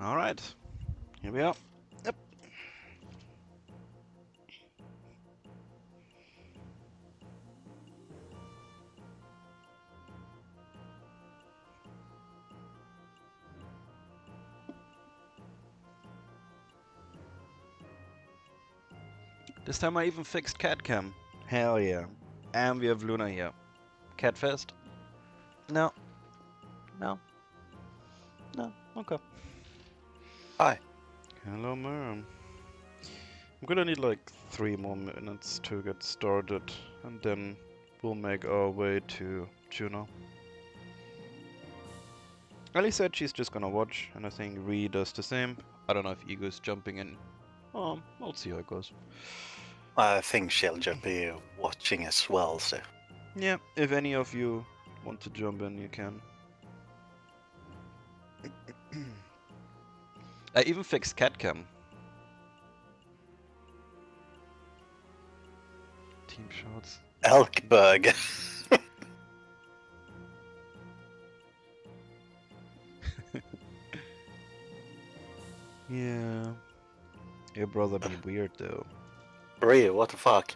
Alright, here we are. Yep. This time I even fixed cat cam. Hell yeah. And we have Luna here. Catfest? No. No. No. Okay. Hi. Hello, ma'am. I'm gonna need like 3 more minutes to get started, and then we'll make our way to Juno. Ellie said she's just gonna watch, and I think Ree does the same. I don't know if Ego's jumping in. We'll see how it goes. I think she'll just be watching as well, so. Yeah, if any of you want to jump in, you can. I even fixed catcam. Team shots. Elkberg. Yeah. Your brother be weird though. Really, what the fuck?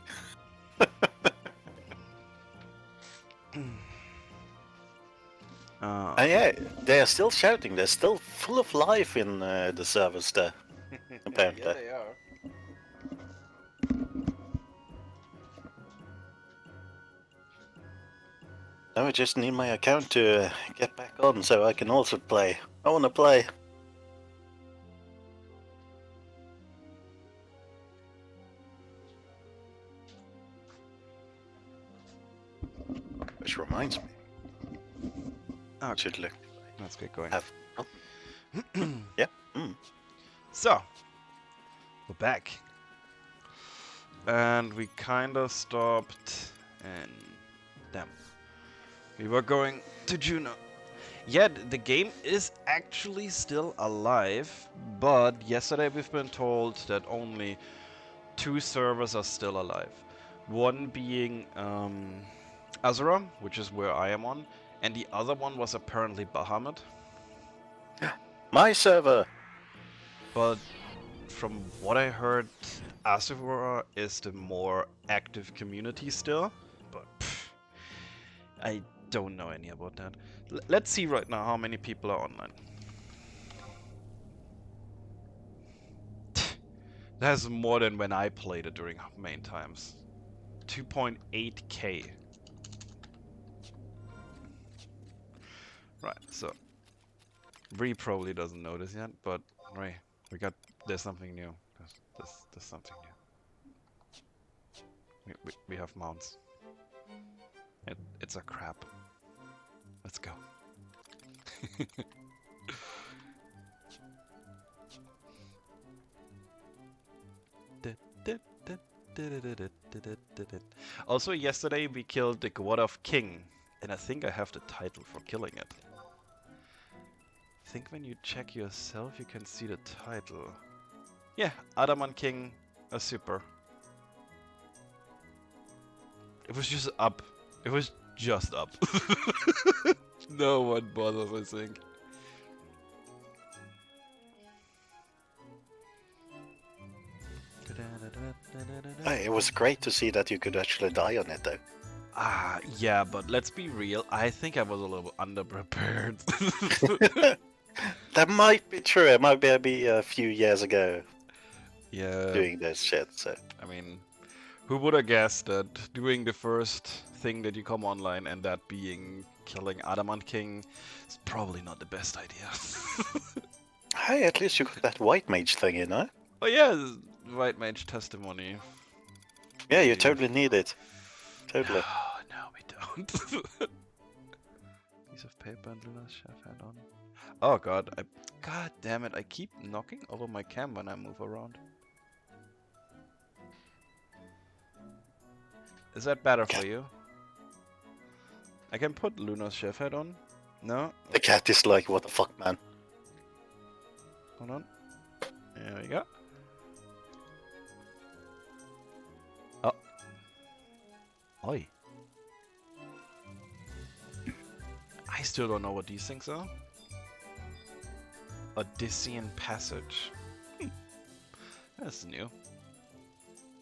And yeah, they are still shouting. They're still full of life in the servers there, apparently. Yeah, they are. Now I just need my account to get back on so I can also play. I wanna play. Which reminds me. Okay. Should look. Let's get going. Have. Yeah. So, we're back. And we kinda stopped and damn. We were going to Juno. Yet the game is actually still alive, but yesterday we've been told that only 2 servers are still alive. One being Azura, which is where I am on, and the other one was apparently Bahamut. My server. But from what I heard, Azura is the more active community still. But I don't know any about that. Let's see right now how many people are online. That's more than when I played it during main times. 2.8k. Right, so Ree probably doesn't know this yet, but Ray, there's something new. There's something new. We have mounts. It's a crap. Let's go. Also, yesterday we killed the God of King, and I think I have the title for killing it. I think when you check yourself, you can see the title. Yeah, Adamant King, a super. It was just up. It was just up. No one bothers, I think. It was great to see that you could actually die on it, though. Yeah, but let's be real. I think I was a little underprepared. That might be true. It might be a few years ago. Yeah. Doing this shit, so. I mean, who would have guessed that doing the first thing that you come online and that being killing Adamant King is probably not the best idea. Hey, at least you got that white mage thing, you know? Oh yeah, White Mage testimony. Yeah, you totally need it. Totally. No, we don't. Piece of paper and Luna's chef hat on. Oh god, god damn it, I keep knocking over my cam when I move around. Is that better for you? I can put Luna's chef hat on. No? The cat is like, what the fuck, man? Hold on. There we go. Oh. Oi. I still don't know what these things are. Odyssean Passage. That's new.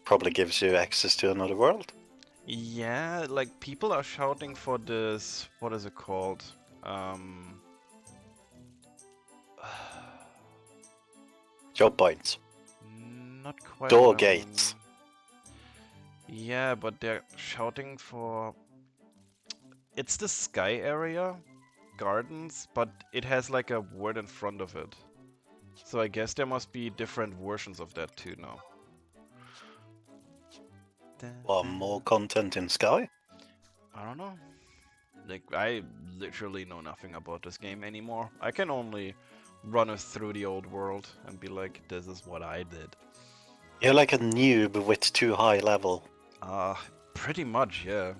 Probably gives you access to another world. Yeah, like people are shouting for this. What is it called? Um, Job points. not quite. Door what I gates. mean. Yeah, but they're shouting for. It's the sky area, gardens, but it has like a word in front of it. So I guess there must be different versions of that too now. Or more content in Sky. I don't know. Like, I literally know nothing about this game anymore. I can only run us through the old world and be like, this is what I did. You're like a noob with too high level. Pretty much, yeah.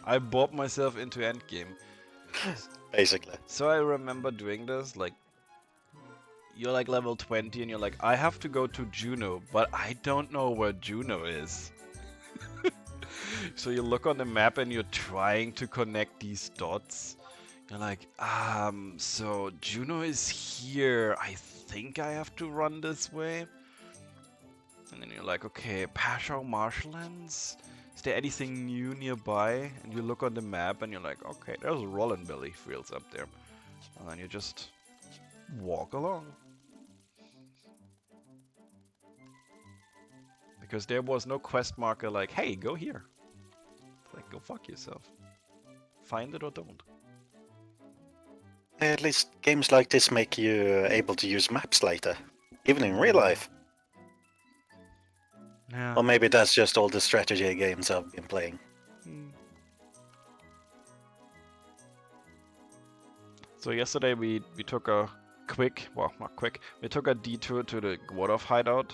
I bought myself into endgame. Basically. So I remember doing this, like, you're like level 20 and you're like, I have to go to Juno, but I don't know where Juno is. So you look on the map and you're trying to connect these dots. You're like, so Juno is here. I think I have to run this way. And then you're like, okay, Pashao Marshlands? Is there anything new nearby? And you look on the map and you're like, okay, there's Rollenbelly fields up there. And then you just walk along. Because there was no quest marker like, hey, go here. It's like, go fuck yourself. Find it or don't. At least games like this make you able to use maps later, even in real life. Yeah. Or maybe that's just all the strategy games I've been playing. So yesterday we took a quick, well, not quick, we took a detour to the Gwadov hideout,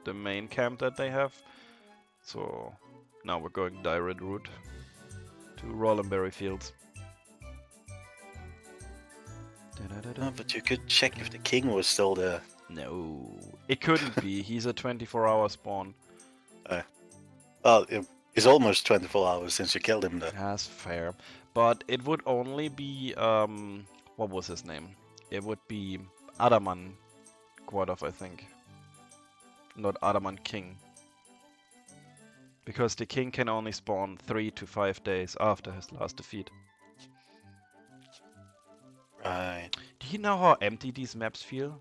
the main camp that they have. So now we're going direct route to Rollenberry Fields. Oh, but you could check if the king was still there. No, it couldn't be. He's a 24-hour spawn. Well, it's almost 24 hours since you killed him there. That's fair. But it would only be, what was his name? It would be Adaman Gwadov, I think. Not Adaman King. Because the king can only spawn 3 to 5 days after his last defeat. Right. Do you know how empty these maps feel?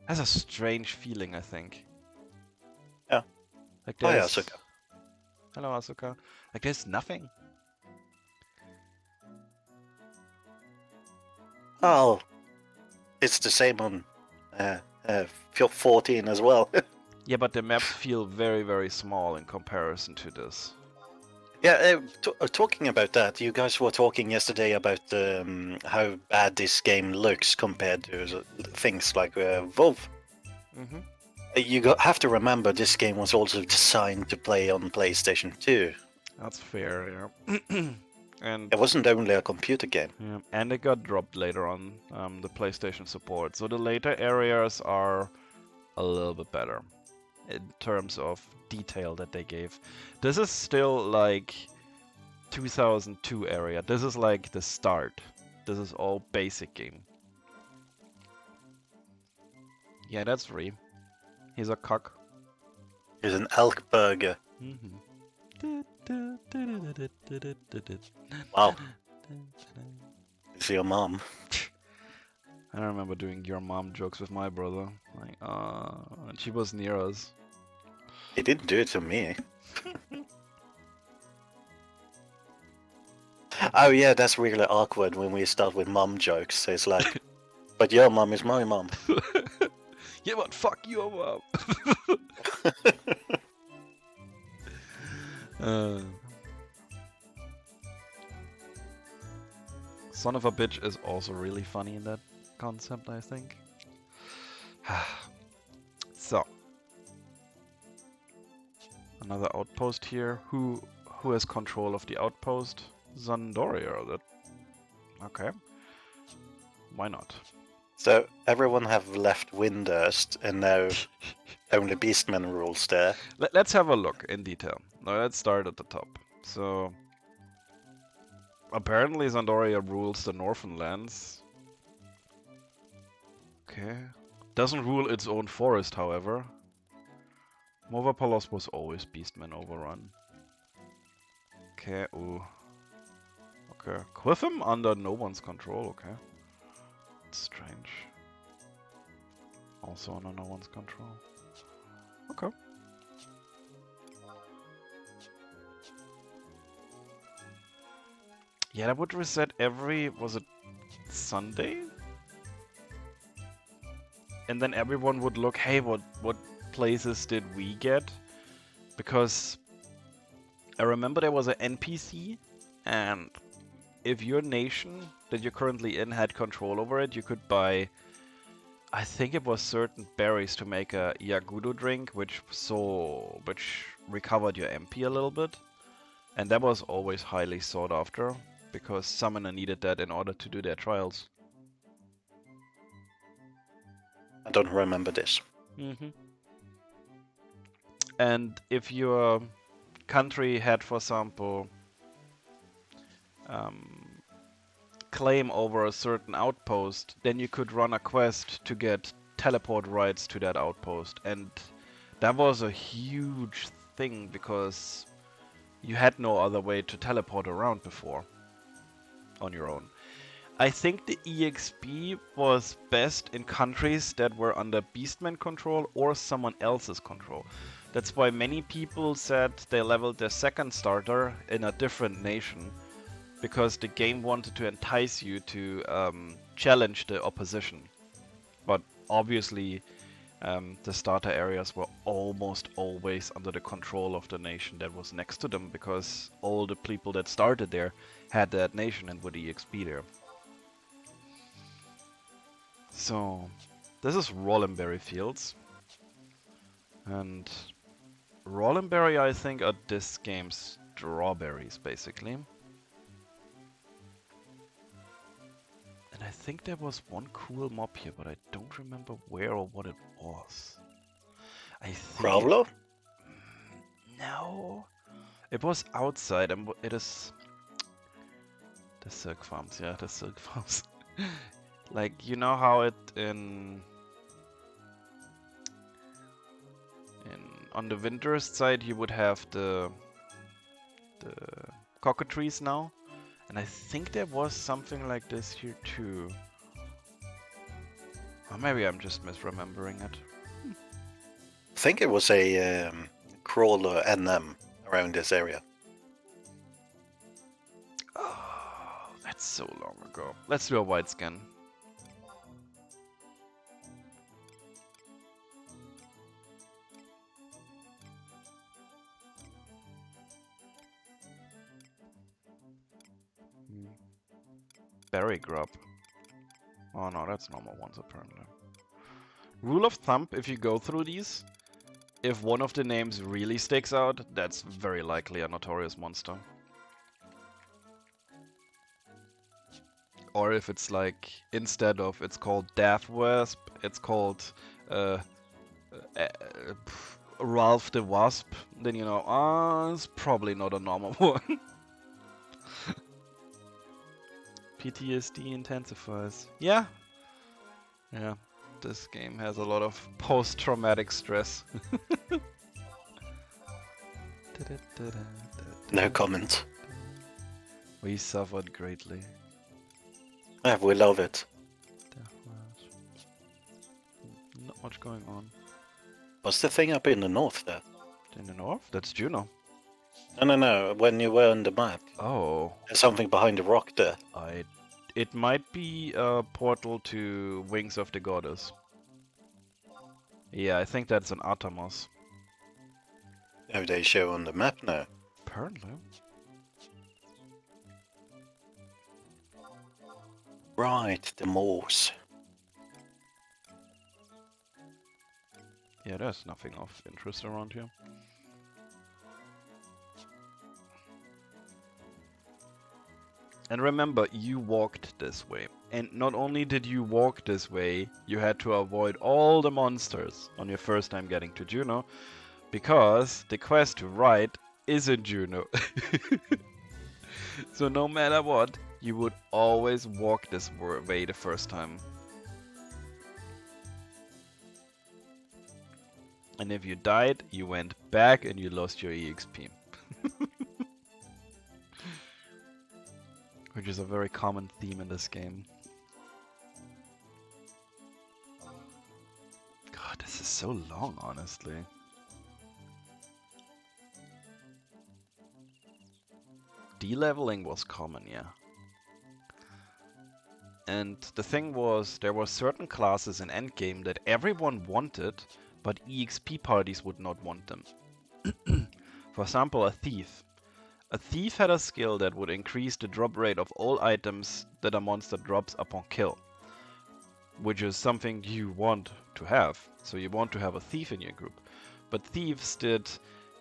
That's a strange feeling, I think. Yeah. Like Hi, there's... Asuka. Hello, Asuka. Like there's nothing. Oh, it's the same on 14 as well. Yeah, but the maps feel very, very small in comparison to this. Yeah, talking about that, you guys were talking yesterday about how bad this game looks compared to things like WoW. Mm-hmm. Have to remember this game was also designed to play on PlayStation 2. That's fair, yeah. And it wasn't only a computer game. Yeah, and it got dropped later on, the PlayStation support. So the later areas are a little bit better in terms of detail that they gave. This is still like 2002 area. This is like the start. This is all basic game. Yeah, that's Ree. He's a cock. He's an elk burger. Wow. Is your mom? I remember doing your mom jokes with my brother. Like, and she was near us. He didn't do it to me. Oh yeah, that's really awkward when we start with mom jokes. It's like, but your mom is my mom. Yeah, but fuck your mom. Son of a bitch is also really funny in that concept, I think. So, another outpost here. Who has control of the outpost? Zandoria. That okay. Why not? So everyone have left Windurst, and now only Beastman rules there. Let's have a look in detail. Now let's start at the top. So apparently Zandoria rules the Northern lands. Okay. Doesn't rule its own forest, however. Movapalos was always Beastman overrun. Okay, ooh. Okay. Quiffim under no one's control, okay. It's strange. Also under no one's control. Okay. Yeah, that would reset every, was it Sunday? And then everyone would look, hey, what places did we get? Because I remember there was an NPC, and if your nation that you're currently in had control over it, you could buy, I think it was certain berries to make a Yagudo drink, which recovered your MP a little bit. And that was always highly sought after, because Summoner needed that in order to do their trials. I don't remember this. And if your country had, for example, claim over a certain outpost, then you could run a quest to get teleport rights to that outpost. And that was a huge thing, because you had no other way to teleport around before on your own. I think the EXP was best in countries that were under Beastman control or someone else's control. That's why many people said they leveled their second starter in a different nation, because the game wanted to entice you to challenge the opposition. But obviously the starter areas were almost always under the control of the nation that was next to them, because all the people that started there had that nation and would EXP there. So, this is Rollenberry Fields. And Rollenberry, I think, are this game's strawberries, basically. And I think there was one cool mob here, but I don't remember where or what it was. I think Gravlo? No. It was outside, and it is... The Silk Farms, yeah, the Silk Farms. Like, you know how it on the Windurst side you would have the cockatrices now, and I think there was something like this here too. Or maybe I'm just misremembering it. I think it was a crawler NM around this area. Oh, that's so long ago. Let's do a wide scan. Berry grub. Oh no, that's normal ones apparently. Rule of thumb, if you go through these, if one of the names really sticks out, that's very likely a notorious monster. Or if it's like, instead of it's called Death Wasp, it's called Ralph the Wasp, then you know, it's probably not a normal one. PTSD intensifies. Yeah. Yeah. This game has a lot of post-traumatic stress. No comment. We suffered greatly. Yeah, we love it. Not much going on. What's the thing up in the north there? In the north? That's Juno. No. When you were on the map. Oh. There's something behind the rock there. It might be a portal to Wings of the Goddess. Yeah, I think that's an Atamos. Oh, they show on the map now. Apparently. Right, the moors. Yeah, there's nothing of interest around here. And remember, you walked this way. And not only did you walk this way, you had to avoid all the monsters on your first time getting to Juno, because the quest to ride is in Juno. So no matter what, you would always walk this way the first time. And if you died, you went back and you lost your EXP. Which is a very common theme in this game. God, this is so long, honestly. D-leveling was common, yeah. And the thing was, there were certain classes in endgame that everyone wanted, but EXP parties would not want them. For example, a thief. A thief had a skill that would increase the drop rate of all items that a monster drops upon kill, which is something you want to have. So you want to have a thief in your group. But thieves did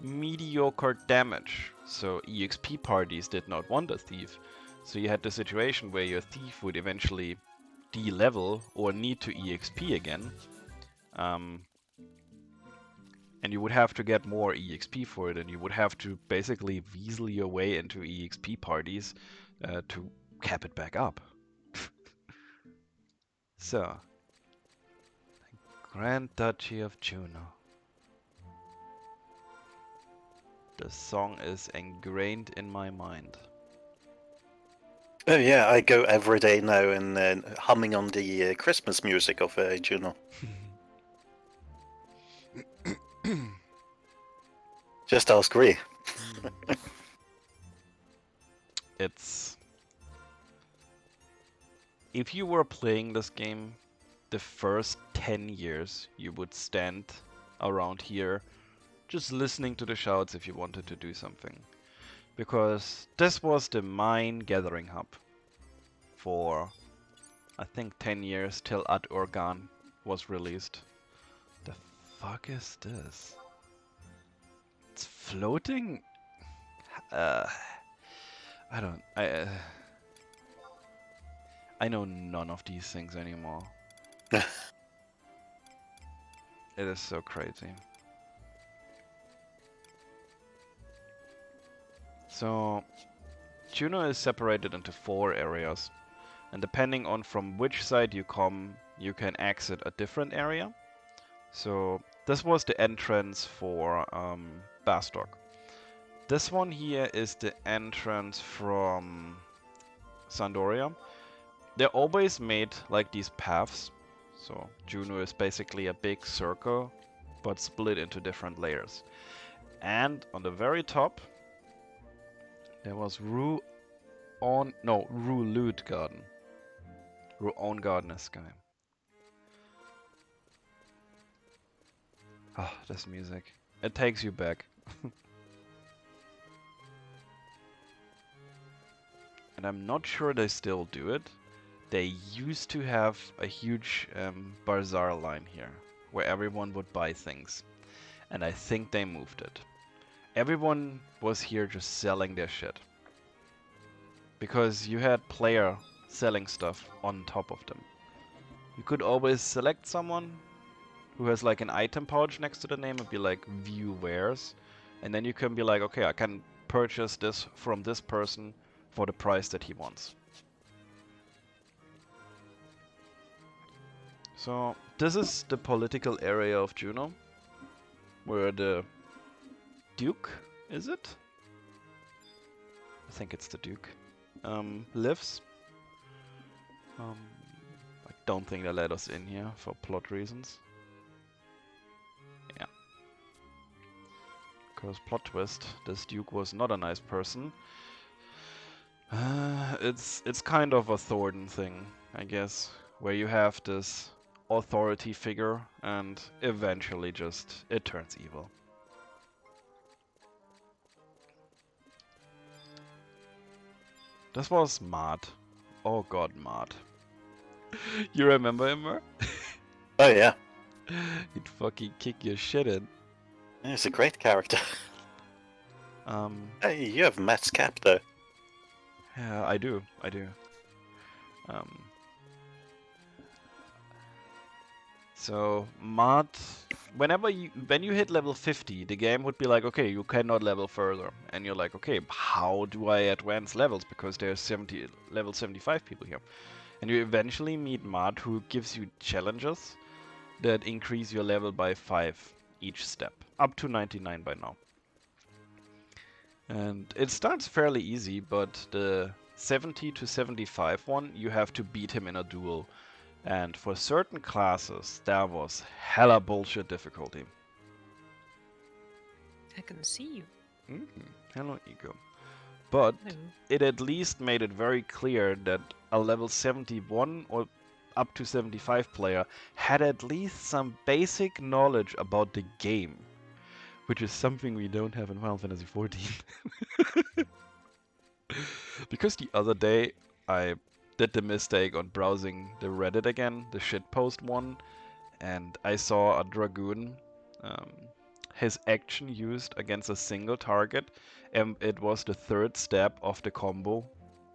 mediocre damage, so EXP parties did not want a thief. So you had the situation where your thief would eventually D-level or need to EXP again. And you would have to get more EXP for it, and you would have to basically weasel your way into EXP parties to cap it back up. So, Grand Duchy of Juno. The song is ingrained in my mind. Oh yeah, I go every day now and humming on the Christmas music of Juno. Just ask Ree. It's... If you were playing this game the first 10 years, you would stand around here just listening to the shouts if you wanted to do something. Because this was the mine gathering hub for, I think, 10 years till Ad Organ was released. The fuck is this? It's floating? I don't... I know none of these things anymore. It is so crazy. So, Juno is separated into 4 areas, and depending on from which side you come, you can exit a different area. So, this was the entrance for Bastok. This one here is the entrance from Sandoria. They're always made like these paths. So, Juno is basically a big circle, but split into different layers. And on the very top, there was Ruloot Garden. Ruon Garden is guy. Ah, this music. It takes you back. And I'm not sure they still do it. They used to have a huge bazaar line here, where everyone would buy things. And I think they moved it. Everyone was here just selling their shit. Because you had player selling stuff on top of them. You could always select someone who has like an item pouch next to the name and be like view wares. And then you can be like, okay, I can purchase this from this person for the price that he wants. So this is the political area of Juno, where the Duke, is it? I think it's the Duke, lives. I don't think they let us in here for plot reasons. Yeah. Because plot twist, this Duke was not a nice person. It's kind of a Thornton thing, I guess, where you have this authority figure and eventually just it turns evil. This was Mad. Oh god, Mad. You remember him, Mer? Oh yeah. He'd fucking kick your shit in. He's a great character. Hey, you have Matt's cap though. Yeah, I do. So Mud, when you hit level 50, the game would be like, okay, you cannot level further, and you're like, okay, how do I advance levels? Because there's level 75 people here, and you eventually meet Mud, who gives you challenges that increase your level by 5. each step, up to 99 by now. And it starts fairly easy, but the 70 to 75 one, you have to beat him in a duel. And for certain classes, that was hella bullshit difficulty. I can see you. Hello, Ego. But Hello. it at least made it very clear that a level 71 or up to 75 player had at least some basic knowledge about the game, which is something we don't have in Final Fantasy XIV. Because the other day I did the mistake on browsing the Reddit again, the shitpost one, and I saw a Dragoon, his action used against a single target, and it was the third step of the combo,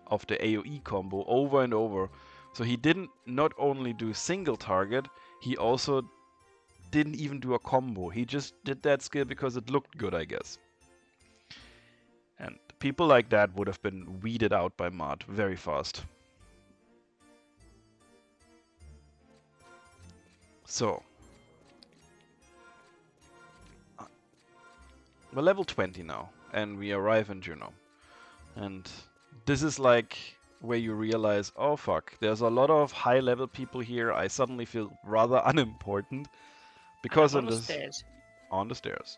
of the AoE combo, over and over. So he didn't not only do single target, he also didn't even do a combo. He just did that skill because it looked good, I guess. And people like that would have been weeded out by mod very fast. So, we're level 20 now, and we arrive in Juno. And this is like where you realize, oh fuck, there's a lot of high level people here. I suddenly feel rather unimportant. Because I'm on in the this stairs. on the stairs.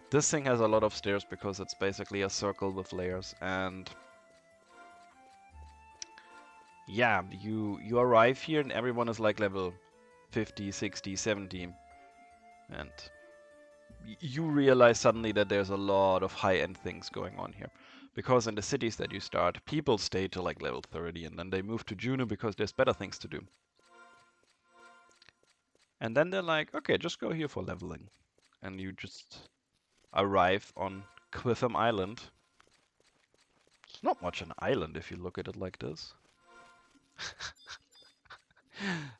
This thing has a lot of stairs because it's basically a circle with layers, and yeah, you arrive here and everyone is like level 50, 60, 70, and you realize suddenly that there's a lot of high-end things going on here. Because in the cities that you start, people stay to like level 30 and then they move to Juno because there's better things to do. And then they're like, okay, just go here for leveling. And you just arrive on Cliffham Island. It's not much an island if you look at it like this.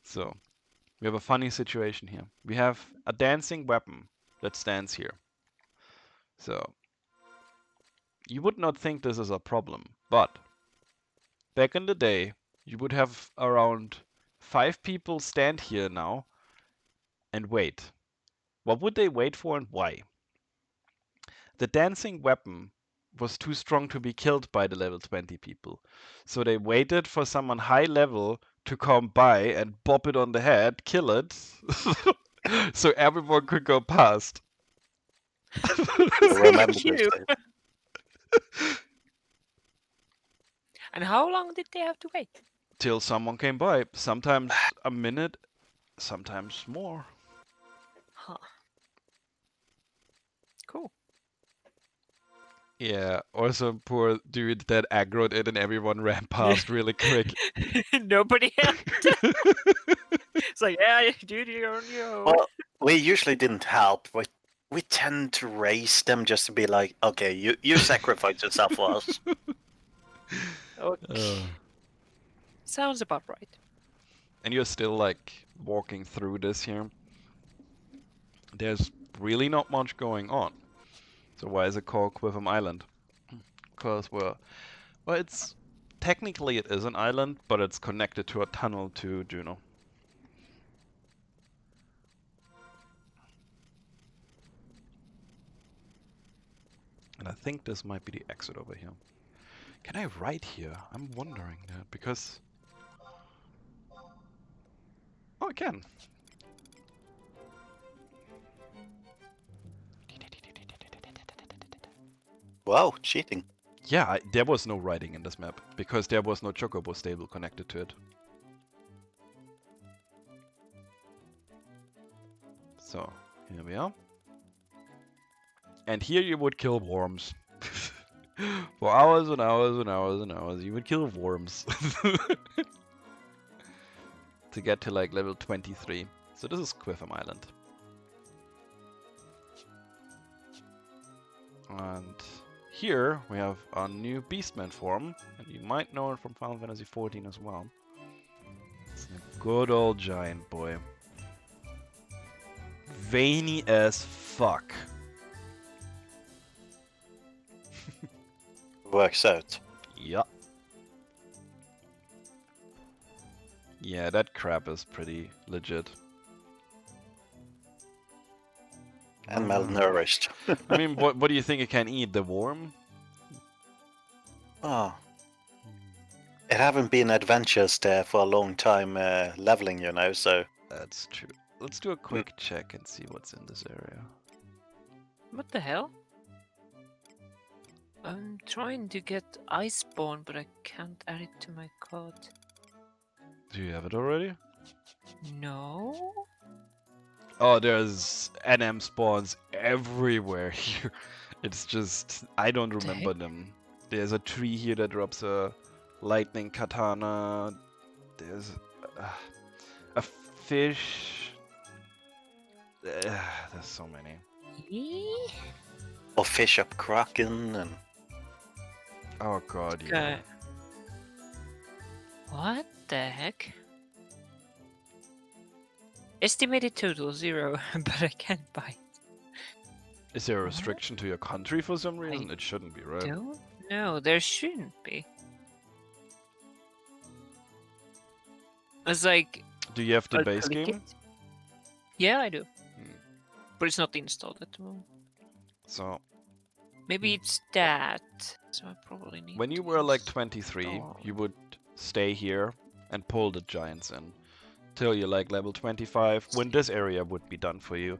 So, we have a funny situation here. We have a dancing weapon that stands here. So, you would not think this is a problem, but back in the day, you would have around 5 people stand here now and wait. What would they wait for and why? The dancing weapon was too strong to be killed by the level 20 people. So they waited for someone high level to come by and bop it on the head, kill it, so everyone could go past. I remember Thank those you. days. And how long did they have to wait? Till someone came by. Sometimes a minute, sometimes more. Huh. Cool. Yeah, or some poor dude that aggroed it and everyone ran past really quick. Nobody helped. It's like, yeah, dude, you're on your own. Well, we usually didn't help. We tend to raise them just to be like, okay, you sacrifice yourself for us. Okay. Sounds about right. And you're still like walking through this here. There's really not much going on. So why is it called Quiffham Island? Because well, it's technically it is an island, but it's connected to a tunnel to Juno. And I think this might be the exit over here. Can I ride here? I'm wondering that because... Oh, I can. Wow, cheating. Yeah, there was no riding in this map because there was no chocobo stable connected to it. So, here we are. And here you would kill worms. For hours and hours and hours and hours, you would kill worms. To get to like level 23. So this is Quiffham Island. And here we have a new Beastman form, and you might know it from Final Fantasy XIV as well. It's a good old giant boy. Veiny as fuck. Works out. Yup. Yeah, that crap is pretty legit. And malnourished. I mean, what do you think it can eat? The worm? Oh. It haven't been adventures there for a long time leveling, you know, so... That's true. Let's do a quick check and see what's in this area. What the hell? I'm trying to get Iceborne, but I can't add it to my card. Do you have it already? No? Oh, there's NM spawns everywhere here. It's just, I don't The remember them. There's a tree here that drops a lightning katana. There's a fish. There's so many. Or fish up Kraken and... Oh god, yeah. Okay. What the heck? Estimated total 0, but I can't buy it. Is there a restriction to your country for some reason? It shouldn't be, right? Don't know. There shouldn't be. It's like... Do you have the I'll base click game? it. Yeah, I do. But it's not installed at the moment. So, Maybe it's that. So I probably need when you to were like use- 23, Oh. you would stay here and pull the giants in till you're like level 25, when this area would be done for you.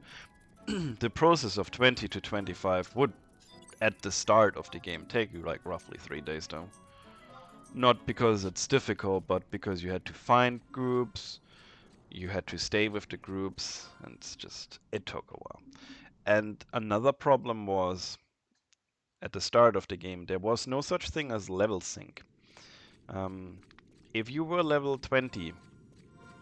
The process of 20 to 25 would, at the start of the game, take you like roughly 3 days though. Not because it's difficult, but because you had to find groups, you had to stay with the groups, and it's just, it took a while. And another problem was, at the start of the game, there was no such thing as level sync. If you were level 20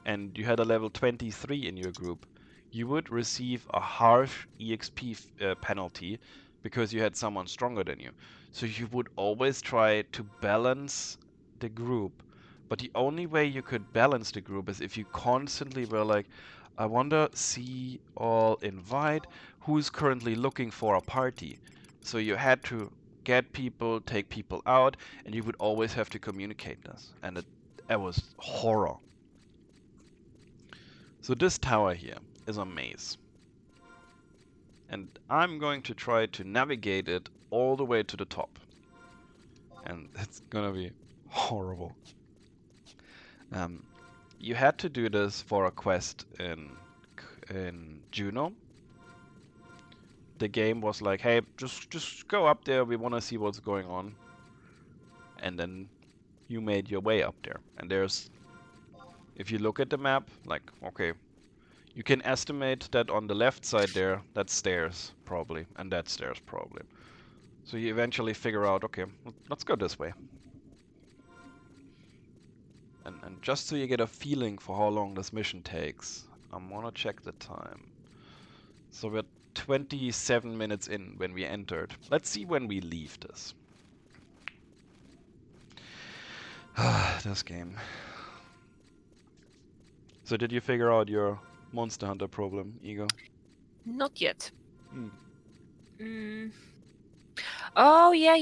and you had a level 23 in your group, you would receive a harsh EXP penalty because you had someone stronger than you. So you would always try to balance the group. But the only way you could balance the group is if you constantly were like, I wonder, see all invite, who's currently looking for a party. So you had to get people, take people out, and you would always have to communicate this. And it was horror. So this tower here is a maze. And I'm going to try to navigate it all the way to the top. And it's gonna be horrible. You had to do this for a quest in Juno. The game was like, hey, just go up there, we want to see what's going on. And then you made your way up there. And there's, if you look at the map, like, okay, you can estimate that on the left side there, that's stairs, probably, and that's stairs, probably. So you eventually figure out, okay, let's go this way. And just so you get a feeling for how long this mission takes, I'm gonna check the time. So we're 27 minutes in when we entered. Let's see when we leave this. This game. So did you figure out your Monster Hunter problem, Ego? Not yet. Hmm. Oh yeah.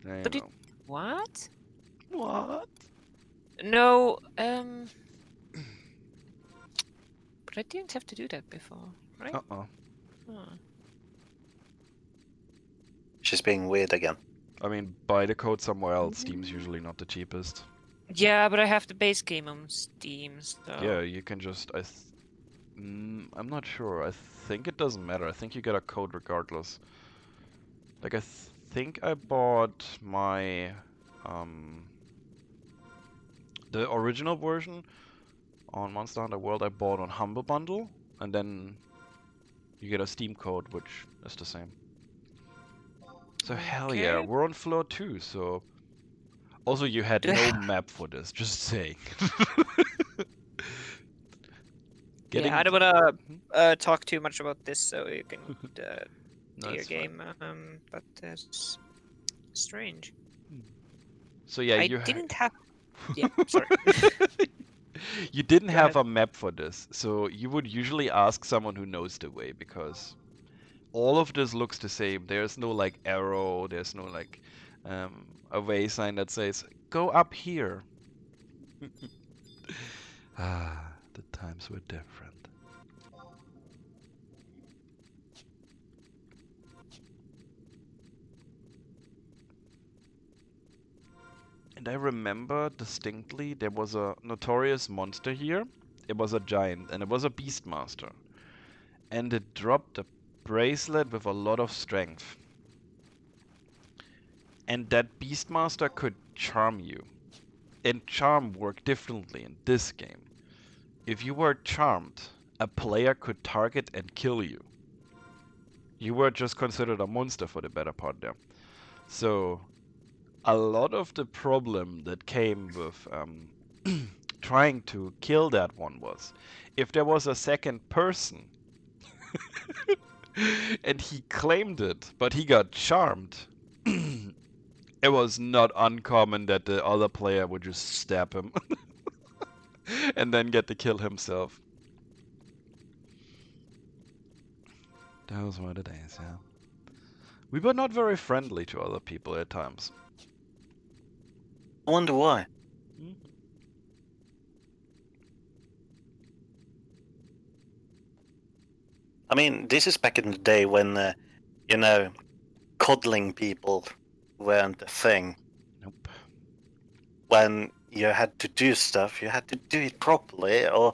There you But go. What? What? No. But I didn't have to do that before, right? Uh-oh. Huh. She's being weird again. I mean, buy the code somewhere else. Steam's usually not the cheapest. Yeah, but I have the base game on Steam, so... Yeah, you can just... I'm not sure. I think it doesn't matter. I think you get a code regardless. Like, I think I bought my... the original version on Monster Hunter World I bought on Humble Bundle, and then you get a Steam code, which is the same. So hell yeah, Okay. we're on floor 2, so... Also, you had no map for this, just saying. Yeah, I don't wanna talk too much about this, so you can do No, your it's fine. game. But it's strange. So yeah, I you didn't have... Yeah, sorry. you didn't Go have ahead. a map for this, so you would usually ask someone who knows the way, because all of this looks the same. There's no like arrow, there's no like a way sign that says go up here. The times were different. And I remember distinctly there was a notorious monster here. It was a giant, and it was a beastmaster. And it dropped a bracelet with a lot of strength. And that beastmaster could charm you. And charm worked differently in this game. If you were charmed, a player could target and kill you. You were just considered a monster for the better part there. So a lot of the problem that came with trying to kill that one was if there was a second person and he claimed it, but he got charmed, it was not uncommon that the other player would just stab him and then get the kill himself. Those were the days, yeah. We were not very friendly to other people at times. I wonder why. Hmm? I mean, this is back in the day when, you know, coddling people weren't a thing. Nope. When you had to do stuff, you had to do it properly, or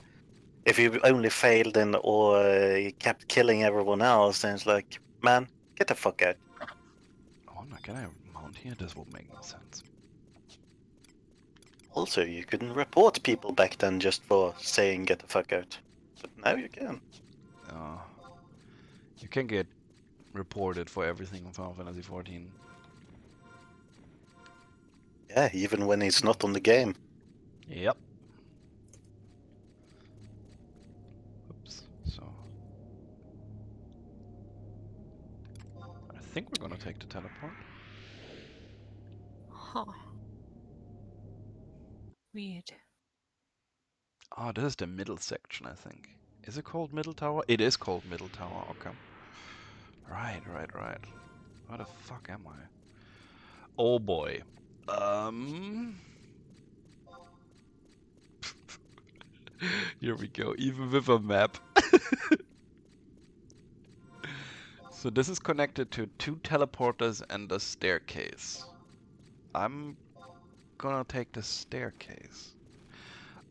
if you only failed and or you kept killing everyone else, then it's like, man, get the fuck out. Oh no, can I mount here? This will make no sense. Also, you couldn't report people back then just for saying get the fuck out. But now you can. You can get reported for everything in Final Fantasy XIV. Yeah, even when it's not on the game. Yep. Oops. So I think we're gonna take the teleport. Huh. Weird. Oh, this is the middle section, I think. Is it called Middle Tower? It is called Middle Tower, okay. Right. Where the fuck am I? Oh boy. Here we go, even with a map. So this is connected to 2 teleporters and a staircase. I'm gonna take the staircase.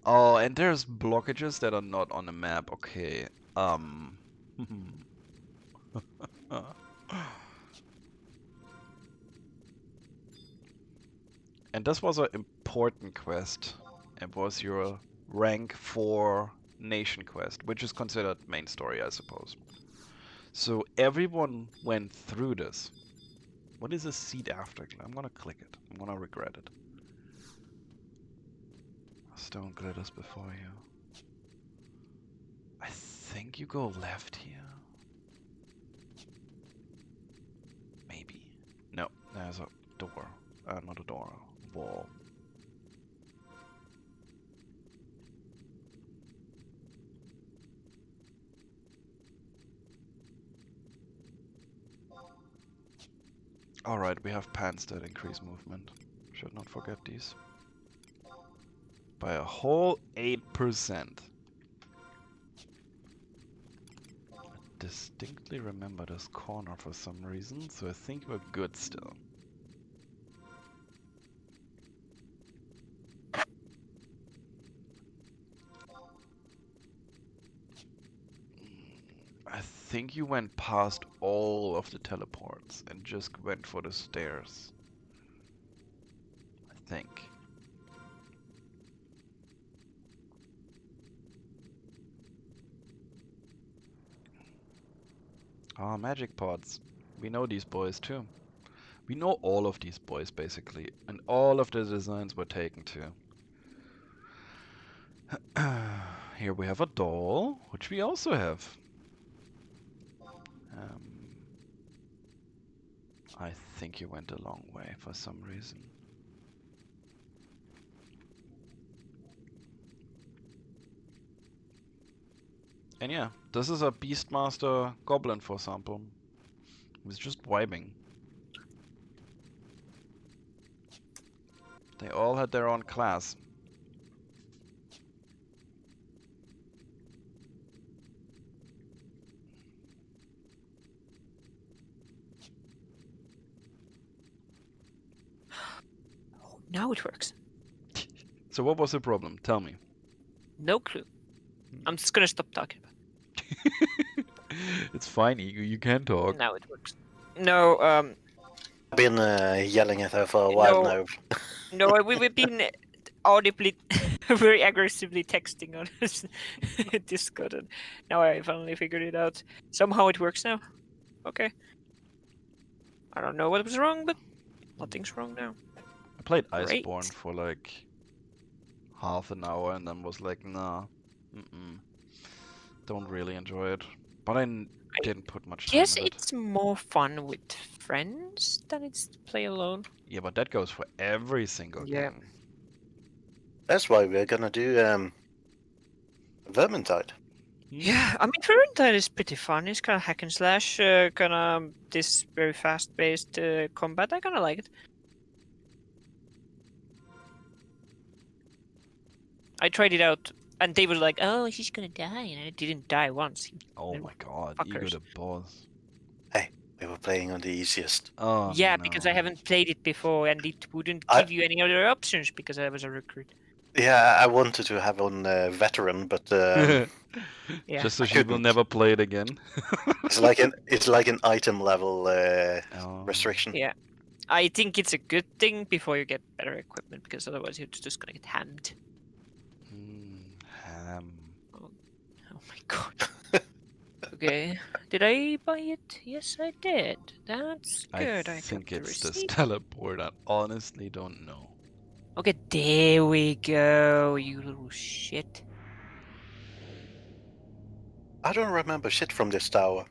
Oh, and there's blockages that are not on the map. Okay. And this was an important quest. It was your rank 4 nation quest, which is considered main story, I suppose. So everyone went through this. What is a seed afterglow? I'm gonna click it. I'm gonna regret it. Stone glitters before you. I think you go left here. Maybe. No, there's a door. Not a door. A wall. Alright, we have pants that increase movement. Should not forget these. By a whole 8%. I distinctly remember this corner for some reason, so I think we're good still. I think you went past all of the teleports and just went for the stairs. I think. Ah, magic pods. We know these boys too. We know all of these boys basically, and all of the designs were taken too. Here we have a doll, which we also have. I think you went a long way for some reason. And yeah, this is a Beastmaster Goblin, for example. He's just vibing. They all had their own class. Now it works. So what was the problem? Tell me. No clue. I'm just gonna stop talking about It's fine, you can it. talk. Now it works. No, I've been yelling at her for a while No. now. no, we've been audibly, very aggressively texting on Discord, and now I finally figured it out. Somehow it works now. Okay. I don't know what was wrong, but nothing's wrong now. I played Great. Iceborne for like half an hour and then was like, nah, don't really enjoy it. But I didn't put much time Yes, in it. it's more fun with friends than it's to play alone. Yeah, but that goes for every single Yeah. game. That's why we're gonna do Vermintide. Yeah, I mean, Vermintide is pretty fun. It's kind of hack and slash, kind of this very fast-paced combat. I kind of like it. I tried it out, and they were like, "Oh, he's gonna die," and I didn't die once. Oh Little my god, you fuckers. got a boss. We were playing on the easiest. Oh Yeah, no. because I haven't played it before, and it wouldn't I- give you any other options because I was a recruit. Yeah, I wanted to have on veteran, but Yeah. Just so I she will couldn't. never play it again. it's like an item level Oh. restriction. Yeah. I think it's a good thing before you get better equipment, because otherwise you're just gonna get hammed. Ham. Oh my god. Okay. Did I buy it? Yes, I did. That's good. I I think got the it's the receipt. teleport. I honestly don't know. Okay, there we go, you little shit. I don't remember shit from this tower.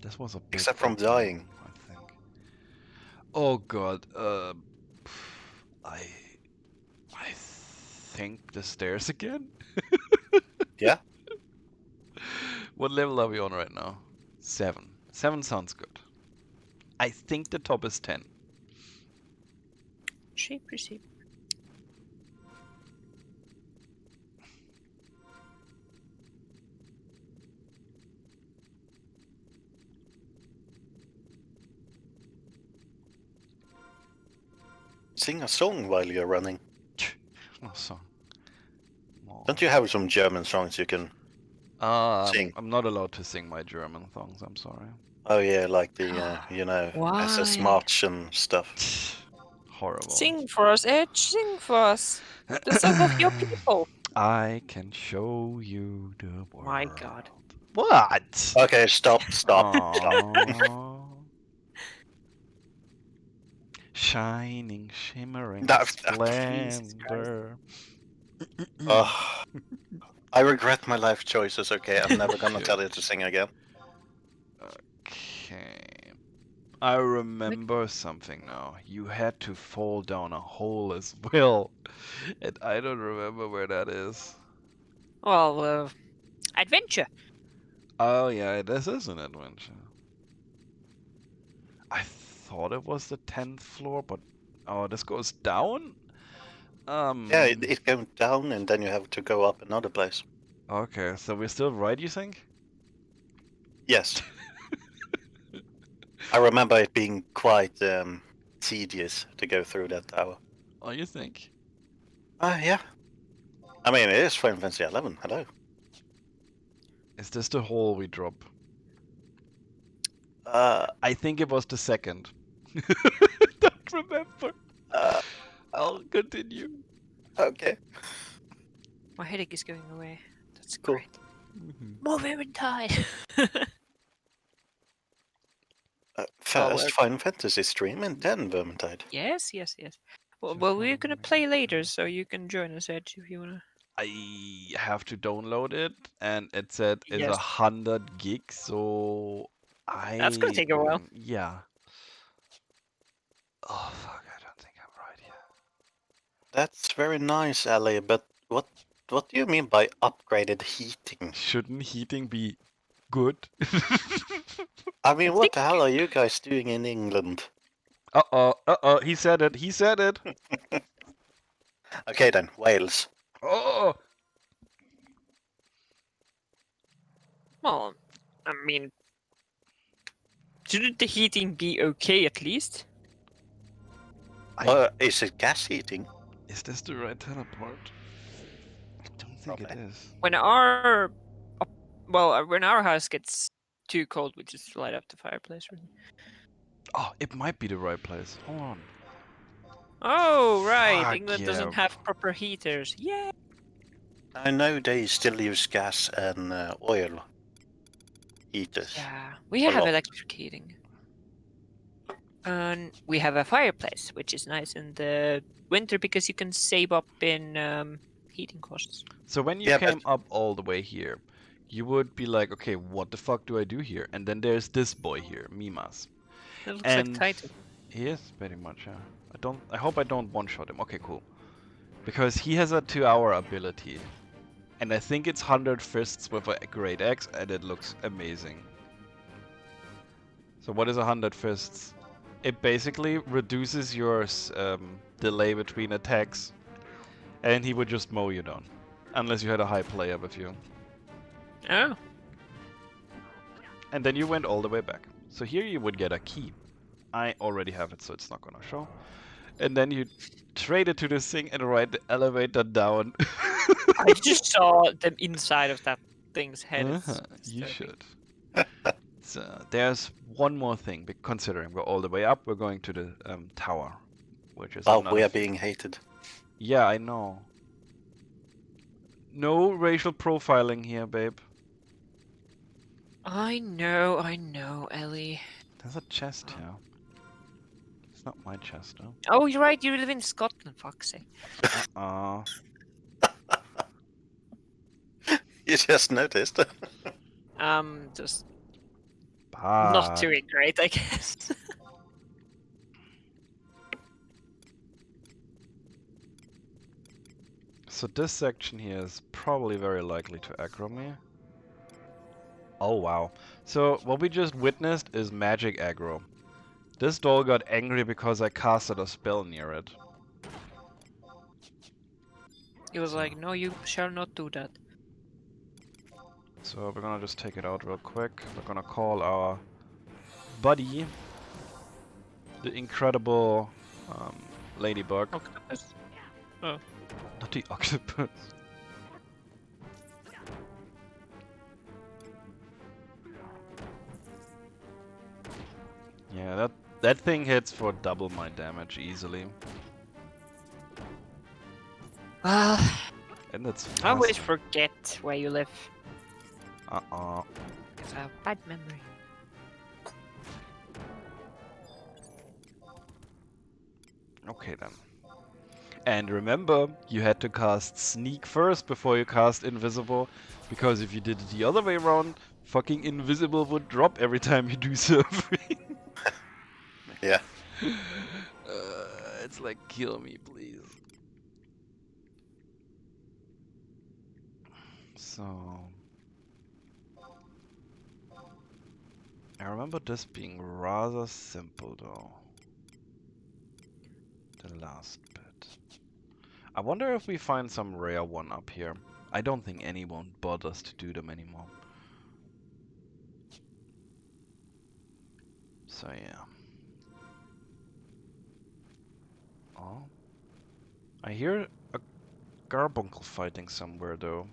This was a big Except from fucking dying. room, I think. Oh god. I think the stairs again. Yeah? What level are we on right now? 7. 7 sounds good. I think the top is 10. Sheep, receipt. Sing a song while you're running. Oh, song. Oh. Don't you have some German songs you can sing? I'm not allowed to sing my German songs, I'm sorry. Oh yeah, like the SS Why? March and stuff. Horrible. Sing for us, Edge. Sing for us. The song of your people. I can show you the world. My god. What? Okay, stop. Aw. Shining, shimmering splendor. Ugh. I regret my life choices, okay? I'm never gonna Okay. tell you to sing again. Okay. I remember something now. You had to fall down a hole as well. And I don't remember where that is. Well, adventure. Oh yeah, this is an adventure. I thought it was the 10th floor, but oh, this goes down? Yeah, it goes down and then you have to go up another place. Okay, so we're still right, you think? Yes. I remember it being quite tedious to go through that tower. Oh, you think? Yeah. I mean, it is Final Fantasy 11. Hello. Is this the hole we drop? Uh, I think it was the second. Don't remember. I'll continue. okay. My headache is going away. That's Cool. great. More Vermintide. First Final Fantasy stream and then Vermintide. Yes. Well, Just we're wanna gonna make play sure. later, so you can join us, Edge, if you wanna. I have to download it, and it said it's Yes. 100 gigs, so That's gonna take a while. Yeah. Oh fuck! I don't think I'm right here. That's very nice, Ali, but what do you mean by upgraded heating? Shouldn't heating be good? I mean, I what think- the hell are you guys doing in England? Uh-oh, he said it, he said it! Okay then, Wales. Oh! Well, I mean, shouldn't the heating be okay at least? Is it gas heating? Is this the right teleport? I don't think it Probably. is. When when our house gets too cold, we just light up the fireplace. Really. Oh, it might be the right place. Hold on. Oh right, Fuck England yeah. doesn't have proper heaters. Yeah. I know they still use gas and oil heaters. Yeah, we A have lot. electric heating. And we have a fireplace, which is nice in the winter because you can save up in heating costs. So when you Yeah, came up all the way here, you would be like, okay, what the fuck do I do here? And then there's this boy here, Mimas. It looks And like Titan. he is pretty much, yeah. I hope I don't one-shot him. Okay, cool. Because he has a 2-hour ability. And I think it's 100 fists with a great axe, and it looks amazing. So what is 100 fists? It basically reduces your delay between attacks, and he would just mow you down. Unless you had a high player with you. Oh. And then you went all the way back. So here you would get a key. I already have it, so it's not gonna show. And then you trade it to this thing and ride the elevator down. I just saw the inside of that thing's head. It's You disturbing. should. So there's one more thing, considering we're all the way up, we're going to the tower, which is Oh, another we are thing. being hated. Yeah, I know. No racial profiling here, babe. I know, Ellie. There's a chest here. It's not my chest, though. Oh, you're right. You live in Scotland. Fuck's sake. Uh-uh. You just noticed. Just Bad. not doing great, I guess. So this section here is probably very likely to aggro me. Oh wow. So what we just witnessed is magic aggro. This doll got angry because I casted a spell near it. He was like, no, you shall not do that. So we're gonna just take it out real quick. We're gonna call our buddy, the incredible ladybug. Octopus? Oh. Not the octopus. Yeah, that thing hits for double my damage easily. Well, And it's I always fast. forget where you live. Uh-uh. Because I have bad memory. Okay then. And remember, you had to cast Sneak first before you cast Invisible, because if you did it the other way around, fucking Invisible would drop every time you do something. Yeah. It's like, kill me, please. So... I remember this being rather simple, though. The last bit. I wonder if we find some rare one up here. I don't think anyone bothers to do them anymore. So yeah. Oh. I hear a carbuncle fighting somewhere though.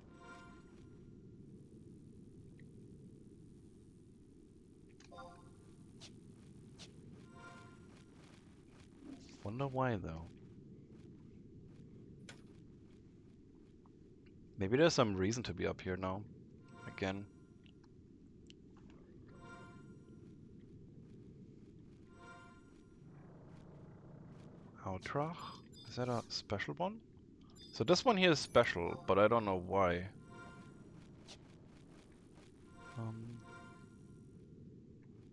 Wonder why though. Maybe there's some reason to be up here now. Again. Outrach? Is that a special one? So this one here is special, but I don't know why.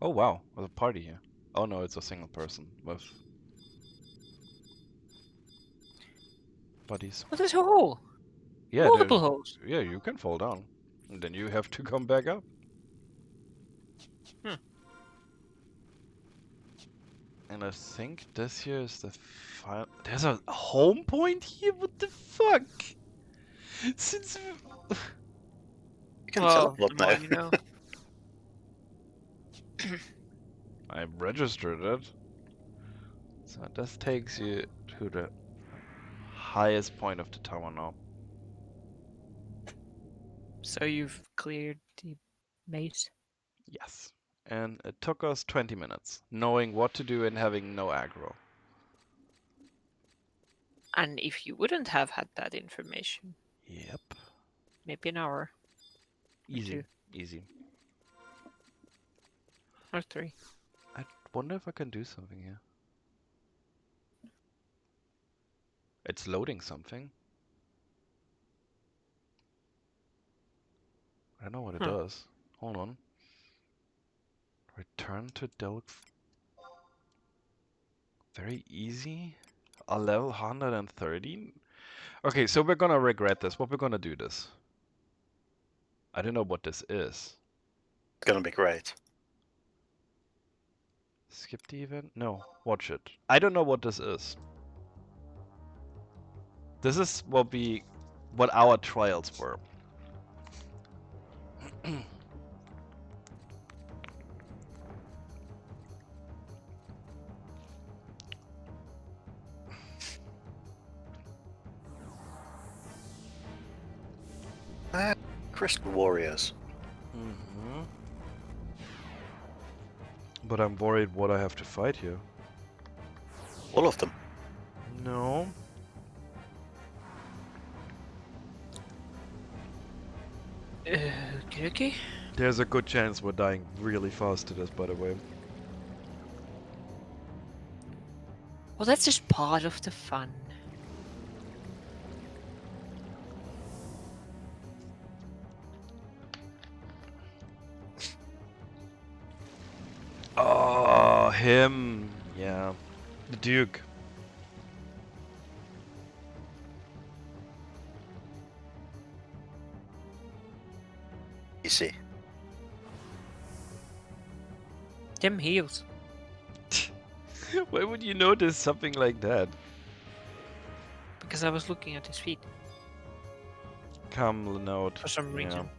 Oh wow, there's a party here. Oh no, it's a single person with buddies. What is a hole? Yeah, Multiple holes. yeah, you can fall down. And then you have to come back up. And I think this here is the final... There's a home point here? What the fuck? Since... You can Well, teleport the more now. you know. I registered it. So this takes you to the highest point of the tower now. So you've cleared the maze. Yes. And it took us 20 minutes, knowing what to do and having no aggro. And if you wouldn't have had that information, Yep. maybe an hour Easy. two. Easy. or 3. I wonder if I can do something here. It's loading something. I don't know what it Huh. does. Hold on. Return to Delk. Very easy. A level 130? Okay, so we're gonna regret this. What we're gonna do this? I don't know what this is. It's gonna be great. Skip the event? No, watch it. I don't know what this is. This is what our trials were. Crystal Warriors. Mm-hmm. But I'm worried what I have to fight here. All of them. No. Okay. There's a good chance we're dying really fast to this, by the way. Well, that's just part of the fun. Oh, him. Yeah. The Duke. Easy. Them heals. Why would you notice something like that? Because I was looking at his feet Come, Linode. for some reason.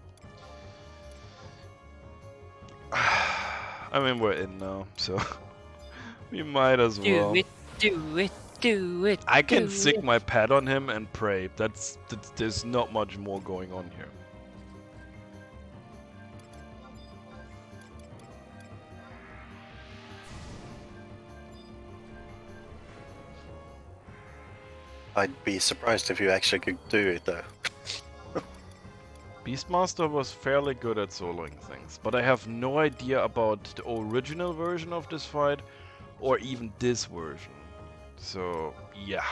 I mean, we're in now, so we might as Do well. it, do it, do it. I can do sick it. my pad on him and pray. There's not much more going on here. I'd be surprised if you actually could do it though. Beastmaster was fairly good at soloing things, but I have no idea about the original version of this fight, or even this version. So, yeah.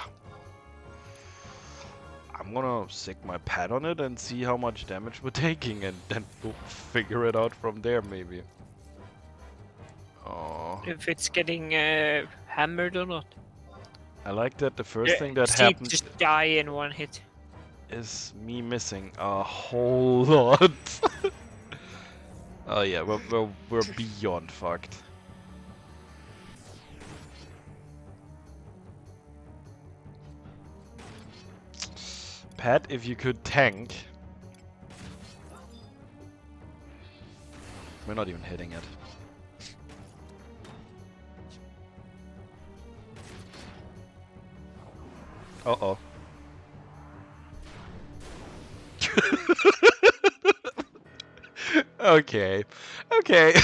I'm gonna sick my pad on it and see how much damage we're taking, and then we'll figure it out from there, maybe. Oh, If it's getting hammered or not. I like that the first thing that See, happened just die in one hit. is me missing a whole lot. Oh yeah, we're beyond fucked. Pat, if you could tank. We're not even hitting it. Uh-oh. Okay. Okay.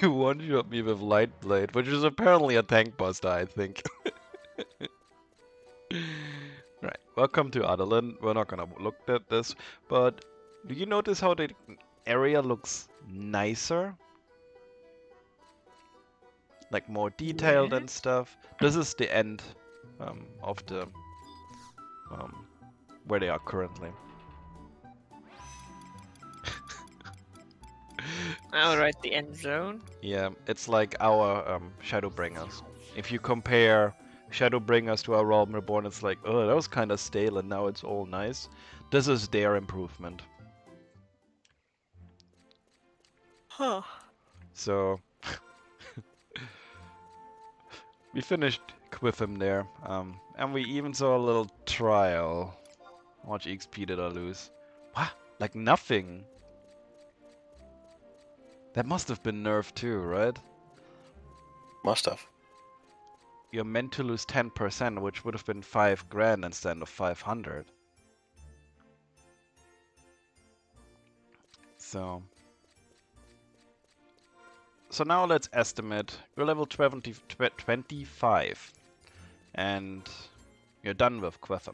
You one-shot me with Light Blade, which is apparently a tank buster, I think. Right, welcome to Adelan. We're not gonna look at this, but do you notice how the area looks nicer? Like more detailed and stuff. This is the end of the where they are currently. Alright, the end zone. Yeah, it's like our Shadowbringers. If you compare Shadowbringers to our Realm Reborn, it's like, oh, that was kind of stale and now it's all nice. This is their improvement. Huh. So, we finished with him there, and we even saw a little trial. How much XP did I lose? What? Like nothing. That must have been nerfed too, right? Must have. You're meant to lose 10%, which would have been 5 grand instead of 500. So now let's estimate. You're level 25. And you're done with Quetham.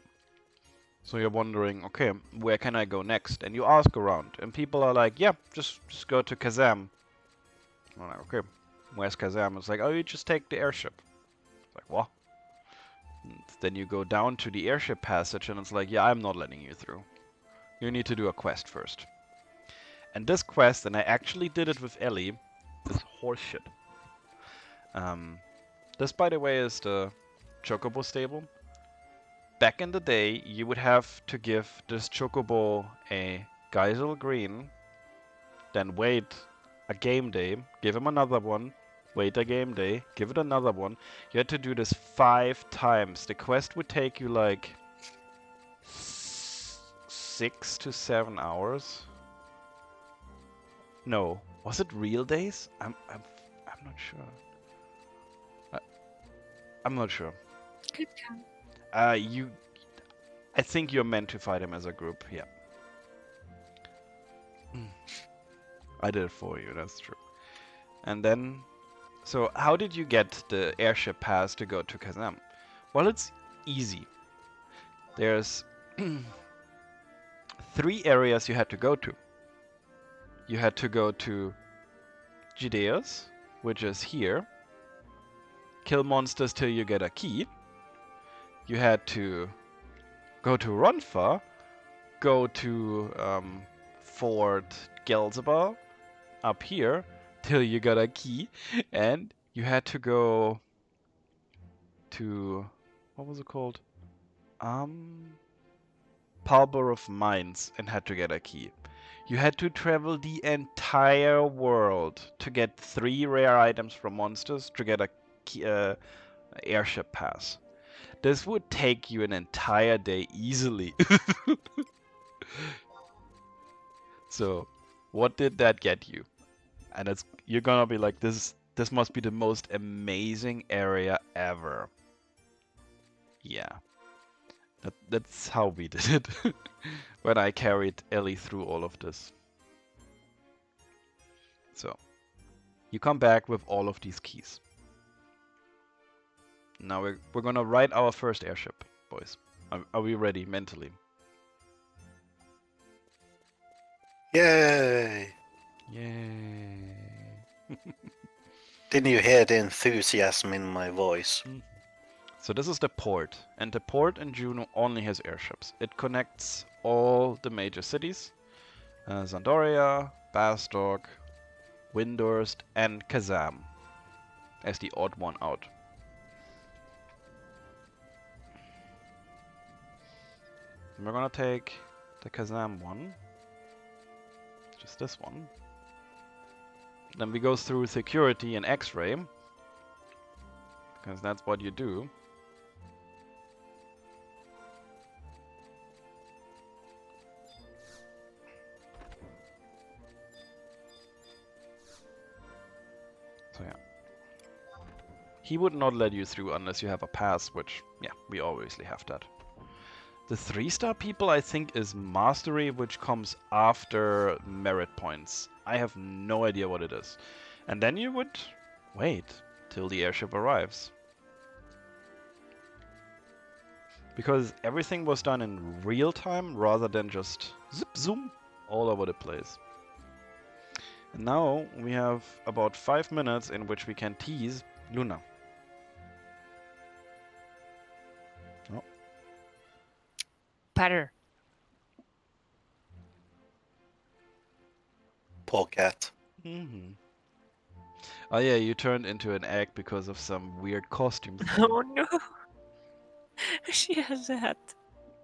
So you're wondering, okay, where can I go next? And you ask around, and people are like, yeah, just go to Kazam. I'm like, okay, where's Kazam? It's like, oh, you just take the airship. It's like, what? And then you go down to the airship passage, and it's like, yeah, I'm not letting you through. You need to do a quest first. And this quest, and I actually did it with Ellie, is horseshit. This, by the way, is the Chocobo stable. Back in the day, you would have to give this Chocobo a Geisel Green, then wait a game day, give him another one, wait a game day, give it another one. You had to do this 5 times. The quest would take you like 6 to 7 hours. No, was it real days? I'm not sure. I'm not sure. Good count. I think you're meant to fight him as a group. Yeah. I did it for you. That's true. And then, so how did you get the airship pass to go to Kazam? Well, it's easy. There's 3 areas you had to go to. You had to go to Gideos, which is here. Kill monsters till you get a key. You had to go to Ronfa, go to Fort Gelzebal up here till you got a key, and you had to go to, what was it called? Palbor of Mines and had to get a key. You had to travel the entire world to get 3 rare items from monsters to get a key, airship pass. This would take you an entire day easily. So, what did that get you? And you're gonna be like, this must be the most amazing area ever. Yeah. That's how we did it. When I carried Ellie through all of this. So, you come back with all of these keys. Now we're gonna ride our first airship, boys. Are we ready mentally? Yay! Yay! Didn't you hear the enthusiasm in my voice? So this is the port, and the port in Juno only has airships. It connects all the major cities, Zandoria, Bastok, Windurst, and Kazam, as the odd one out. And we're gonna take the Kazam one, just this one. Then we go through security and X-ray, because that's what you do. So yeah. He would not let you through unless you have a pass, which, yeah, we obviously have that. The 3-star people, I think, is Mastery, which comes after merit points. I have no idea what it is. And then you would wait till the airship arrives. Because everything was done in real time rather than just zip zoom all over the place. And now we have about 5 minutes in which we can tease Luna. Oh. Patter. Poor cat. Mm-hmm. Oh yeah, you turned into an egg because of some weird costume thing. Oh no. She has a hat.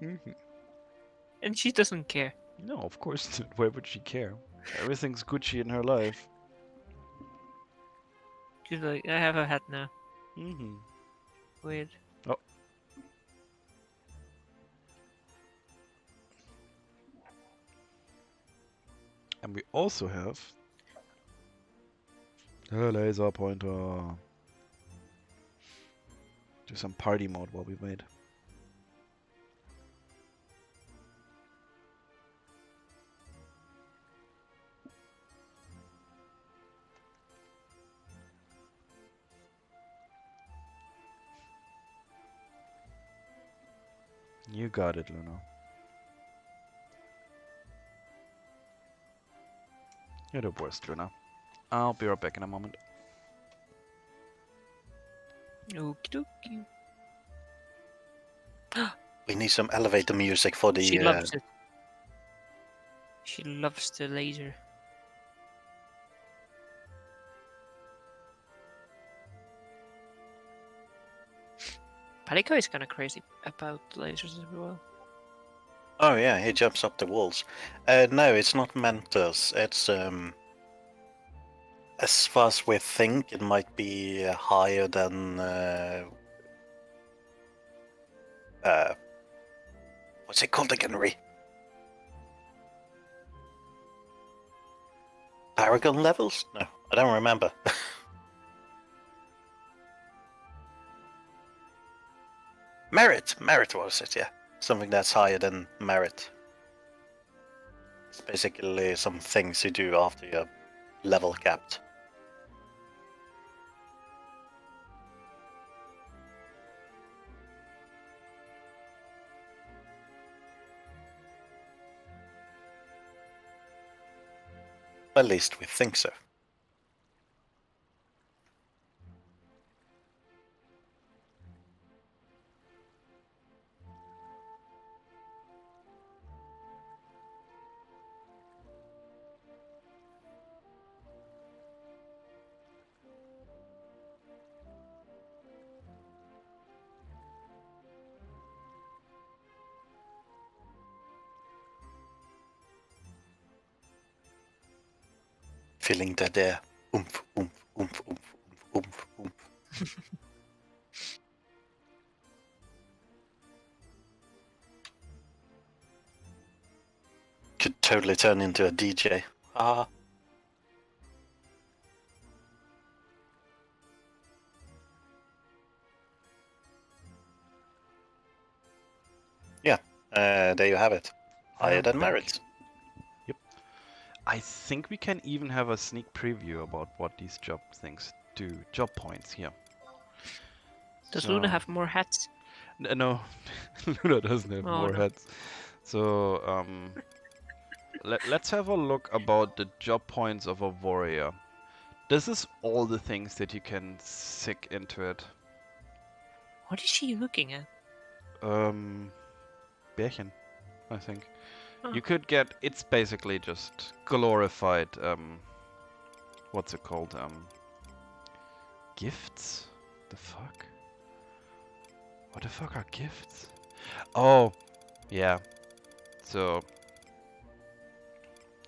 Mm-hmm. And she doesn't care. No, of course not. Why would she care? Everything's Gucci in her life. She's like, I have a hat now. Mm-hmm. Weird. Oh. And we also have the laser pointer. Do some party mode while we wait. You got it, Luna. You're the worst, Luna. I'll be right back in a moment. Okie dokie. We need some elevator music for the. She loves it. She loves the laser. Palico is kind of crazy about lasers as well. Oh yeah, he jumps up the walls. No, it's not Mentos. It's as far as we think, it might be higher than what's it called again, Ree? Paragon levels? No, I don't remember. Merit was it? Yeah, something that's higher than merit. It's basically some things you do after you're level capped. At least we think so. Feeling that air. Oomph, oomph, oomph, oomph, oomph, oomph, oomph. Could totally turn into a DJ. Ah. Yeah, there you have it. Higher than Back. merit. Yep. I think we can even have a sneak preview about what these job things do. Job points here. Does Luna have more hats? No, Luna doesn't have Oh, more no. heads. So, let's have a look about the job points of a warrior. This is all the things that you can stick into it. What is she looking at? Bärchen, I think. Oh. You could get, it's basically just glorified, what's it called? Gifts? The fuck? What the fuck are gifts? Oh, yeah. So,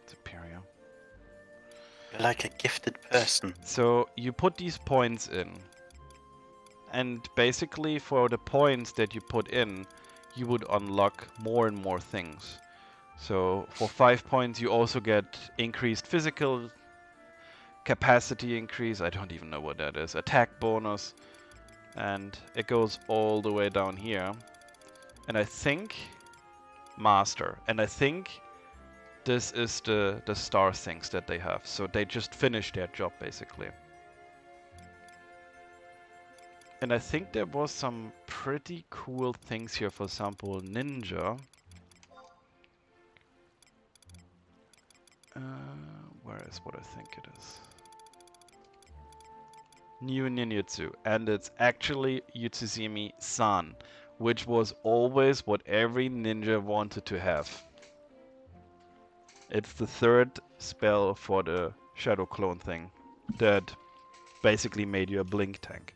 superior. You're like a gifted person. So you put these points in, and basically for the points that you put in, you would unlock more and more things. So for 5 points you also get increased physical capacity increase, I don't even know what that is, attack bonus, and it goes all the way down here. And I think master, and I think this is the star things that they have. So they just finish their job basically. And I think there was some pretty cool things here, for example, ninja. Where is what I think it is? New ninjutsu, and it's actually Yutsusimi-san, which was always what every ninja wanted to have. It's the third spell for the shadow clone thing that basically made you a blink tank.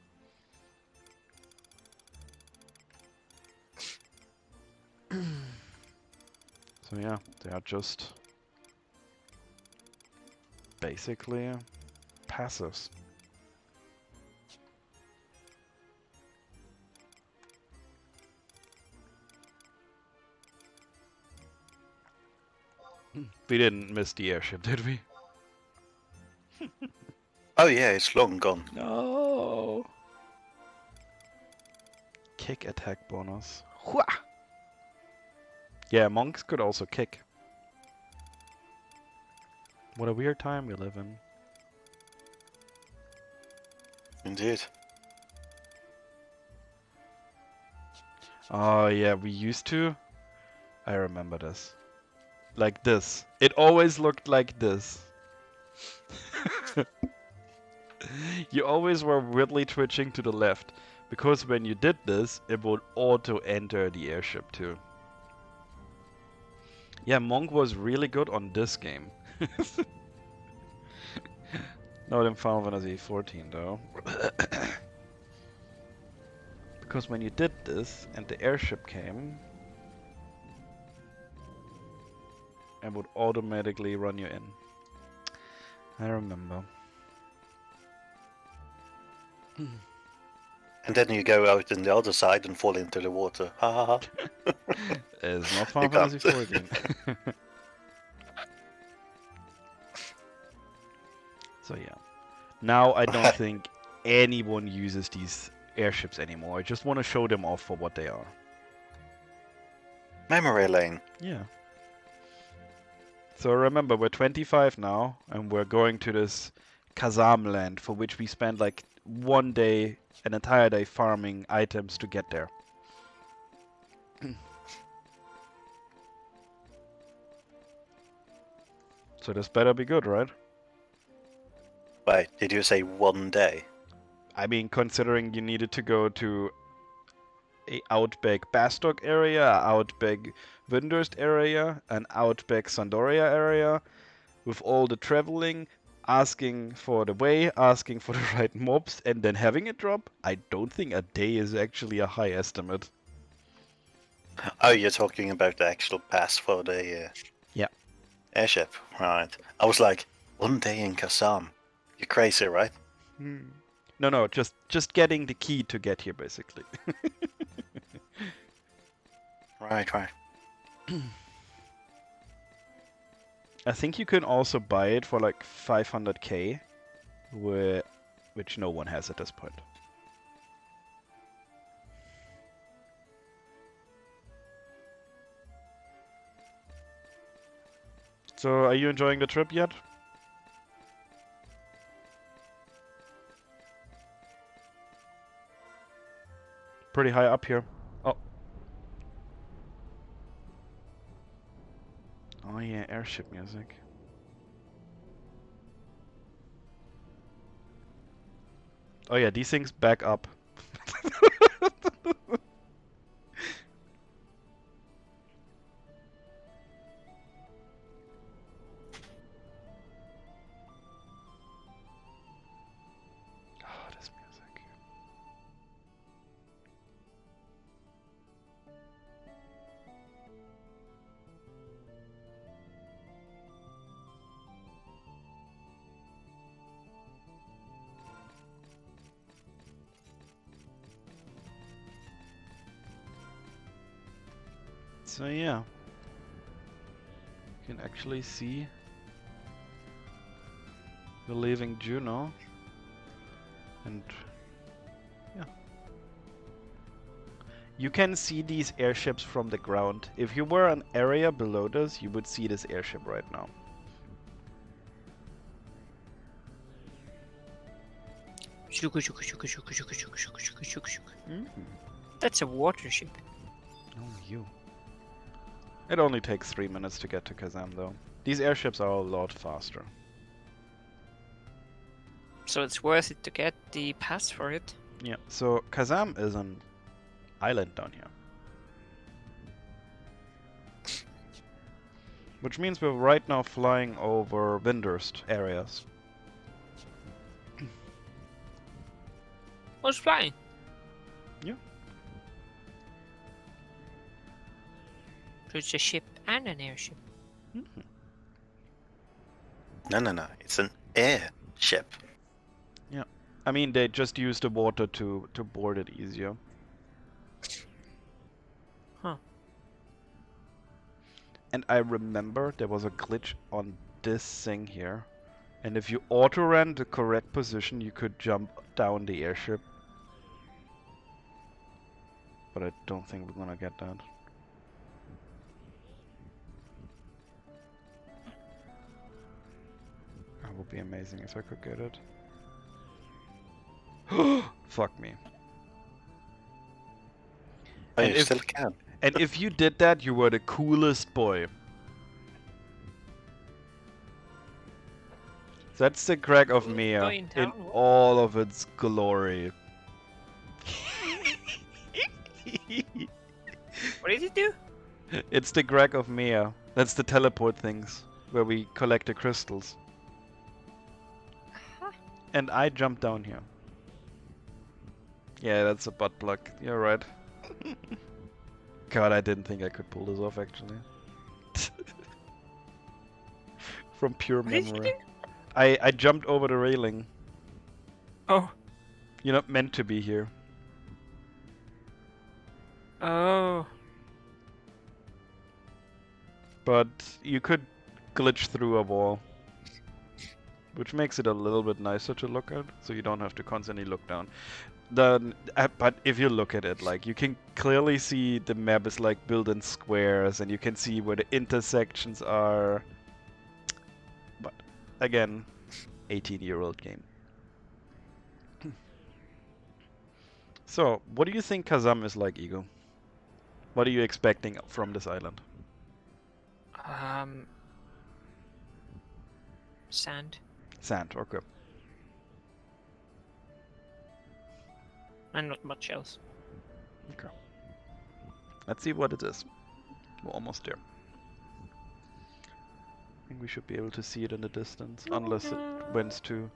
So yeah, they are just basically passives. We didn't miss the airship, did we? Oh yeah, it's long gone. No. Kick attack bonus. Hua! Yeah, monks could also kick. What a weird time we live in. Indeed. Oh yeah, we used to. I remember this. Like this. It always looked like this. You always were weirdly twitching to the left, because when you did this, it would auto-enter the airship too. Yeah, Monk was really good on this game. Not in Final Fantasy 14 though. Because when you did this and the airship came, it would automatically run you in. I remember. And then you go out in the other side and fall into the water. Ha ha ha. It's not You Final Fantasy can't. 14. So yeah. Now I don't think anyone uses these airships anymore. I just want to show them off for what they are. Memory lane. Yeah. So remember, we're 25 now, and we're going to this Kazam land, for which we spent like one day, an entire day farming items to get there. So this better be good, right? Wait, did you say one day? I mean, considering you needed to go to a Outback Bastok area, a Outback Windurst area, an Outback Sandoria area, with all the traveling, asking for the way, asking for the right mobs, and then having it drop, I don't think a day is actually a high estimate. Oh, you're talking about the actual pass for the Yeah. airship, right? I was like, one day in Kazam. You're crazy, right? No, just getting the key to get here, basically. Right. I think you can also buy it for like 500k, which no one has at this point. So, are you enjoying the trip yet? Pretty high up here. Oh. Oh yeah, airship music. Oh yeah, these things back up. Oh, this music. So yeah, you can actually see we're leaving Juno, and yeah, you can see these airships from the ground. If you were an area below this, you would see this airship right now. That's a water ship. Oh, you. It only takes 3 minutes to get to Kazam, though. These airships are a lot faster. So it's worth it to get the pass for it. Yeah, so Kazam is an island down here. Which means we're right now flying over Windurst areas. What's flying? Yeah. So it's a ship and an airship. Mm-hmm. No. It's an airship. Yeah. I mean, they just use the water to board it easier. Huh. And I remember there was a glitch on this thing here. And if you auto-ran the correct position, you could jump down the airship. But I don't think we're gonna get that. That would be amazing if I could get it. Fuck me. Oh, And you if- still can. And if you did that, you were the coolest boy. That's the crack of Coolest Mia boy in in town, what? all of its glory. What did he do? It's the crack of Mia. That's the teleport things where we collect the crystals. Huh? And I jumped down here. Yeah, that's a butt plug. You're right. God, I didn't think I could pull this off actually. From pure What did he memory. do? I jumped over the railing. Oh. You're not meant to be here. Oh. But you could glitch through a wall. Which makes it a little bit nicer to look at, so you don't have to constantly look down. But if you look at it, like, you can clearly see the map is like built in squares, and you can see where the intersections are. But again, 18-year-old game. So, what do you think Kazam is like, Ego? What are you expecting from this island? Sand. Sand, okay. And not much else. Okay. Let's see what it is. We're almost there. I think we should be able to see it in the distance, unless it went to...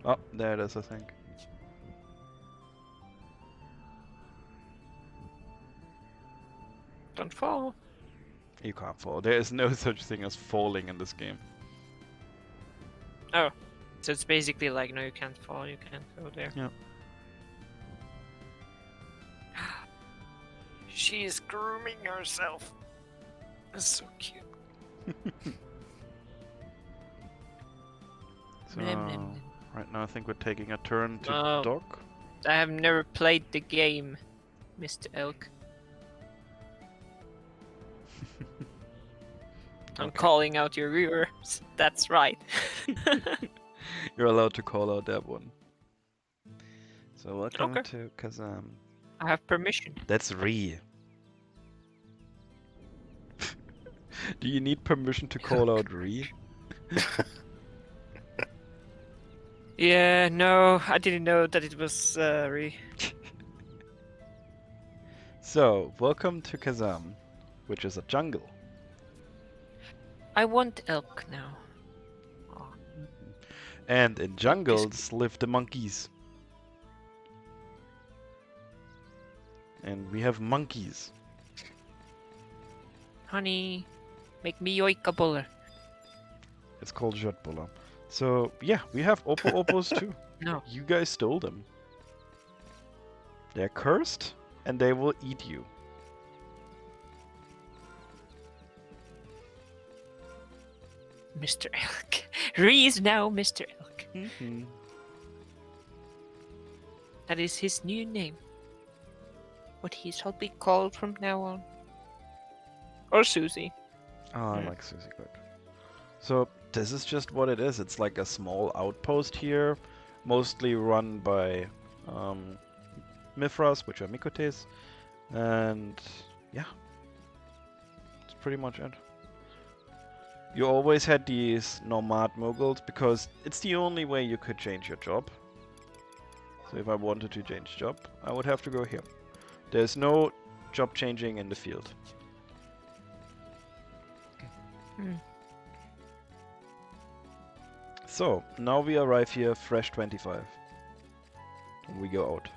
Oh, there it is, I think. Don't fall. You can't fall. There is no such thing as falling in this game. Oh. So it's basically like, no, you can't fall, you can't go there. Yeah. She is grooming herself. That's so cute. So, Blem, blem, blem. right now I think we're taking a turn to Oh. dock. I have never played the game, Mr. Elk. I'm Okay. calling out your viewers. That's right. You're allowed to call out that one. So welcome Okay. to Kazam. I have permission. That's Re. Do you need permission to call out Re? Yeah, no, I didn't know that it was Re. So, welcome to Kazam, which is a jungle. I want elk now. Oh, And in jungles live the monkeys. And we have monkeys. honey, make me yoikabuller. It's called Jotbulla. So, yeah, we have Oppo Oppos too. No. You guys stole them. They're cursed, and they will eat you. Mr. Elk. Re is now Mr. Elk. Mm-hmm. That is his new name. What he shall be called from now on. Or Susie. Oh, I like Susie good. So, this is just what it is. It's like a small outpost here, mostly run by Mithras, which are Mikotes. And, yeah. That's pretty much it. You always had these nomad moguls because it's the only way you could change your job. So if I wanted to change job, I would have to go here. There's no job changing in the field. Hmm. So, now we arrive here fresh 25. And we go out.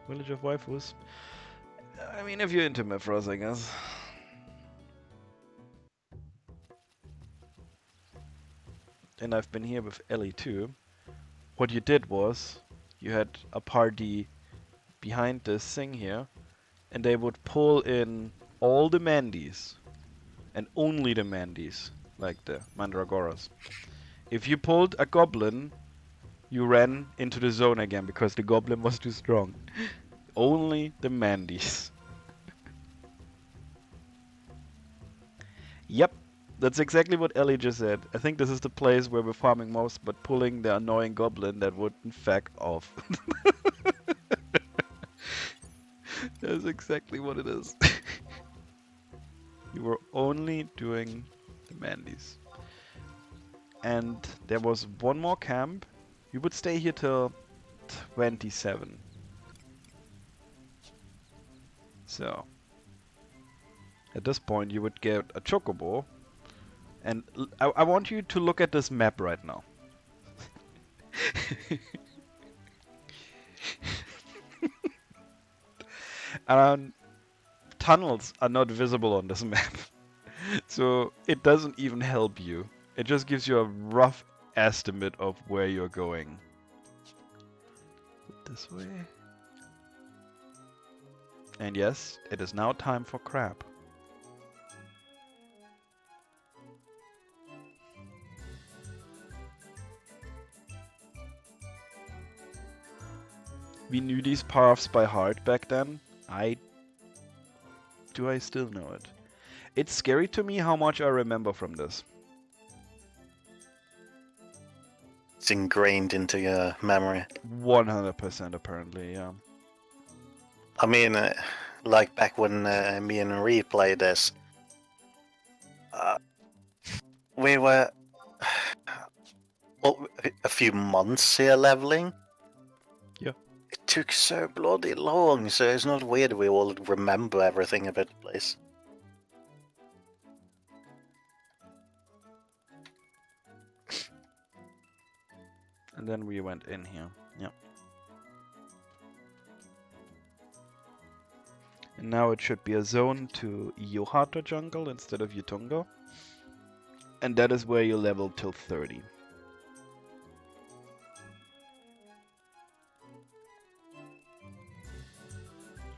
Village of Waifus. I mean, if you're into Mithras, I guess. And I've been here with Ellie too. what you did was you had a party behind this thing here, and they would pull in all the Mandies, and only the Mandies, like the Mandragoras. If you pulled a goblin, you ran into the zone again because the goblin was too strong. Only the Mandies. Yep, that's exactly what Ellie just said. I think this is the place where we're farming most, but pulling the annoying goblin that would infect off. That's exactly what it is. You were only doing the Mandies. And there was one more camp. You would stay here till 27. So, at this point you would get a chocobo. And I want you to look at this map right now. Tunnels are not visible on this map. So it doesn't even help you. It just gives you a rough estimate of where you're going. This way. And yes, it is now time for crab. We knew these paths by heart back then. Do I still know it? It's scary to me how much I remember from this. It's ingrained into your memory. 100% apparently, yeah. I mean, like back when me and Marie played this, we were well, a few months here leveling. Yeah. It took so bloody long, so it's not weird we all remember everything about the place. And then we went in here, yeah. And now it should be a zone to Yohata jungle instead of Yutunga. And that is where you level till 30.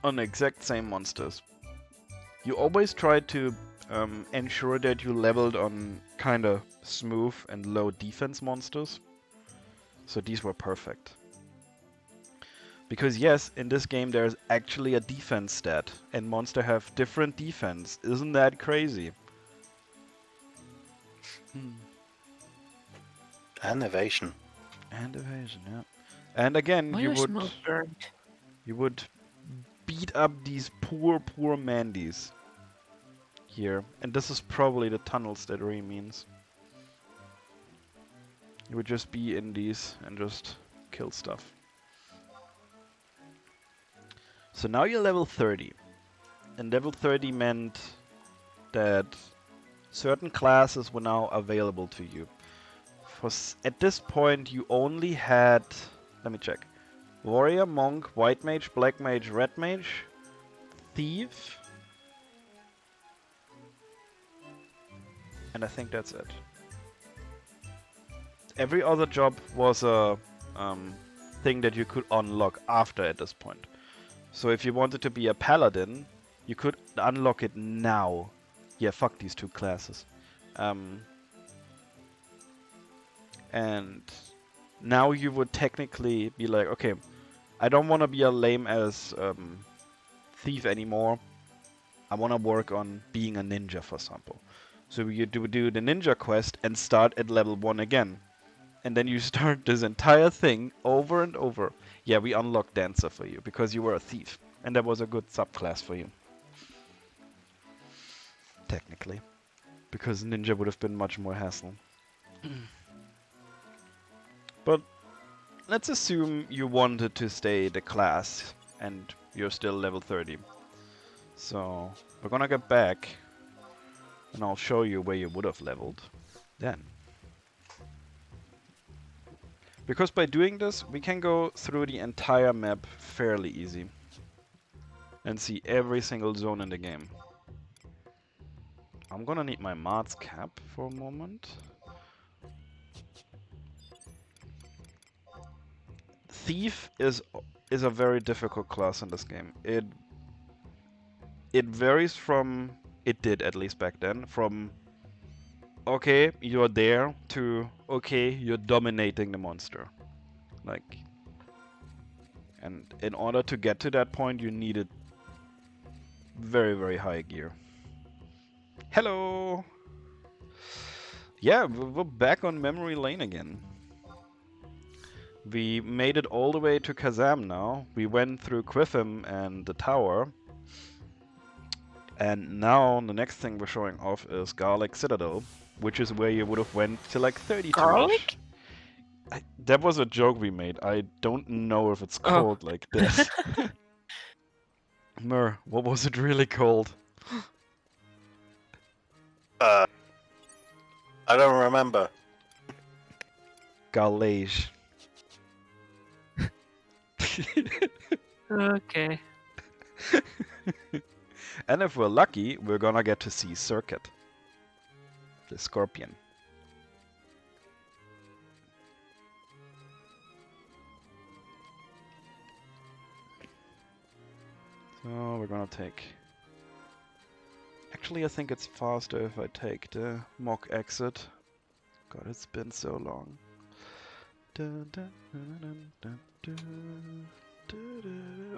On the exact same monsters. You always try to ensure that you leveled on kinda smooth and low defense monsters. So these were perfect. Because yes, in this game there's actually a defense stat, and monsters have different defense. Isn't that crazy? And evasion. And evasion, yeah. And again, Why you was would smoke burned? beat up these poor Mandies here. And this is probably the tunnels that Ray means. You would just be in these and just kill stuff. So now you're level 30. And level 30 meant that certain classes were now available to you. At this point you only had, let me check, Warrior, Monk, White Mage, Black Mage, Red Mage, Thief, and I think that's it. Every other job was a thing that you could unlock after at this point. So if you wanted to be a Paladin, you could unlock it now. Yeah, fuck these two classes. And now you would technically be like, okay, I don't want to be a lame as thief anymore. I want to work on being a ninja, for example. So you do the ninja quest and start at level 1 again. And then you start this entire thing over and over. Yeah, we unlocked Dancer for you because you were a thief. And that was a good subclass for you. Technically. Because ninja would have been much more hassle. But let's assume you wanted to stay the class and you're still level 30. So we're gonna get back and I'll show you where you would have leveled then. Because by doing this, we can go through the entire map fairly easy and see every single zone in the game. I'm gonna need my Mart's cap for a moment. Thief is a very difficult class in this game. It varies from, it did at least back then, from okay, you're there to okay, you're dominating the monster. Like, and in order to get to that point, you needed very, very high gear. Hello! Yeah, we're back on memory lane again. We made it all the way to Kazam now. We went through Quiffim and the tower. And now the next thing we're showing off is Garlic Citadel, which is where you would have went to like 32-ish. Garlic? That was a joke we made. I don't know if it's called like this. Mer, what was it really called? I don't remember. Garlage. Okay. And if we're lucky, we're gonna get to see Circuit. The Scorpion. So we're gonna take... Actually, I think it's faster if I take the mock exit. God, it's been so long.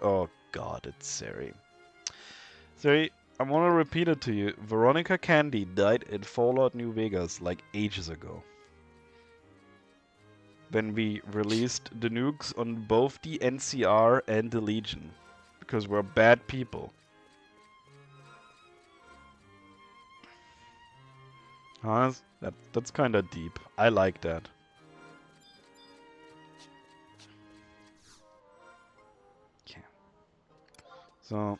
Oh god, it's Sari. Sari, I want to repeat it to you. Veronica Candy died in Fallout New Vegas like ages ago. When we released the nukes on both the NCR and the Legion. Because we're bad people. Huh? That's kind of deep. I like that. Okay. So...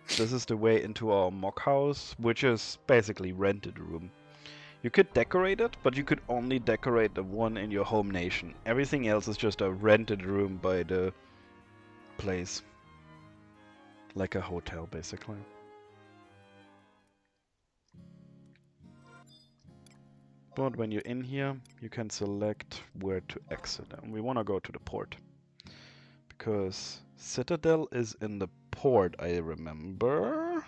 this is the way into our mock house, which is basically rented room. You could decorate it, but you could only decorate the one in your home nation. Everything else is just a rented room by the place. Like a hotel, basically. But when you're in here, you can select where to exit. And we want to go to the port. Because Citadel is in the port, I remember.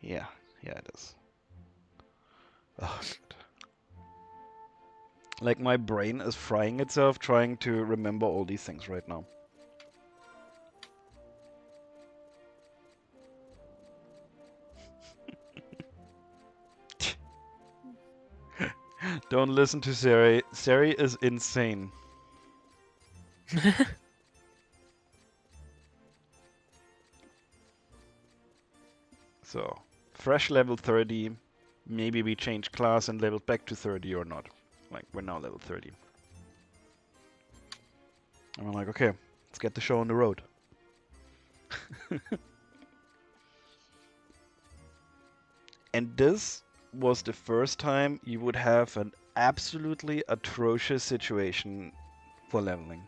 Yeah, it is. Oh, God. Like, my brain is frying itself trying to remember all these things right now. Don't listen to Sari. Sari is insane. So, fresh level 30. Maybe we change class and level back to 30 or not. Like, we're now level 30. And I'm like, okay, let's get the show on the road. And this was the first time you would have an absolutely atrocious situation for leveling.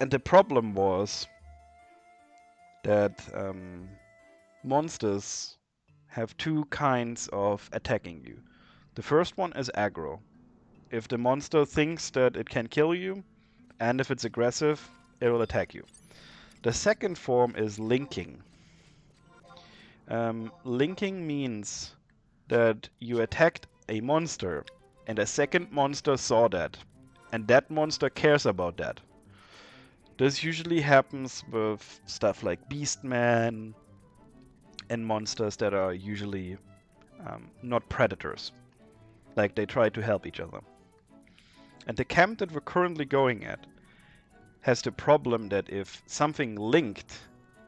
And the problem was that monsters have two kinds of attacking you. The first one is aggro. If the monster thinks that it can kill you, and if it's aggressive, it will attack you. The second form is linking. Linking means that you attacked a monster, and a second monster saw that, and that monster cares about that. This usually happens with stuff like Beastman and monsters that are usually not predators. Like, they try to help each other. And the camp that we're currently going at has the problem that if something linked,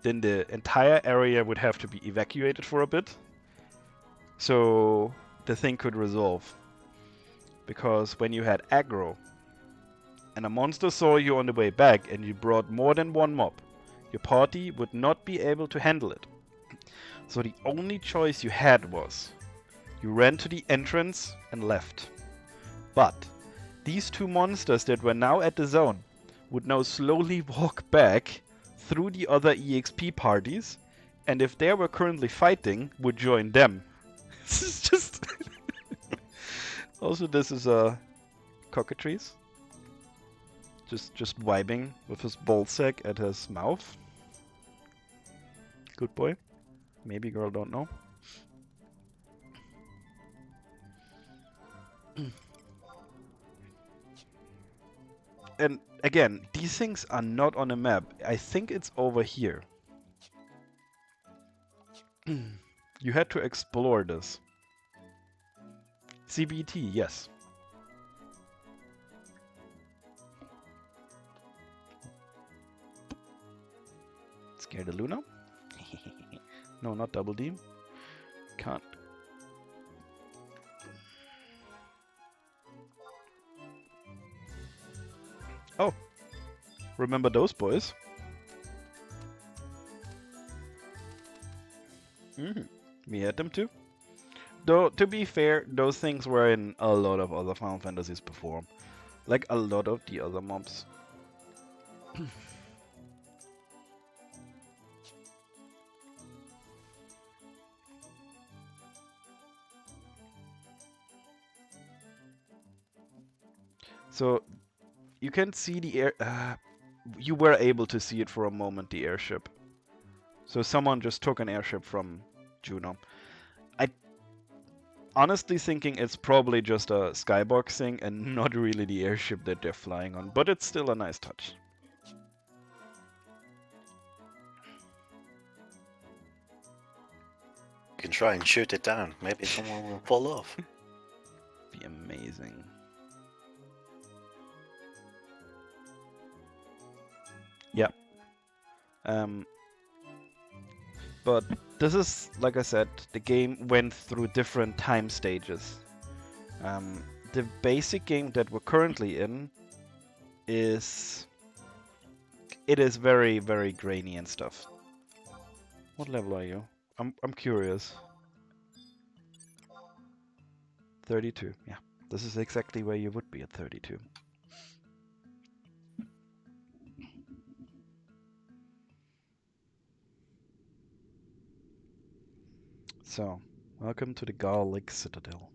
then the entire area would have to be evacuated for a bit. So the thing could resolve. Because when you had aggro, and a monster saw you on the way back and you brought more than one mob, your party would not be able to handle it. So the only choice you had was, you ran to the entrance and left. But these two monsters that were now at the zone would now slowly walk back through the other EXP parties, and if they were currently fighting, would join them. This is just... Also, this is a cockatoos. Just vibing with his ballsack at his mouth. Good boy. Maybe girl, don't know. And again, these things are not on a map. I think it's over here. You had to explore this. CBT, yes. Scared of Luna? No, not Double D. Can't. Oh. Remember those boys? We had them too. Though, to be fair, those things were in a lot of other Final Fantasies before. Like a lot of the other mobs. So, you can see the air... you were able to see it for a moment, the airship. So someone just took an airship from Juno. I honestly thinking it's probably just a skybox thing and not really the airship that they're flying on, but it's still a nice touch. You can try and shoot it down. Maybe someone will fall off. Be amazing. Yeah. But this is, like I said, the game went through different time stages. The basic game that we're currently in is... it is very, very grainy and stuff. What level are you? I'm curious. 32, yeah. This is exactly where you would be at 32. So, welcome to the Garlic Citadel.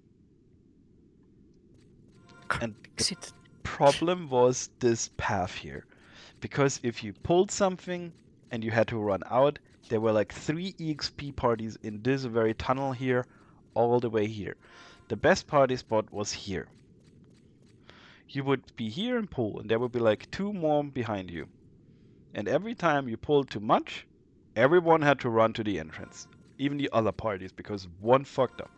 And the problem was this path here. Because if you pulled something and you had to run out, there were like 3 EXP parties in this very tunnel here, all the way here. The best party spot was here. You would be here and pull, and there would be like 2 more behind you. And every time you pulled too much, everyone had to run to the entrance. Even the other parties, because one fucked up.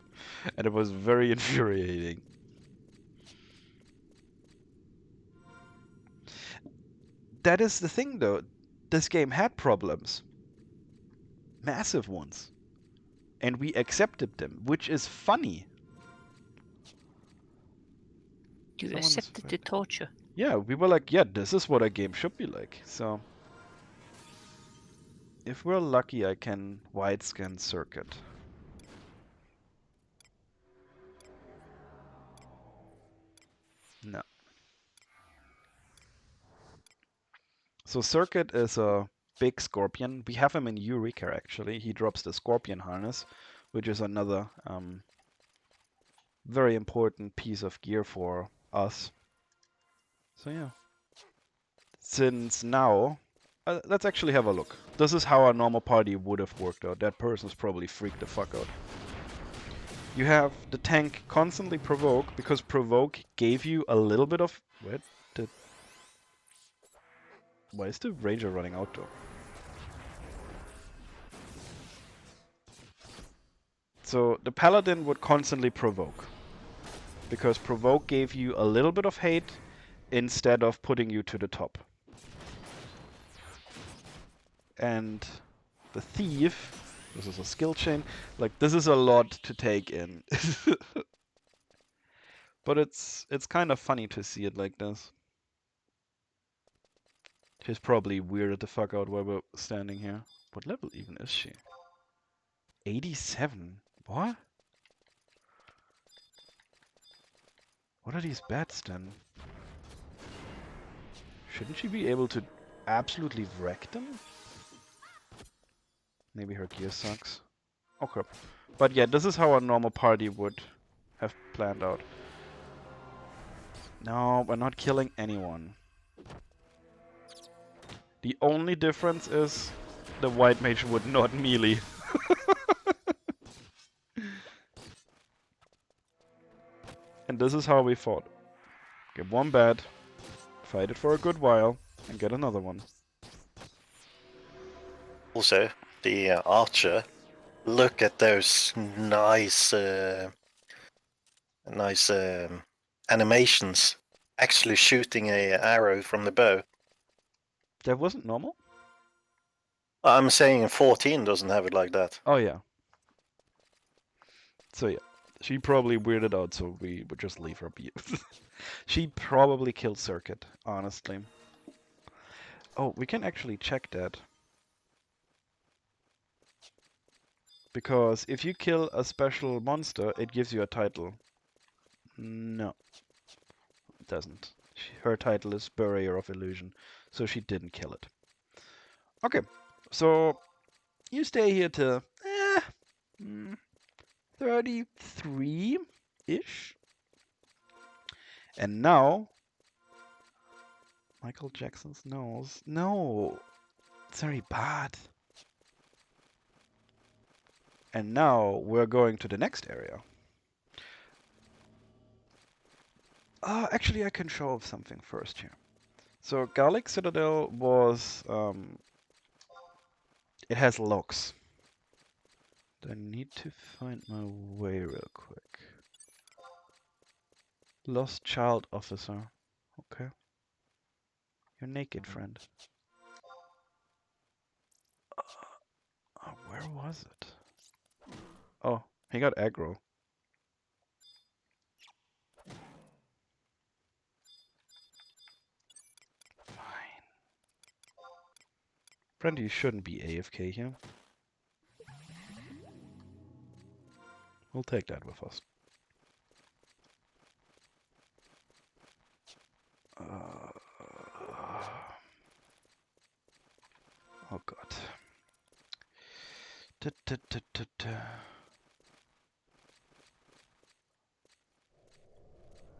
And it was very infuriating. That is the thing though. This game had problems. Massive ones. And we accepted them, which is funny. You accepted the torture. Yeah, we were like, yeah, this is what a game should be like. So, if we're lucky, I can wide scan Circuit. No. So Circuit is a big scorpion. We have him in Eureka actually. He drops the scorpion harness, which is another very important piece of gear for us. So yeah. Since now, let's actually have a look. This is how a normal party would have worked out. That person's probably freaked the fuck out. You have the tank constantly provoke, because provoke gave you a little bit of... Why is the ranger running out though? So the paladin would constantly provoke, because provoke gave you a little bit of hate instead of putting you to the top. And the thief, this is a skill chain, like this is a lot to take in. But it's kind of funny to see it like this. She's probably weirded the fuck out while we're standing here. What level even is she? 87? What? What are these bats then? Shouldn't she be able to absolutely wreck them? Maybe her gear sucks. Oh crap. But yeah, this is how a normal party would have planned out. No, we're not killing anyone. The only difference is the white mage would not melee. And this is how we fought. Get one bad, fight it for a good while, and get another one. Also, the archer. Look at those nice, nice animations. Actually shooting a arrow from the bow. That wasn't normal? I'm saying 14 doesn't have it like that. Oh yeah. So yeah, she probably weirded out, so we would just leave her be. She probably killed Circuit, honestly. Oh, we can actually check that. Because if you kill a special monster, it gives you a title. No, it doesn't. Her title is Barrier of Illusion, so she didn't kill it. Okay, so you stay here till 33-ish. And now, Michael Jackson's nose. No, it's very bad. And now we're going to the next area. Actually, I can show off something first here. So Garlic Citadel was, it has locks. I need to find my way real quick. Lost Child Officer. Okay. You're naked, friend. Where was it? Oh, he got aggro. Fine. Friend, you shouldn't be AFK here. We'll take that with us. Oh god.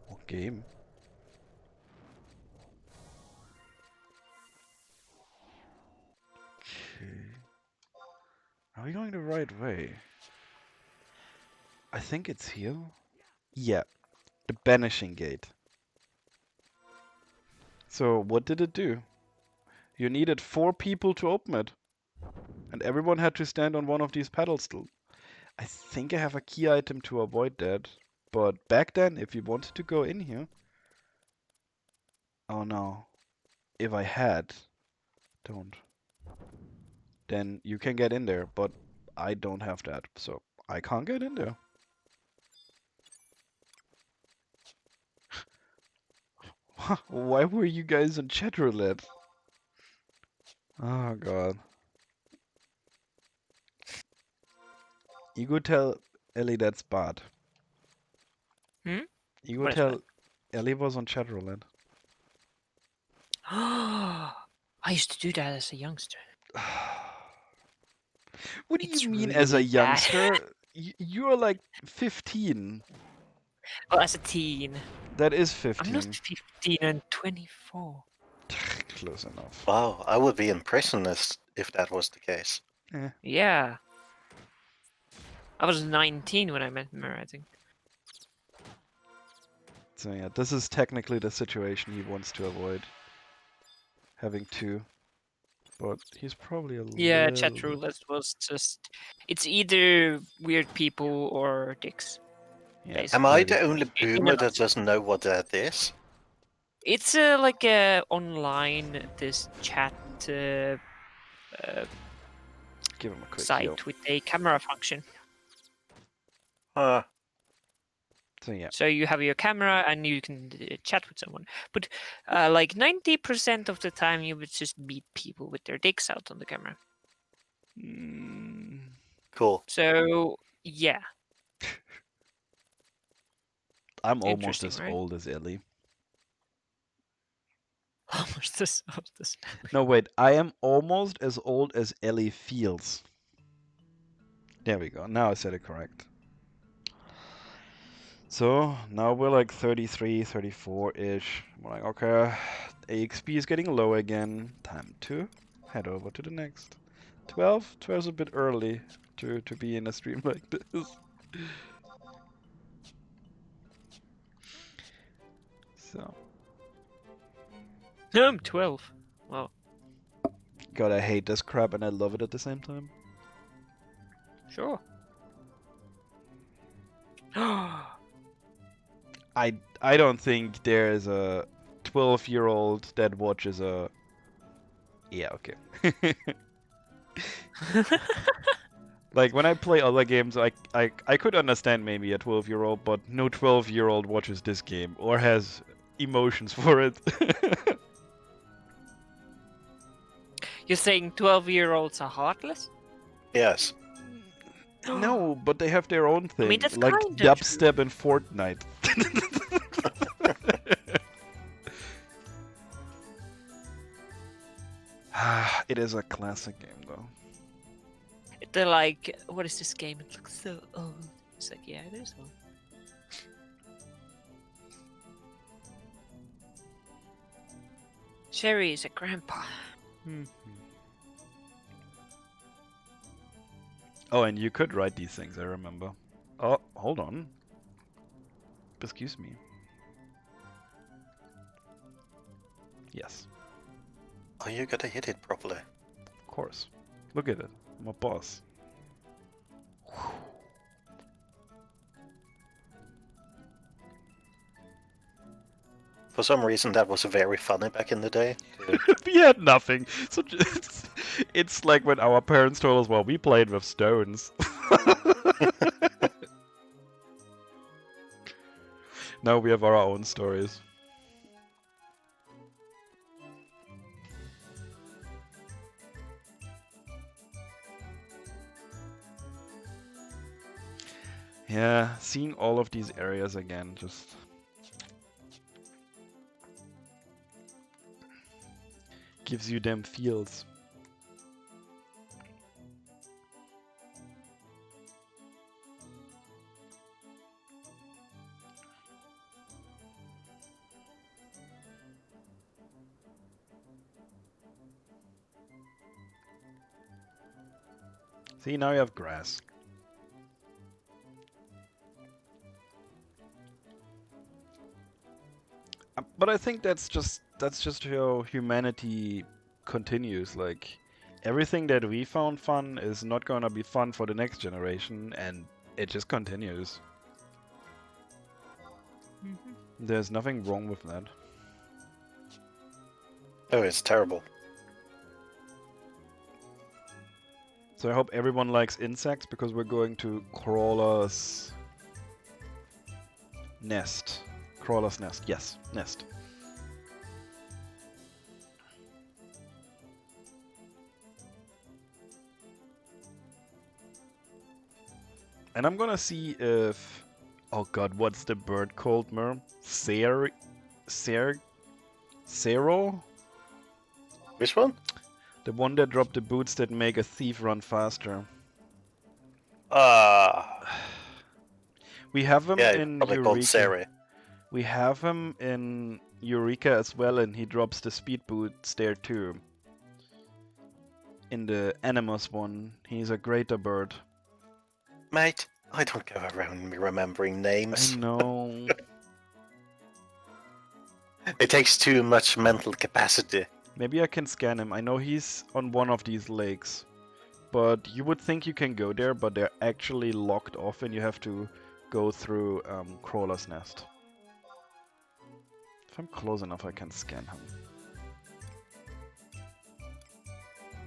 What game? Okay. Are we going the right way? I think it's here. Yeah, the Banishing Gate. So what did it do? You needed 4 people to open it. And everyone had to stand on one of these pedestals. I think I have a key item to avoid that. But back then, if you wanted to go in here... Oh no. If I had... Don't. Then you can get in there, but I don't have that. So I can't get in there. Why were you guys in chat roulette? Oh god. You go tell Ellie that's bad. Hmm? You go What is tell Ellie was on chat roulette. I used to do that as a youngster. What do It's you mean as a really bad. youngster? You're like 15. Well, as a teen. That is I'm not 15. 15, I'm 24. Close enough. Wow, I would be in prison if that was the case. Eh. Yeah. I was 19 when I met her, I think. So yeah, this is technically the situation he wants to avoid. Having 2. But he's probably a Yeah, little... chat roulette was just... It's either weird people or dicks. Yeah, Am I basically. the only In a boomer that nutshell. doesn't know what that is? It's like a online this chat Give him a quick site heal. with a camera function. Huh. So yeah. So you have your camera and you can chat with someone. But like 90% of the time you would just meet people with their dicks out on the camera. Mm, Cool. So yeah. I'm almost Interesting, as right? old as Ellie. Almost this. No, wait. I am almost as old as Ellie feels. There we go. Now I said it correct. So now we're like 33, 34-ish. We're like, okay, AXP is getting low again. Time to head over to the next. 12? 12 is a bit early to be in a stream like this. So, I'm 12. Wow. God, I hate this crap and I love it at the same time. Sure. I don't think there is a 12-year-old that watches a... Yeah, okay. Like, when I play other games, I could understand maybe a 12-year-old, but no 12-year-old watches this game or has emotions for it. You're saying 12-year-olds are heartless? Yes. No, but they have their own thing, I mean, that's like kinda true. dubstep and Fortnite. It is a classic game, though. They're like, what is this game? It looks so old. It's like, yeah, it is old. Sherry is a grandpa. Oh, and you could write these things, I remember. Oh, hold on. Excuse me. Yes, Oh, you gotta hit it properly. of course. Look at it. I'm a boss. For some reason, that was very funny back in the day. We had nothing. So it's like when our parents told us, well, we played with stones. Now we have our own stories. Yeah, seeing all of these areas again just... gives you them feels. See, now you have grass. But I think that's just how humanity continues. Like, everything that we found fun is not gonna be fun for the next generation, and it just continues. There's nothing wrong with that. Oh, it's terrible. So I hope everyone likes insects, because we're going to Crawler's Nest. Crawler's Nest, yes, nest. And I'm gonna see if... Oh god, what's the bird called, Merm? Zero? Which one? The one that dropped the boots that make a thief run faster. We have him Yeah, in probably called Eureka. Sari. We have him in Eureka as well, and he drops the speed boots there too. In the Animus one, he's a greater bird. Mate, I don't go around remembering names. I know. It takes too much mental capacity. Maybe I can scan him. I know he's on one of these lakes. But you would think you can go there, but they're actually locked off and you have to go through Crawler's Nest. If I'm close enough, I can scan him.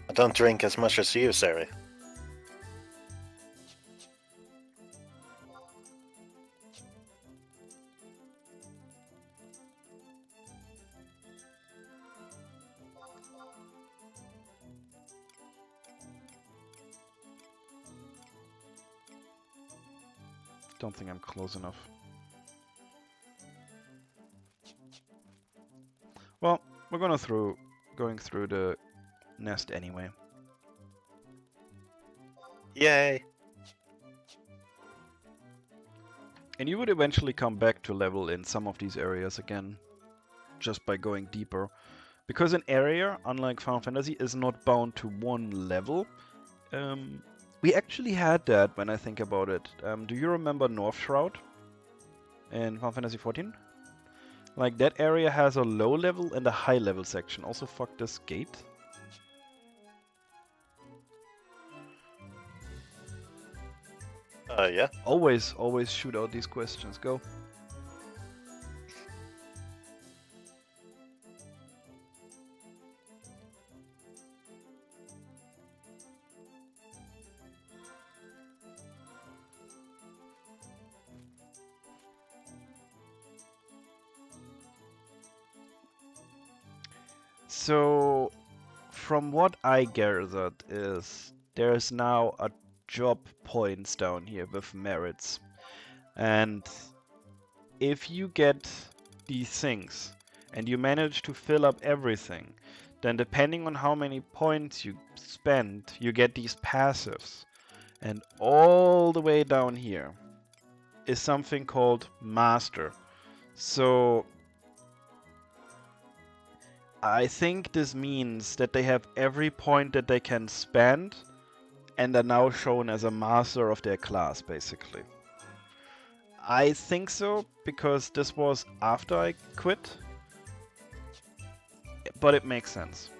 I don't drink as much as you, Sari. Don't think I'm close enough. Well, we're going through the nest anyway. Yay! And you would eventually come back to level in some of these areas again, just by going deeper. Because an area, unlike Final Fantasy, is not bound to one level. We actually had that when I think about it. Do you remember North Shroud in Final Fantasy XIV? Like, that area has a low level and a high level section. Also, fuck this gate. Yeah. Always shoot out these questions. Go. So, from what I gathered is there's now a job points down here with merits. And if you get these things and you manage to fill up everything, then depending on how many points you spend, you get these passives. And all the way down here is something called Master. So I think this means that they have every point that they can spend and are now shown as a master of their class, basically. I think so, because this was after I quit. But it makes sense.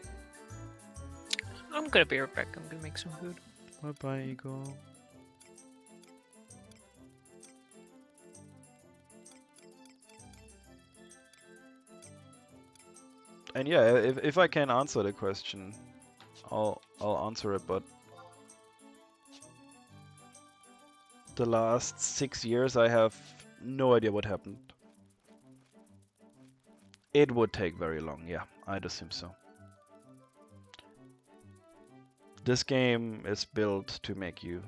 I'm gonna be right back. I'm gonna make some food. Bye-bye, Ego. And yeah, if I can answer the question, I'll answer it, but the last 6 years I have no idea what happened. It would take very long, yeah, I'd assume so. This game is built to make you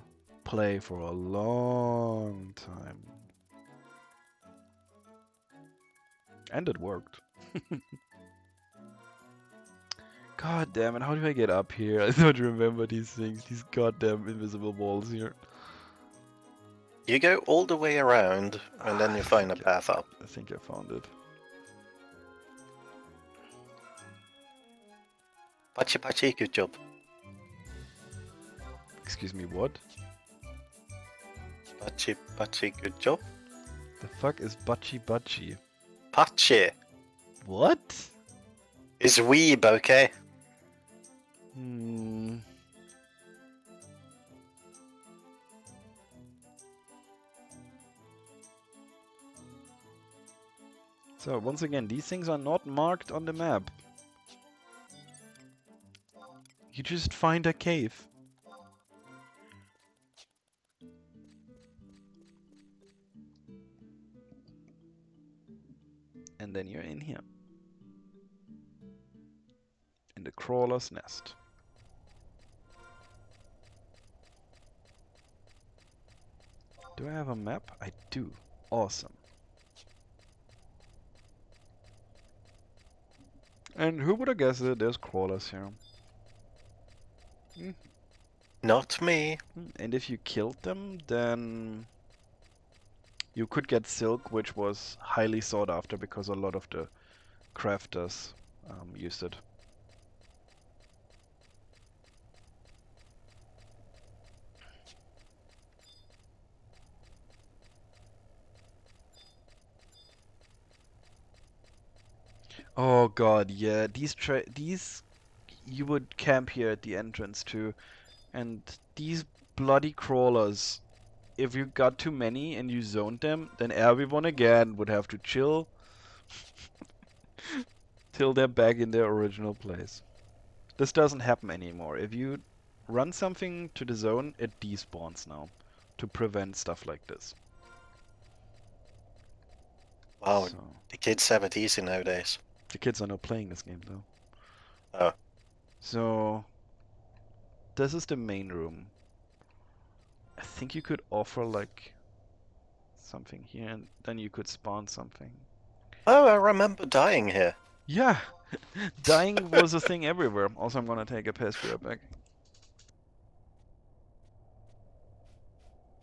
play for a long time. And it worked. God damn it, how do I get up here? I don't remember these things, these goddamn invisible walls here. You go all the way around, and then you find a path up. I think I found it. Pachi Pachi, good job. Excuse me, what? Pachi Pachi, good job. The fuck is Bachi Bachi? Pachi What? is weeb, okay? Hmm. So, once again, these things are not marked on the map. You just find a cave. And then you're in here. In the crawler's nest. Do I have a map? I do. Awesome. And who would have guessed it? There's crawlers here. Not me. And if you killed them, then you could get silk, which was highly sought after because a lot of the crafters used it. Oh god, yeah, these you would camp here at the entrance too, and these bloody crawlers, if you got too many and you zoned them, then everyone again would have to chill till they're back in their original place. This doesn't happen anymore. If you run something to the zone, it despawns now to prevent stuff like this. Wow, So, the kids have it easy nowadays. the kids are not playing this game though. Oh. So, this is the main room. I think you could offer like something here and then you could spawn something. Oh, I remember dying here. Yeah! Dying was a thing everywhere. Also, I'm gonna take a piss, be right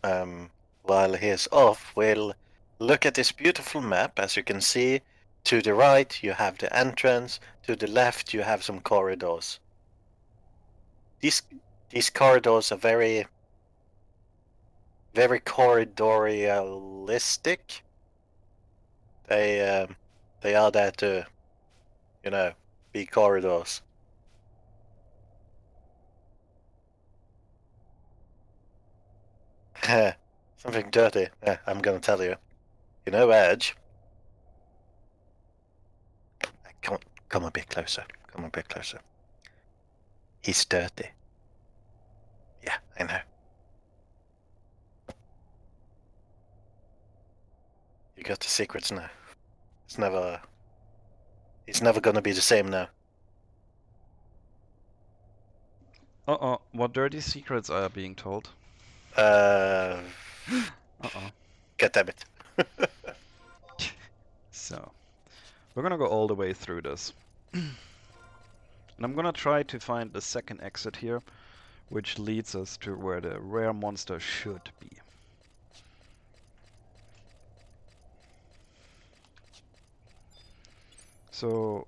back. While he's off, we'll Look at this beautiful map. As you can see, to the right you have the entrance. To the left you have some corridors. These corridors are very corridorialistic. They are there to, be corridors. Something dirty. I'm gonna tell you. You know, Edge. Come a bit closer. Come a bit closer. He's dirty. Yeah, I know. You got the secrets now. He's never gonna be the same now. Uh-oh, what dirty secrets are being told? Uh, Uh-oh. God damn it. So, we're gonna go all the way through this. And I'm gonna try to find the second exit here, which leads us to where the rare monster should be. So,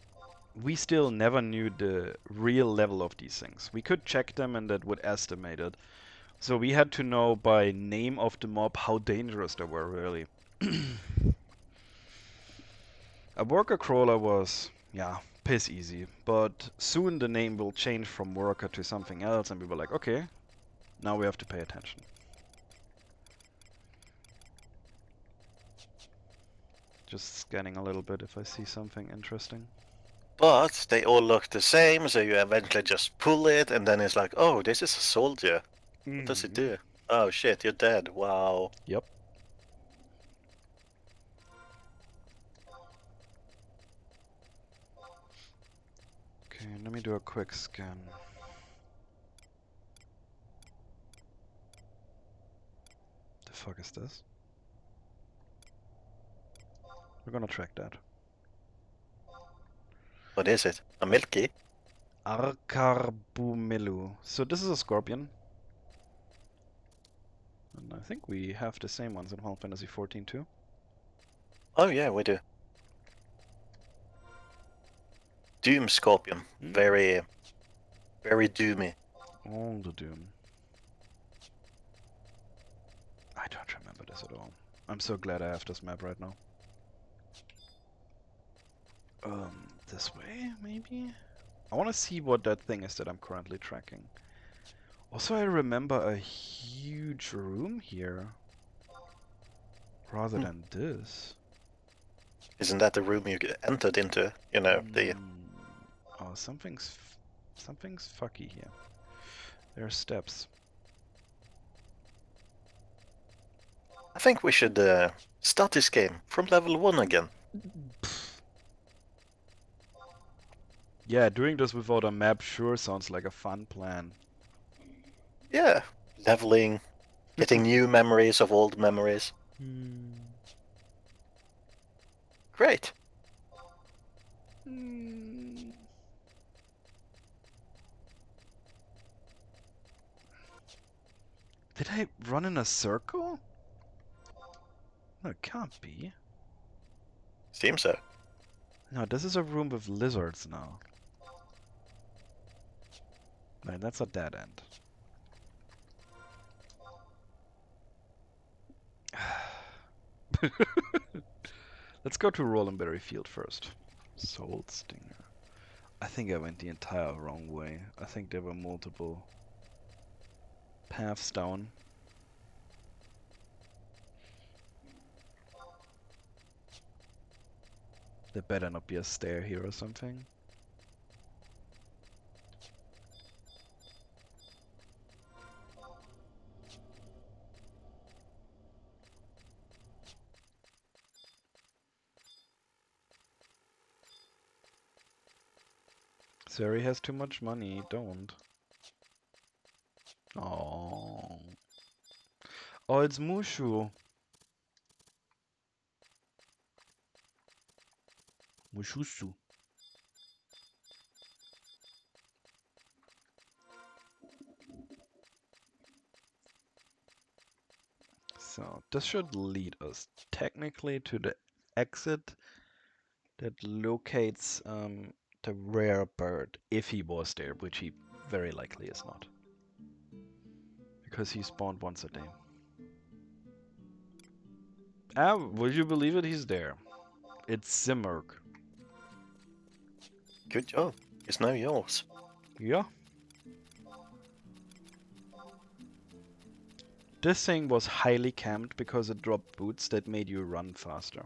we still never knew the real level of these things. We could check them and that would estimate it. So we had to know by name of the mob how dangerous they were, really. A worker crawler was, yeah, piss easy. But soon the name will change from worker to something else and we were like, okay, now we have to pay attention. Just scanning a little bit if I see something interesting. But they all look the same, so you eventually just pull it, and then it's like, oh, this is a soldier. What does it do? Oh shit, you're dead. Wow. Yep. Okay, let me do a quick scan. The fuck is this? We're gonna track that. What is it? A milky? Arcarbumelu. So this is a scorpion. And I think we have the same ones in Final Fantasy XIV too. Oh yeah, we do. Doom Scorpion. Very doomy. All the Doom. I don't remember this at all. I'm so glad I have this map right now. This way, maybe? I want to see what that thing is that I'm currently tracking. Also, I remember a huge room here. Rather than this. Isn't that the room you entered into? You know, the... Oh, something's fucky here. There are steps. I think we should start this game from level 1 again. Yeah, doing this without a map sure sounds like a fun plan. Yeah, leveling, getting new memories of old memories. Great. Did I run in a circle? No, it can't be. Seems so. No, this is a room with lizards now. No, that's a dead end. Let's go to Rollenberry Field first. Soul Stinger. I think I went the entire wrong way. I think there were multiple paths down. There better not be a stair here or something. Sari has too much money, don't. Oh. Oh, it's Mushu. Mushusu. So, this should lead us technically to the exit that locates the rare bird, if he was there, which he very likely is not. Because he spawned once a day. Ah, would you believe it? He's there. It's Zimmerg. Good job. It's now yours. Yeah. This thing was highly camped because it dropped boots that made you run faster.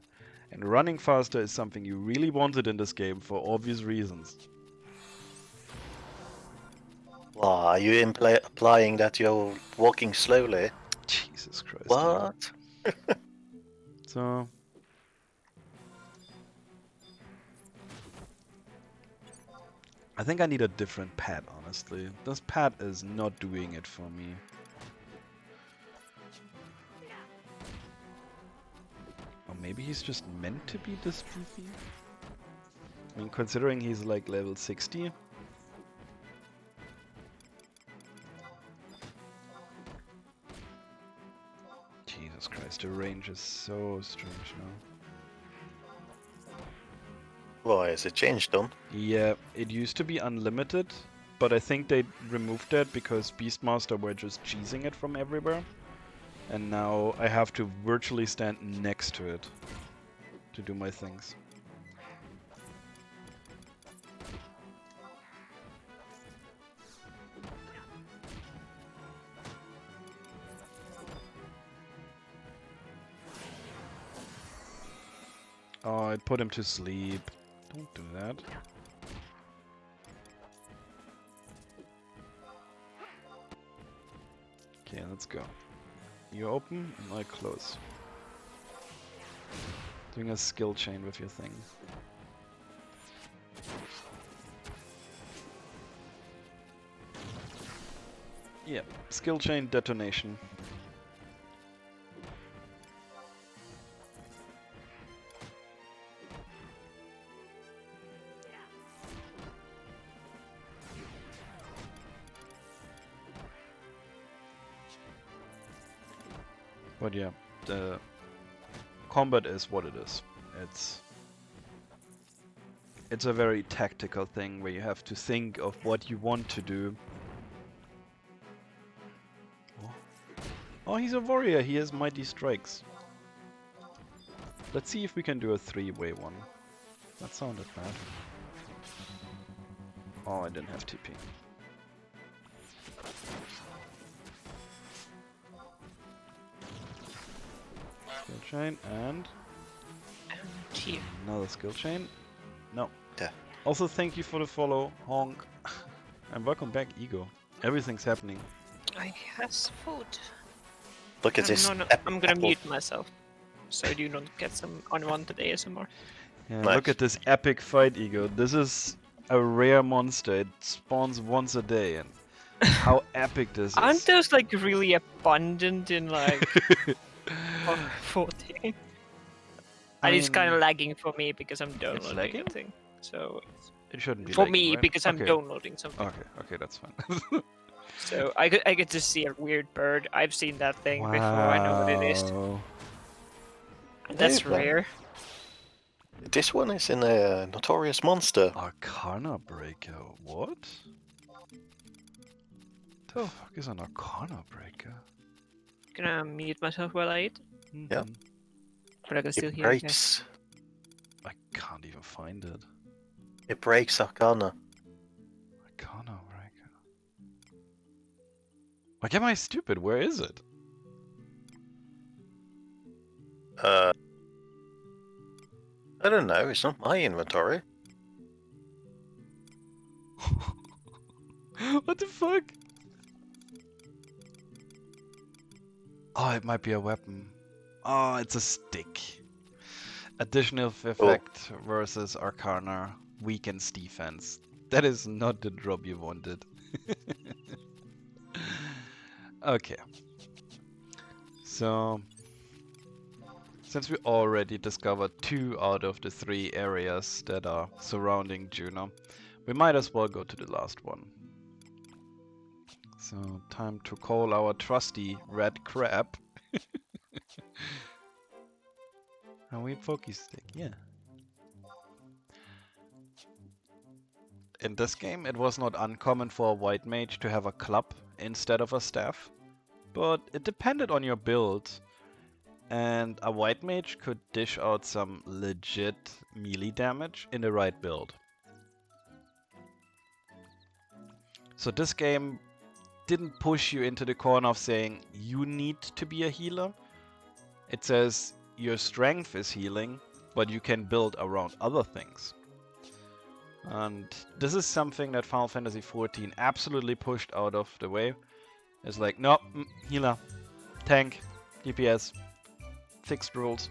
And running faster is something you really wanted in this game for obvious reasons. Wow, are you implying that you're walking slowly? Jesus Christ. What? So... I think I need a different pet, honestly. This pet is not doing it for me. Or maybe he's just meant to be this beefy? I mean, considering he's like level 60. Jesus Christ, the range is so strange now. Why, is it changed on? Yeah, it used to be unlimited, but I think they removed that because Beastmaster were just cheesing it from everywhere. And now I have to virtually stand next to it to do my things. Oh, I put him to sleep. Don't do that. Okay, let's go. You open and I close. Doing a skill chain with your thing. Yeah, skill chain detonation. But yeah, the combat is what it is. It's a very tactical thing where you have to think of what you want to do. Oh, he's a warrior. He has mighty strikes. Let's see if we can do a three-way one. That sounded bad. Oh, I didn't have TP. Skill chain and Here. another skill chain. No. Yeah. Also, thank you for the follow, Honk. And welcome back, Ego. Everything's happening. I has food. Look at this. No, I'm gonna mute myself, so you don't get some unwanted ASMR. Yeah, Nice. look at this epic fight, Ego. This is a rare monster. It spawns once a day, and how epic this is. Aren't those like really abundant in like 40? And it's kind of lagging for me because I'm downloading lagging? a thing. So It shouldn't be for lagging, me right? because I'm Okay. downloading something. Okay, that's fine. So I get to see a weird bird. I've seen that thing before. I know what it is. Wow. And that's Hey, rare. This one is in a notorious monster. Arcana Breaker. What? The fuck is an Arcana Breaker? Gonna mute myself while I eat, Yeah. Mhm. but I can still It hear you guys. breaks. I can't even find it. It breaks Arcana. Arcana Breaker. Like, am I stupid? Where is it? I don't know. It's not my inventory. What the fuck? Oh, it might be a weapon. Oh, it's a stick. Additional effect versus Arcana weakens defense. That is not the drop you wanted. Okay. So, since we already discovered 2 out of the 3 areas that are surrounding Juno, we might as well go to the last one. So, time to call our trusty red crab. A weird pokey stick, yeah. In this game, it was not uncommon for a white mage to have a club instead of a staff, but it depended on your build, and a white mage could dish out some legit melee damage in the right build. So this game didn't push you into the corner of saying you need to be a healer. It says your strength is healing, but you can build around other things. And this is something that Final Fantasy XIV absolutely pushed out of the way. It's like, no, healer, tank, DPS, fixed rules.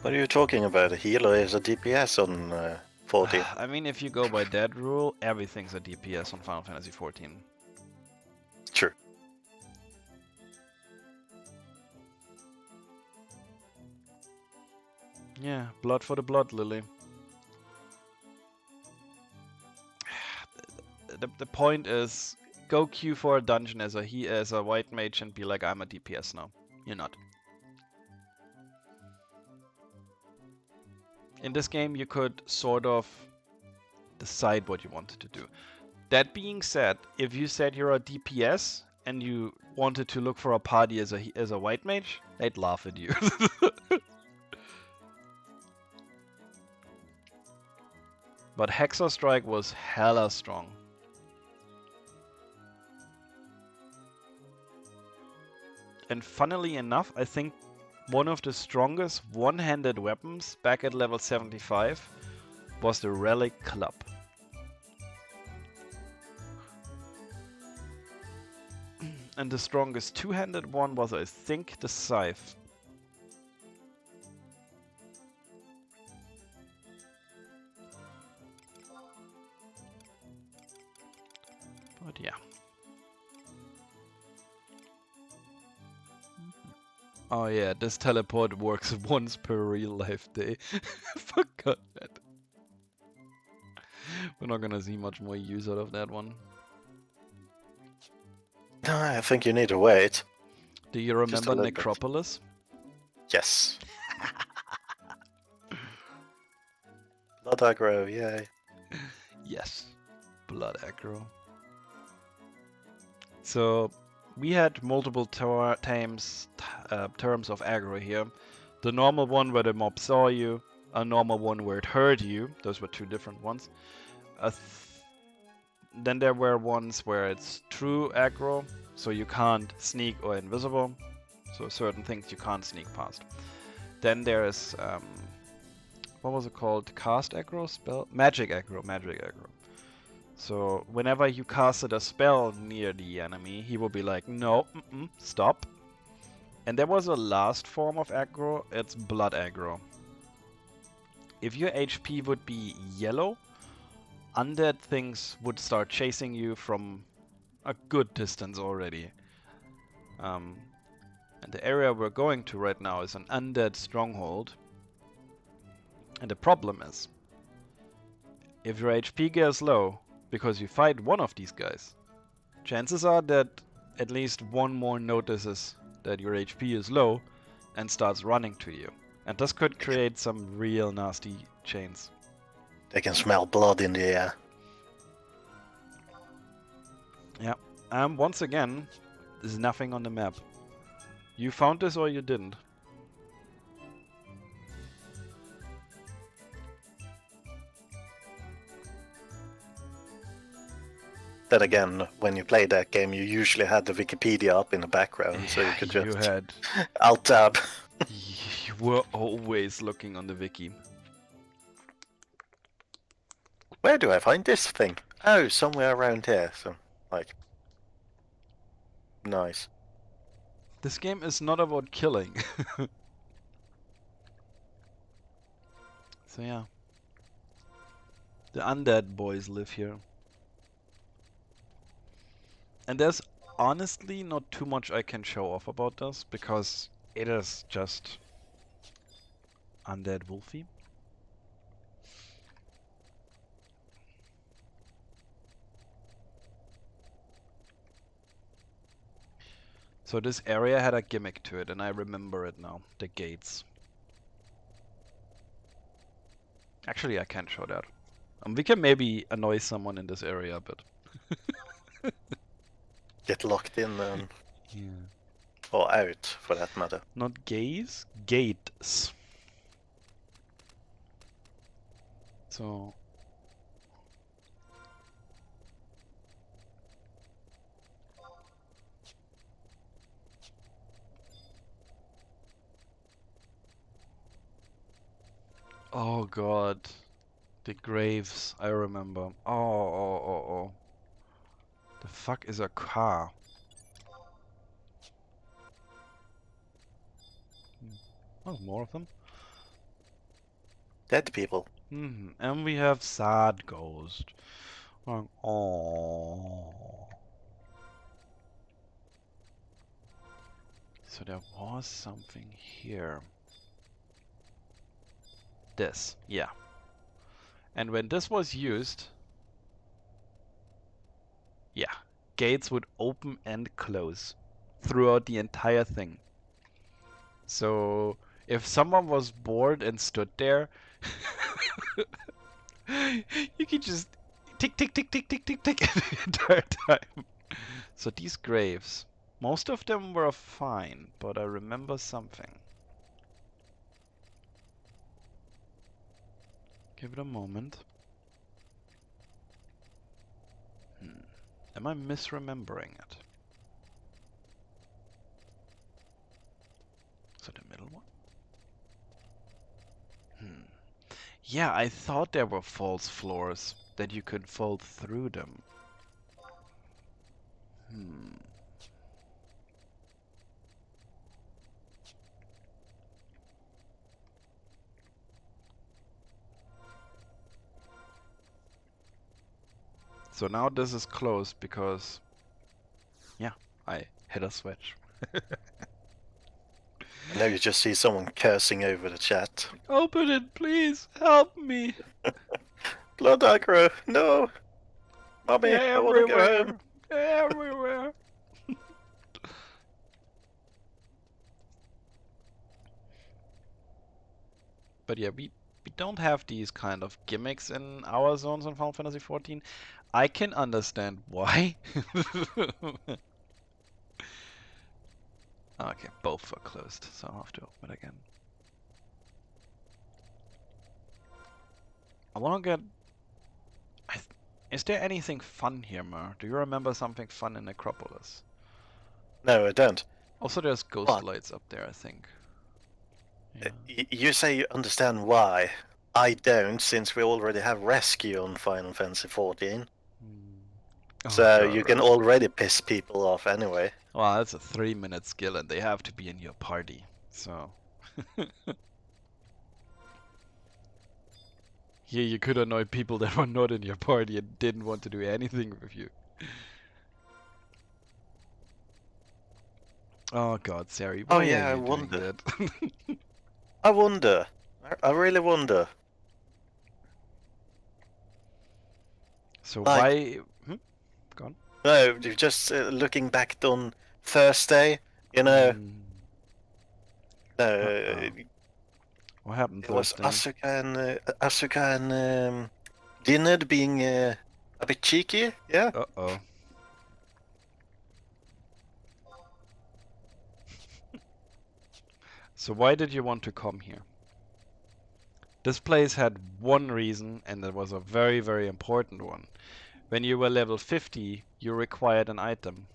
What are you talking about? A healer is a DPS on 14. I mean, if you go by that rule, everything's a DPS on Final Fantasy XIV. True. Yeah, blood for the blood, Lily. The point is, go queue for a dungeon as a white mage and be like, I'm a DPS now. You're not. In this game, you could sort of decide what you wanted to do. That being said, if you said you're a DPS and you wanted to look for a party as a white mage, they'd laugh at you. But Hexa Strike was hella strong. And funnily enough, I think one of the strongest one-handed weapons back at level 75 was the Relic Club. And the strongest two-handed one was, I think, the Scythe. But yeah. Oh yeah, this teleport works once per real life day. Forgot that. We're not gonna see much more use out of that one. No, I think you need to wait. Do you remember Necropolis? Yes. Blood aggro, yay. Yes. Blood aggro. So, we had multiple terms of aggro here. The normal one where the mob saw you, a normal one where it heard you. Those were two different ones. Then there were ones where it's true aggro, so you can't sneak or invisible. So certain things you can't sneak past. Then there's what was it called? Cast aggro? Spell? Magic aggro. Magic aggro. So whenever you casted a spell near the enemy, he will be like, no, stop. And there was a last form of aggro, it's blood aggro. If your HP would be yellow, undead things would start chasing you from a good distance already. And the area we're going to right now is an undead stronghold. And the problem is, if your HP gets low, because you fight one of these guys, chances are that at least one more notices that your HP is low and starts running to you. And this could create some real nasty chains. They can smell blood in the air. Yeah. Once again, there's nothing on the map. You found this or you didn't? Then again, when you play that game, you usually had the Wikipedia up in the background, so you could just You had. alt tab. You were always looking on the wiki. Where do I find this thing? Oh, somewhere around here. So, like, nice. This game is not about killing. So yeah. The undead boys live here. And there's honestly not too much I can show off about this, because it is just undead Wolfie. So this area had a gimmick to it, and I remember it now. The gates. Actually, I can't show that. We can maybe annoy someone in this area, but... Get locked in and Yeah. or out for that matter. Not gays? Gates. So... Oh god. The graves, I remember. Oh. The fuck is a car? Oh, more of them? Dead people. And we have sad ghost. Oh. So there was something here. This, yeah. And when this was used, yeah, gates would open and close throughout the entire thing. So if someone was bored and stood there, you could just tick, tick, tick, tick, tick, tick, tick the entire time. So these graves, most of them were fine, but I remember something. Give it a moment. Am I misremembering it? So the middle one? Yeah, I thought there were false floors, that you could fall through them. So now this is closed because, yeah, I hit a switch. And now you just see someone cursing over the chat. Open it, please! Help me! Blood aggro, no! Mommy, I want to go home. Everywhere! But yeah, we don't have these kind of gimmicks in our zones in Final Fantasy XIV. I can understand why. Okay, both are closed, so I'll have to open it again. I wanna get... Is there anything fun here, Mer? Do you remember something fun in Necropolis? No, I don't. Also, there's ghost What? lights up there, I think. Yeah. You say you understand why. I don't, since we already have rescue on Final Fantasy XIV. So you can already piss people off anyway. Well, that's a 3-minute skill and they have to be in your party, so... Here you could annoy people that were not in your party and didn't want to do anything with you. Oh god, Sari, why are you doing that? I wonder. I really wonder. So Like- why... Go on. No, you're just looking back on Thursday, you know. What happened It was Thursday? Asuka and Dinard being a bit cheeky, yeah? Uh-oh. So why did you want to come here? This place had one reason, and it was a very, very important one. When you were level 50, you required an item.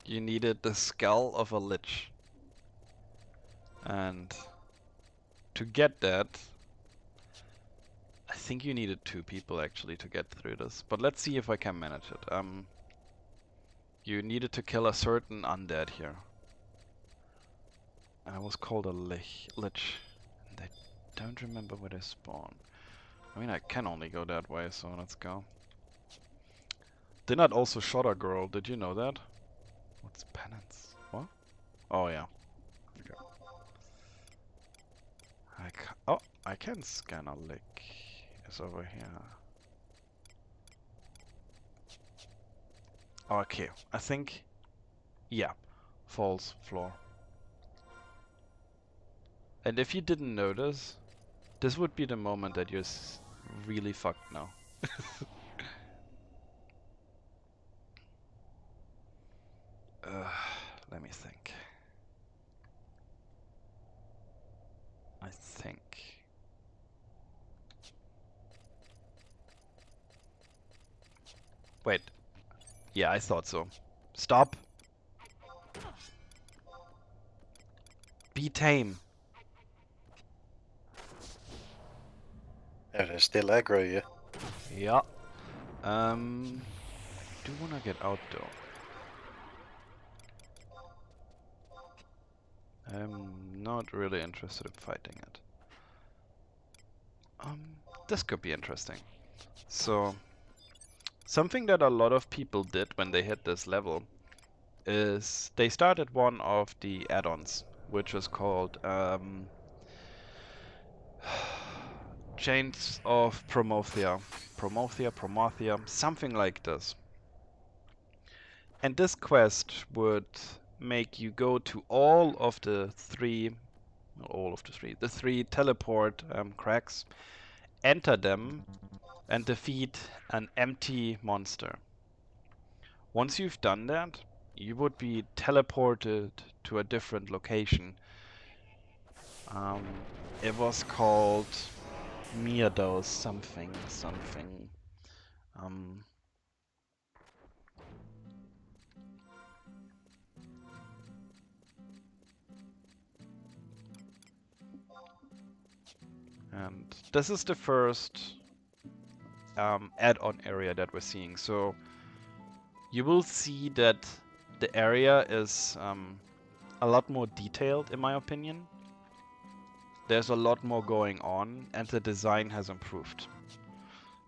You needed the skull of a lich. And to get that, I think you needed 2 people actually to get through this. But let's see if I can manage it. You needed to kill a certain undead here. And it was called a lich. And I don't remember where they spawn. I mean, I can only go that way, so let's go. Dinard also shot a girl, did you know that? What's penance? What? Oh yeah. Okay. I can scan a lick. It's over here. Okay, I think Yeah, false floor. And if you didn't notice, this would be the moment that you're really fucked now. Let me think. I think. Wait. Yeah, I thought so. Stop. Be tame. Yeah, they still aggro you. Yeah. Do wanna get out though. I'm not really interested in fighting it. This could be interesting. So, something that a lot of people did when they hit this level is they started one of the add-ons, which is called Chains of Promothea. Promothea, something like this. And this quest would make you go to the three teleport cracks, enter them, and defeat an empty monster. Once you've done that, you would be teleported to a different location. It was called Mirdos something. Um, and this is the first add-on area that we're seeing. So you will see that the area is a lot more detailed, in my opinion. There's a lot more going on, and the design has improved.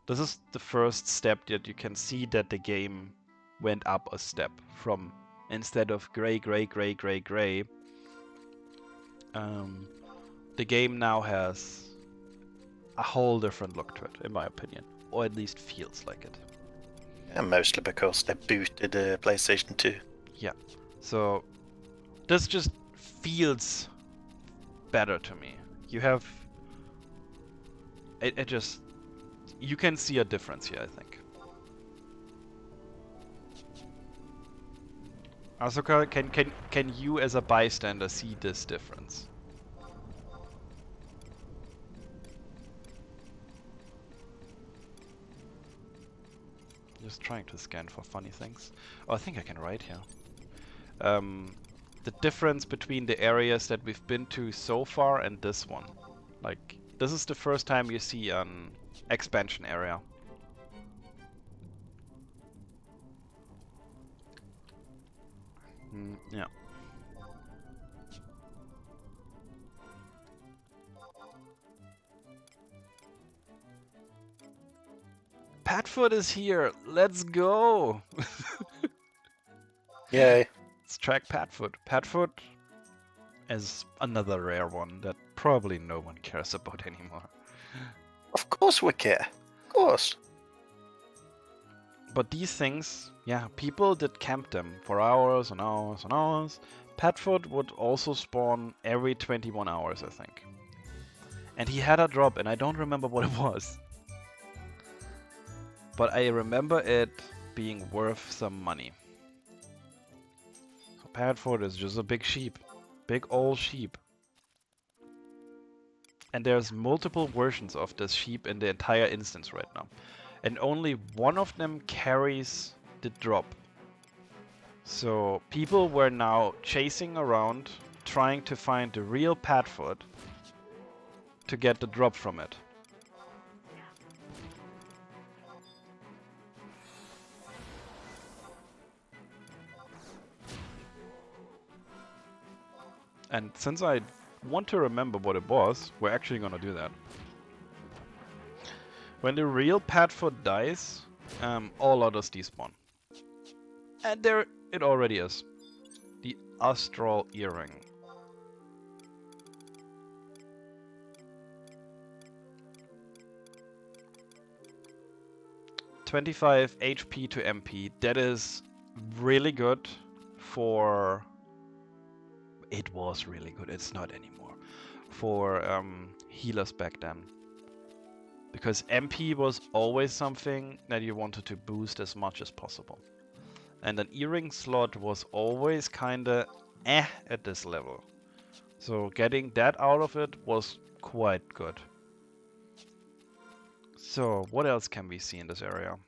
This is the first step that you can see that the game went up a step from instead of gray, the game now has a whole different look to it, in my opinion, or at least feels like it. Yeah, mostly because they booted the PlayStation 2. Yeah, so this just feels better to me. You have it just you can see a difference here, I think. Asuka, can you as a bystander see this difference? Just trying to scan for funny things. Oh, I think I can write here. The difference between the areas that we've been to so far and this one. Like, this is the first time you see an expansion area. Yeah. Padfoot is here! Let's go! Yay. Let's track Padfoot. Padfoot is another rare one that probably no one cares about anymore. Of course we care. Of course. But these things, yeah, people did camp them for hours and hours and hours. Padfoot would also spawn every 21 hours, I think. And he had a drop, and I don't remember what it was. But I remember it being worth some money. So Padfoot is just a big sheep. Big old sheep. And there's multiple versions of this sheep in the entire instance right now. And only one of them carries the drop. So people were now chasing around, trying to find the real Padfoot to get the drop from it. And since I want to remember what it was, we're actually gonna do that. When the real Padfoot dies, all others despawn. And there it already is. The Astral Earring. $25 HP to MP. That is really good for... It was really good. It's not anymore. For healers back then. Because MP was always something that you wanted to boost as much as possible. And an earring slot was always kinda at this level. So getting that out of it was quite good. So what else can we see in this area?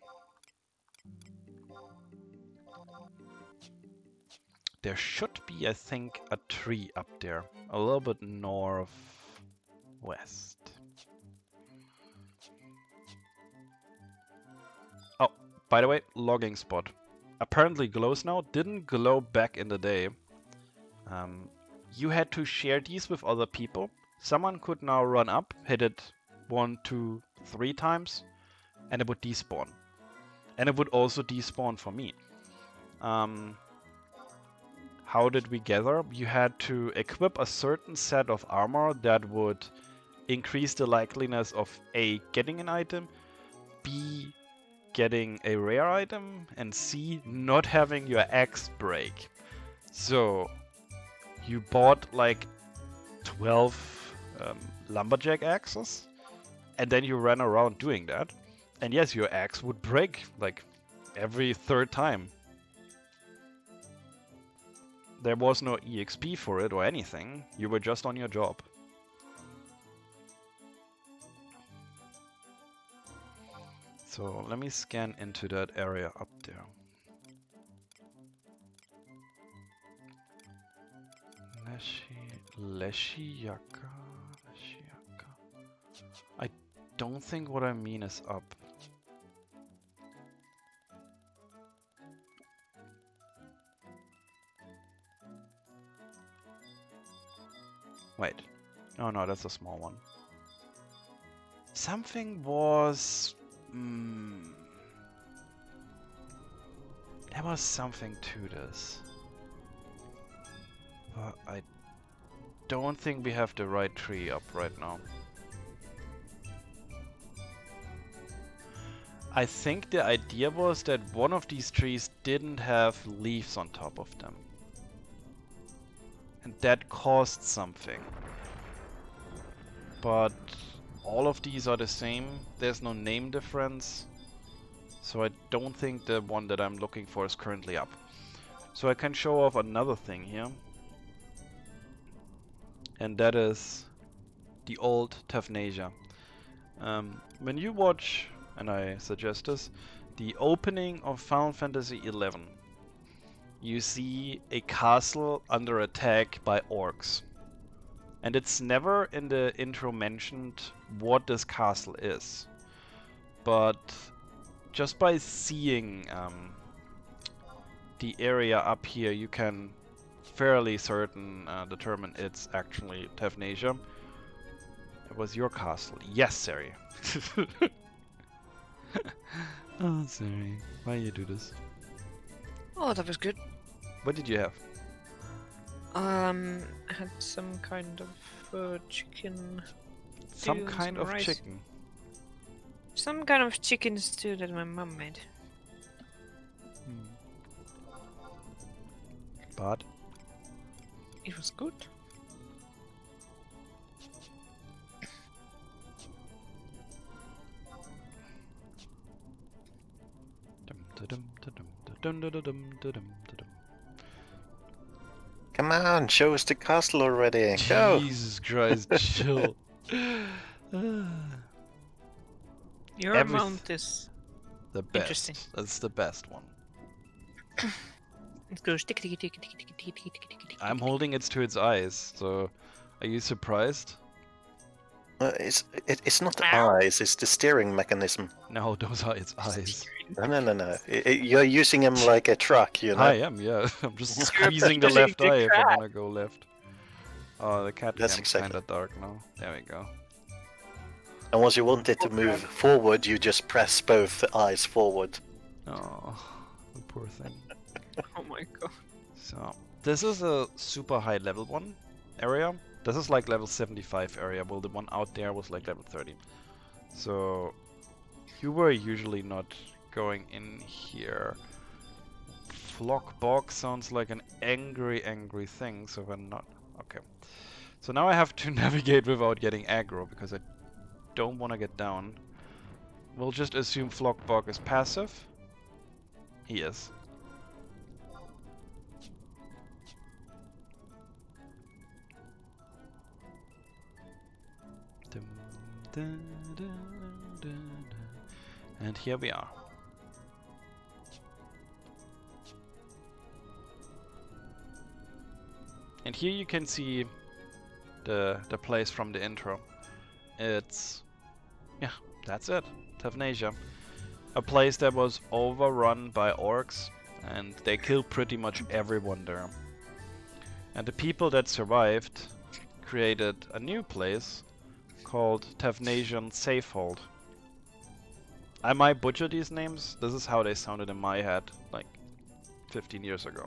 There should be, I think, a tree up there. A little bit northwest. Oh, by the way, logging spot. Apparently glows now. Didn't glow back in the day. You had to share these with other people. Someone could now run up, hit it 1, 2, 3 times, and it would despawn. And it would also despawn for me. How did we gather? You had to equip a certain set of armor that would increase the likeliness of A, getting an item, B, getting a rare item, and C, not having your axe break. So you bought like 12 lumberjack axes, and then you ran around doing that. And yes, your axe would break like every third time. There was no EXP for it or anything. You were just on your job. So let me scan into that area up there. Leshiaka. I don't think what I mean is up. Wait. Oh no, that's a small one. Something was... There was something to this. But I don't think we have the right tree up right now. I think the idea was that one of these trees didn't have leaves on top of them. And that caused something. But all of these are the same. There's no name difference. So I don't think the one that I'm looking for is currently up. So I can show off another thing here. And that is the old Tavnasia. When you watch, and I suggest this, the opening of Final Fantasy XI, you see a castle under attack by orcs. And it's never in the intro mentioned what this castle is. But just by seeing the area up here, you can fairly certain determine it's actually Tavnasia. It was your castle. Yes, Sari. Oh, Sari. Why you do this? Oh, that was good. What did you have? I had some kind of chicken. Some stew and kind some of rice. chicken. Some kind of chicken stew that my mom made. But It was good. Come on, show us the castle already. Go. Jesus Christ, chill. Your Everyth- mount is. The Interesting. best. That's the best one. It goes tick tick tick tick tick tick tick tick tick tick. I'm holding it to its eyes, so are you surprised? It's not the Ow. eyes, it's the steering mechanism. No, those are its eyes. No. You're using him like a truck, you know? I am, yeah. I'm just You're squeezing the using left the eye if I cat. wanna go left. Oh, the cat That's cam's exactly- kinda dark now. There we go. And once you want it to move forward, you just press both eyes forward. Oh, the poor thing. Oh my god. So, this is a super high level one area. This is like level 75 area, while the one out there was like level 30. So, you were usually not going in here Flockbog sounds like an angry, angry thing, so we're not... Okay. So now I have to navigate without getting aggro, because I don't want to get down. We'll just assume Flockbog is passive. He is. Dum, dun, dun, dun, dun. And here we are. And here you can see the place from the intro. It's... yeah, that's it. Tavnasia. A place that was overrun by orcs, and they killed pretty much everyone there. And the people that survived created a new place called Tavnasian Safehold. I might butcher these names. This is how they sounded in my head, like 15 years ago.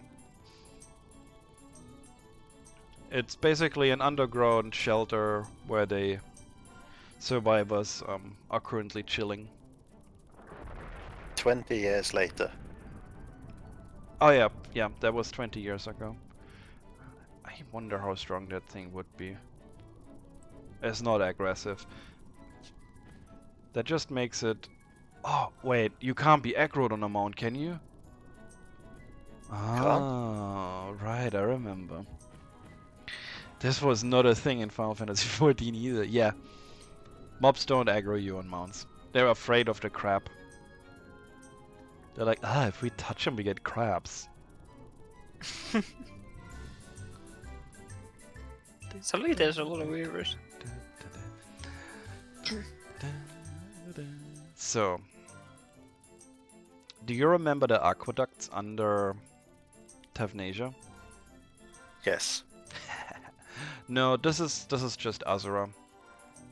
It's basically an underground shelter where the survivors are currently chilling. 20 years later. Oh yeah, yeah, that was 20 years ago. I wonder how strong that thing would be. It's not aggressive. That just makes it... Oh, wait, you can't be aggroed on a mount, can you? Oh, right, I remember. This was not a thing in Final Fantasy XIV either. Yeah. Mobs don't aggro you on mounts. They're afraid of the crab. They're like, ah, if we touch them, we get crabs. Suddenly there's a lot of weirdos. So, do you remember the aqueducts under Tavnasia? Yes. No, this is just Azura.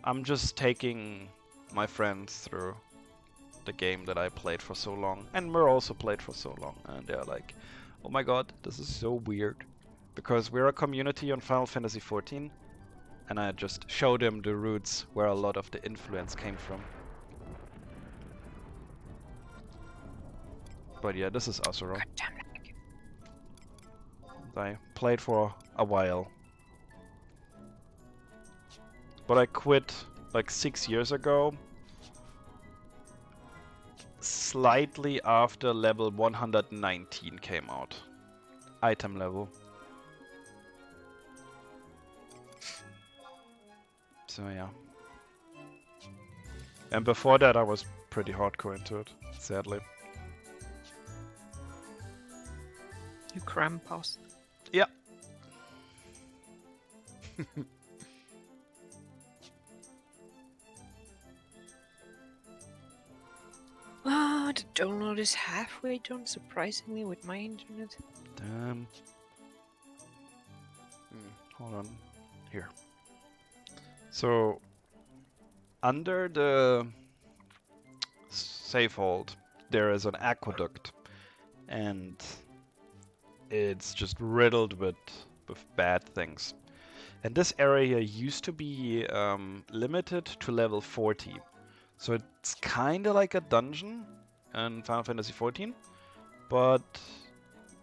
I'm just taking my friends through the game that I played for so long, and we're also played for so long, and they're like, oh my god, this is so weird. Because we're a community on Final Fantasy XIV, and I just showed them the roots where a lot of the influence came from. But yeah, this is Azura. God damn it. I played for a while. But I quit like 6 years ago. Slightly after level 119 came out. Item level. So yeah. And before that I was pretty hardcore into it, sadly. You Krampus. Yeah. Ah, the download is halfway done, surprisingly, with my internet. Damn. Hold on. Here. So, under the safehold, there is an aqueduct, and it's just riddled with bad things. And this area used to be limited to level 40. So it's kind of like a dungeon in Final Fantasy XIV, but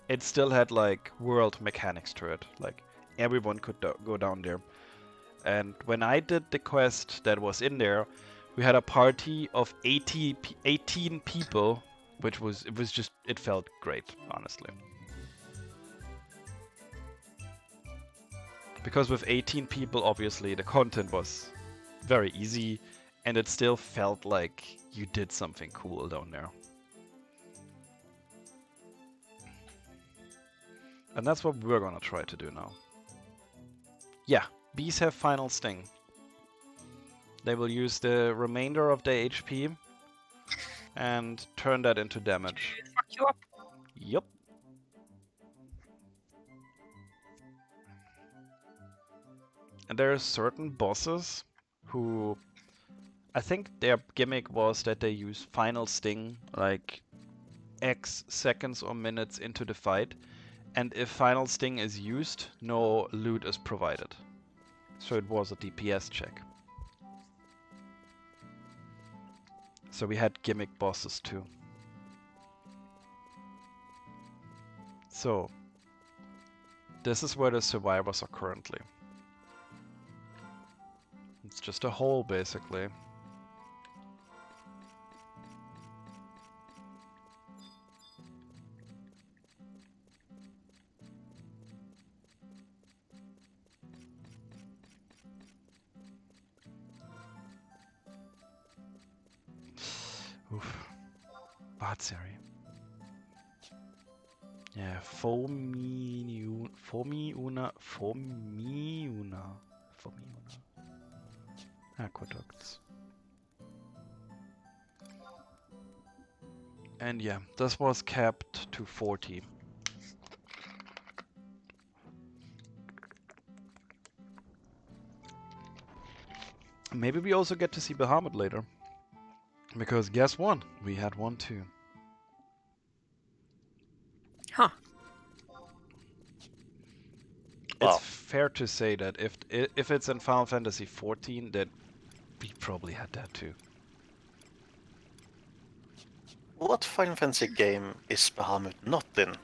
it still had like world mechanics to it. Like everyone could go down there. And when I did the quest that was in there, we had a party of 18 people, which was it felt great, honestly. Because with 18 people, obviously the content was very easy, and it still felt like you did something cool down there. And that's what we're gonna try to do now. Yeah, bees have final sting. They will use the remainder of their HP and turn that into damage. Fuck you up. Yup. And there are certain bosses who... I think their gimmick was that they use final sting like X seconds or minutes into the fight, and if final sting is used, no loot is provided. So it was a DPS check. So we had gimmick bosses too. So, this is where the survivors are currently. It's just a hole, basically. Oof. Bad Siri. Yeah, Formiuna. Aqueducts. And yeah, this was capped to 40. Maybe we also get to see Bahamut later. Because guess what? We had one too. Huh. It's Oh. fair to say that if it's in Final Fantasy XIV, that we probably had that too. What Final Fantasy game is Bahamut not in?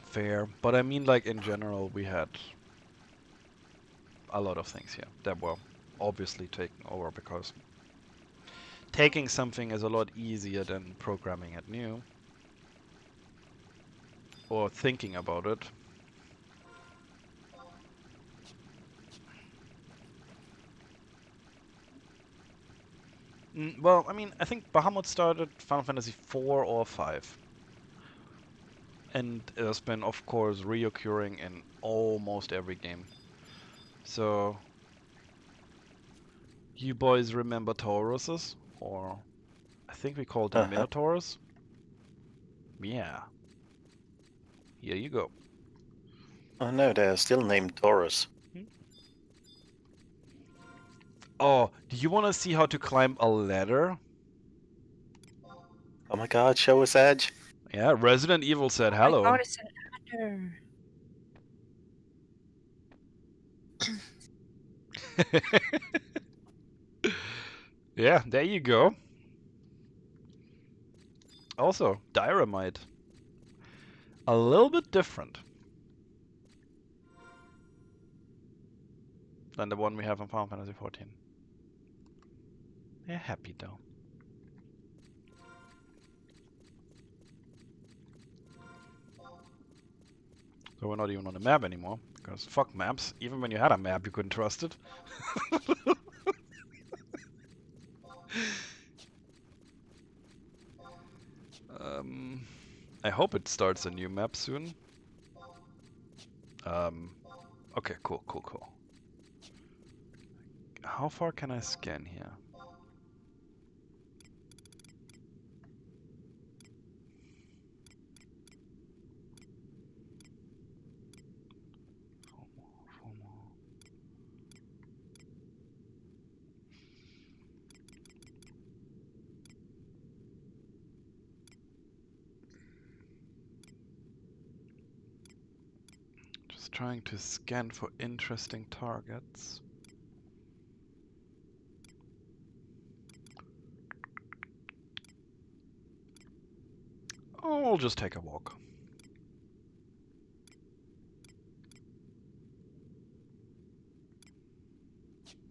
Fair, but I mean, like in general, we had a lot of things here that were obviously taken over because taking something is a lot easier than programming it new or thinking about it. Well, I mean, I think Bahamut started Final Fantasy 4 or 5. And it has been, of course, reoccurring in almost every game. So, you boys remember Tauruses? Or, I think we called them Minotaurs? Yeah. Here you go. Oh no, they're still named Taurus. Oh, do you want to see how to climb a ladder? Oh my god, show us Edge. Yeah, Resident Evil said Oh hello. my god, it's an adder. Yeah, there you go. Also, Dynamite. A little bit different than the one we have in Final Fantasy XIV. They're happy though. So we're not even on the map anymore, because fuck maps. Even when you had a map, you couldn't trust it. I hope it starts a new map soon. Okay, cool. How far can I scan here? Four more. Just trying to scan for interesting targets. Oh, I'll just take a walk.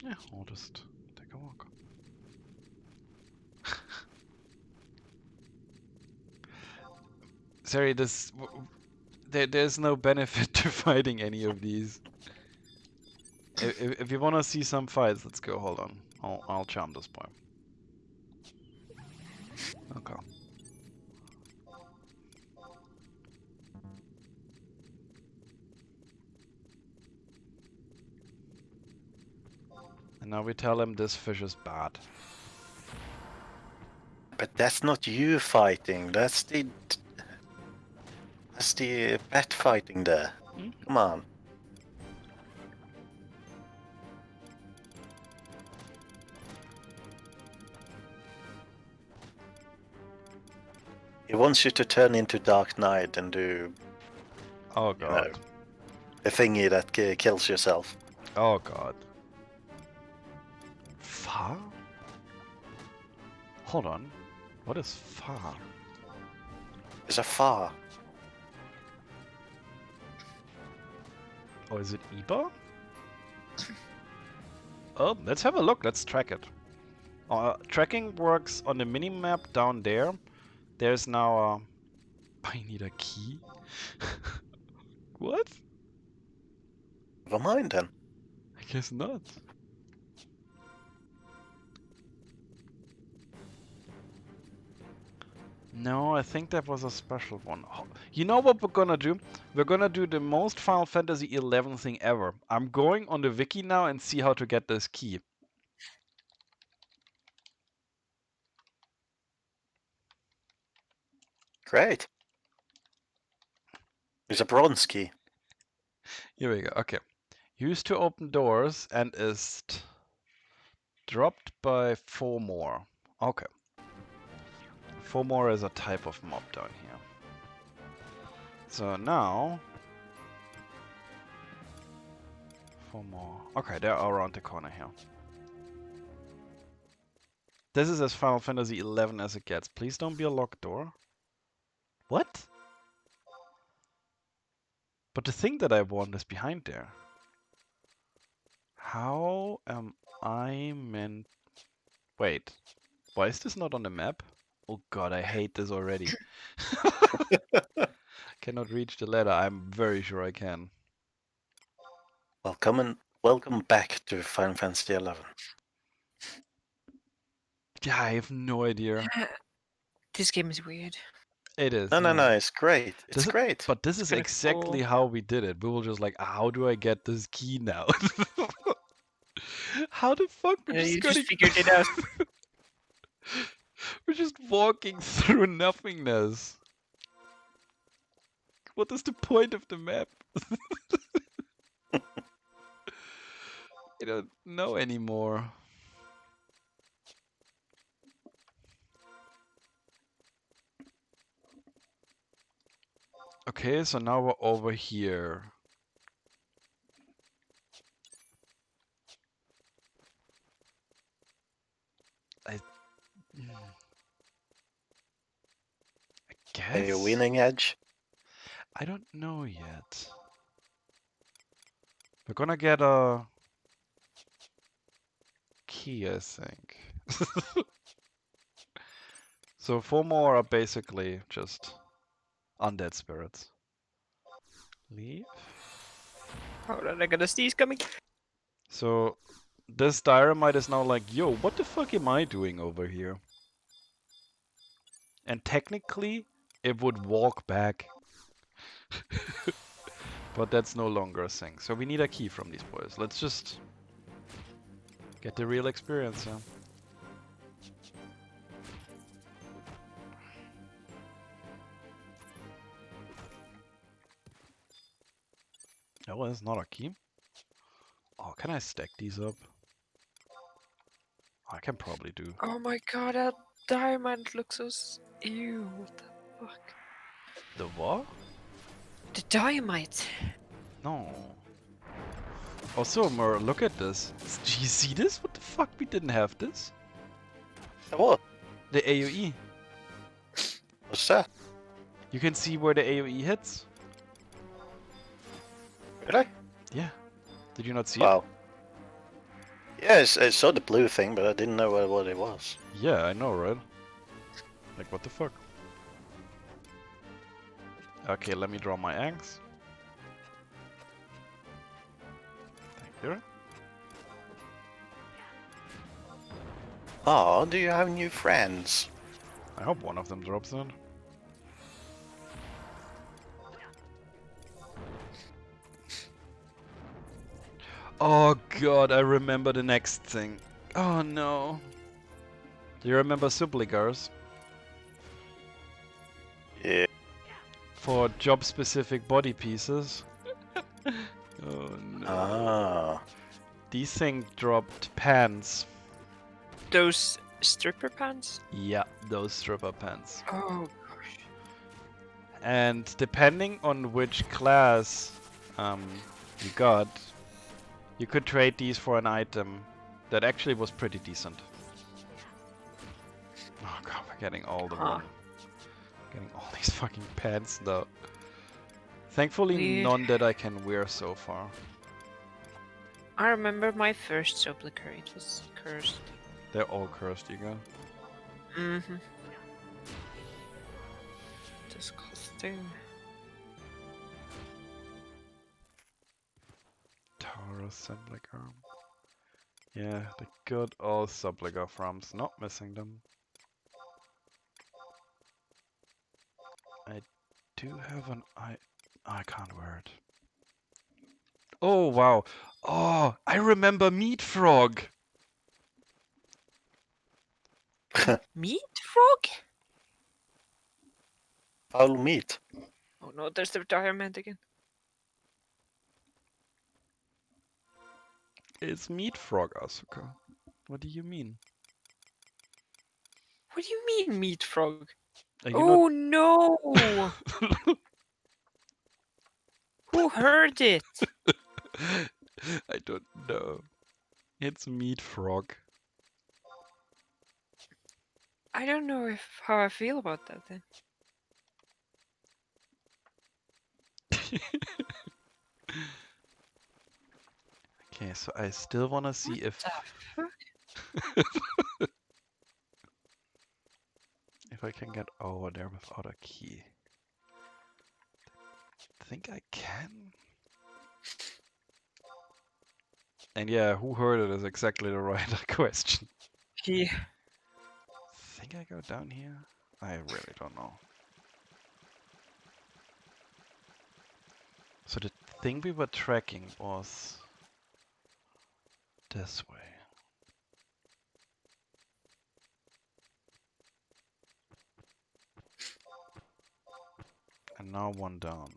Yeah, I'll just take a walk. Sorry, there's no benefit to fighting any of these. If you want to see some fights, let's go. Hold on, I'll charm this boy. Okay. And now we tell him this fish is bad. But that's not you fighting, that's the pet fighting there. Come on. He wants you to turn into Dark Knight and do, Oh god. the thingy that kills yourself. Oh god. Fa? Hold on. What is fa? It's a far. Or is it Eba? Oh, let's have a look. Let's track it. Tracking works on the mini-map down there. There's now a... I need a key? What? Never mind then. I guess not. No, I think that was a special one. Oh, you know what we're gonna do? We're gonna do the most Final Fantasy XI thing ever. I'm going on the wiki now and see how to get this key. Great. It's a bronze key. Here we go. Okay. Used to open doors and is dropped by 4 more. Okay. 4 more is a type of mob down here. So now... 4 more. Okay, they're around the corner here. This is as Final Fantasy XI as it gets. Please don't be a locked door. What? But the thing that I want is behind there. How am I meant... Wait. Why is this not on the map? Oh god, I hate this already. Cannot reach the ladder. I'm very sure I can. Welcome back to Final Fantasy XI. Yeah, I have no idea. This game is weird. It is. No, it's great. It's great. But this It's is kinda exactly cool. how we did it. We were just like, how do I get this key now? How the fuck we're Yeah, just you gonna... just figured it out. We're just walking through nothingness. What is the point of the map? I don't know anymore. Okay, so now we're over here. I Are you guess? winning edge? I don't know yet. We're gonna get a key, I think. So 4 more are basically just undead spirits. Leave. Hold on, I got a sneeze coming. So this dynamite is now like, yo, what the fuck am I doing over here? And technically, it would walk back. But that's no longer a thing. So we need a key from these boys. Let's just get the real experience, yeah. Oh, that's not a key. Oh, can I stack these up? I can probably do. Oh my god, that diamond looks so... Ew, what the fuck? The what? The dynamite! No. Also, Mer, look at this. Do you see this? What the fuck? We didn't have this. What? The AoE. What's that? You can see where the AoE hits. Really? Yeah. Did you not see it? Wow. Yes, I saw the blue thing, but I didn't know what it was. Yeah, I know, right? Like, what the fuck? Okay, let me draw my axe. Thank you. Oh, do you have new friends? I hope one of them drops in. Oh god, I remember the next thing. Oh no. Do you remember Supplicars? Yeah. For job-specific body pieces? Oh no. Ah. These things dropped pants. Those stripper pants? Yeah, those stripper pants. Oh gosh. And depending on which class you got, you could trade these for an item that actually was pretty decent. Oh god, we're getting all the Huh. getting all these fucking pants though. Thankfully, Weird. none that I can wear so far. I remember my first sepulcher. It was cursed. They're all cursed, you go. Mm-hmm. Disgusting. Taurus Subligar. Yeah, the good old Subligar farms. Not missing them. I do have an I can't wear it. Oh wow. Oh, I remember Meat Frog. Meat frog? Foul meat. Oh no, there's the diamond again. It's Meat Frog, Asuka. What do you mean? What do you mean, meat frog? Are you Oh no! not? Who heard it? I don't know. It's Meat Frog. I don't know how I feel about that then. Okay, so I still want to see if Fuck. if I can get over there without a key. I think I can. And yeah, who heard it is exactly the right question. Yeah. Think I go down here? I really don't know. So the thing we were tracking was this way. And now one down.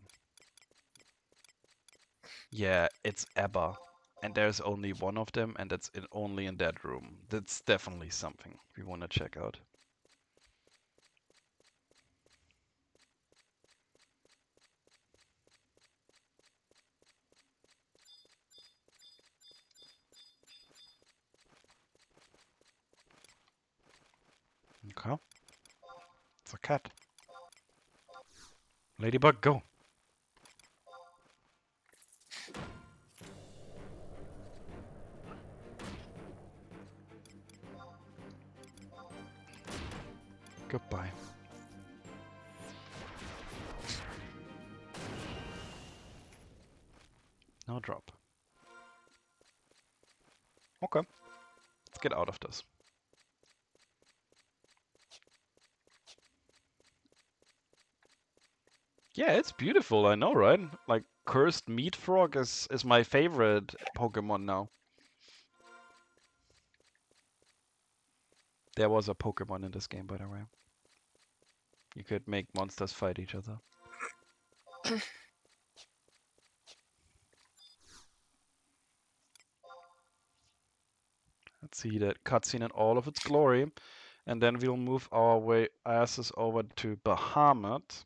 Yeah, it's Abba. And there's only one of them, and that's only in that room. That's definitely something we want to check out. Okay. It's a cat. Ladybug, go! Goodbye. No drop. Okay. Let's get out of this. Yeah, it's beautiful, I know, right? Like, Cursed Meat Frog is my favorite Pokemon now. There was a Pokemon in this game, by the way. You could make monsters fight each other. Let's see that cutscene in all of its glory. And then we'll move our way asses over to Bahamut.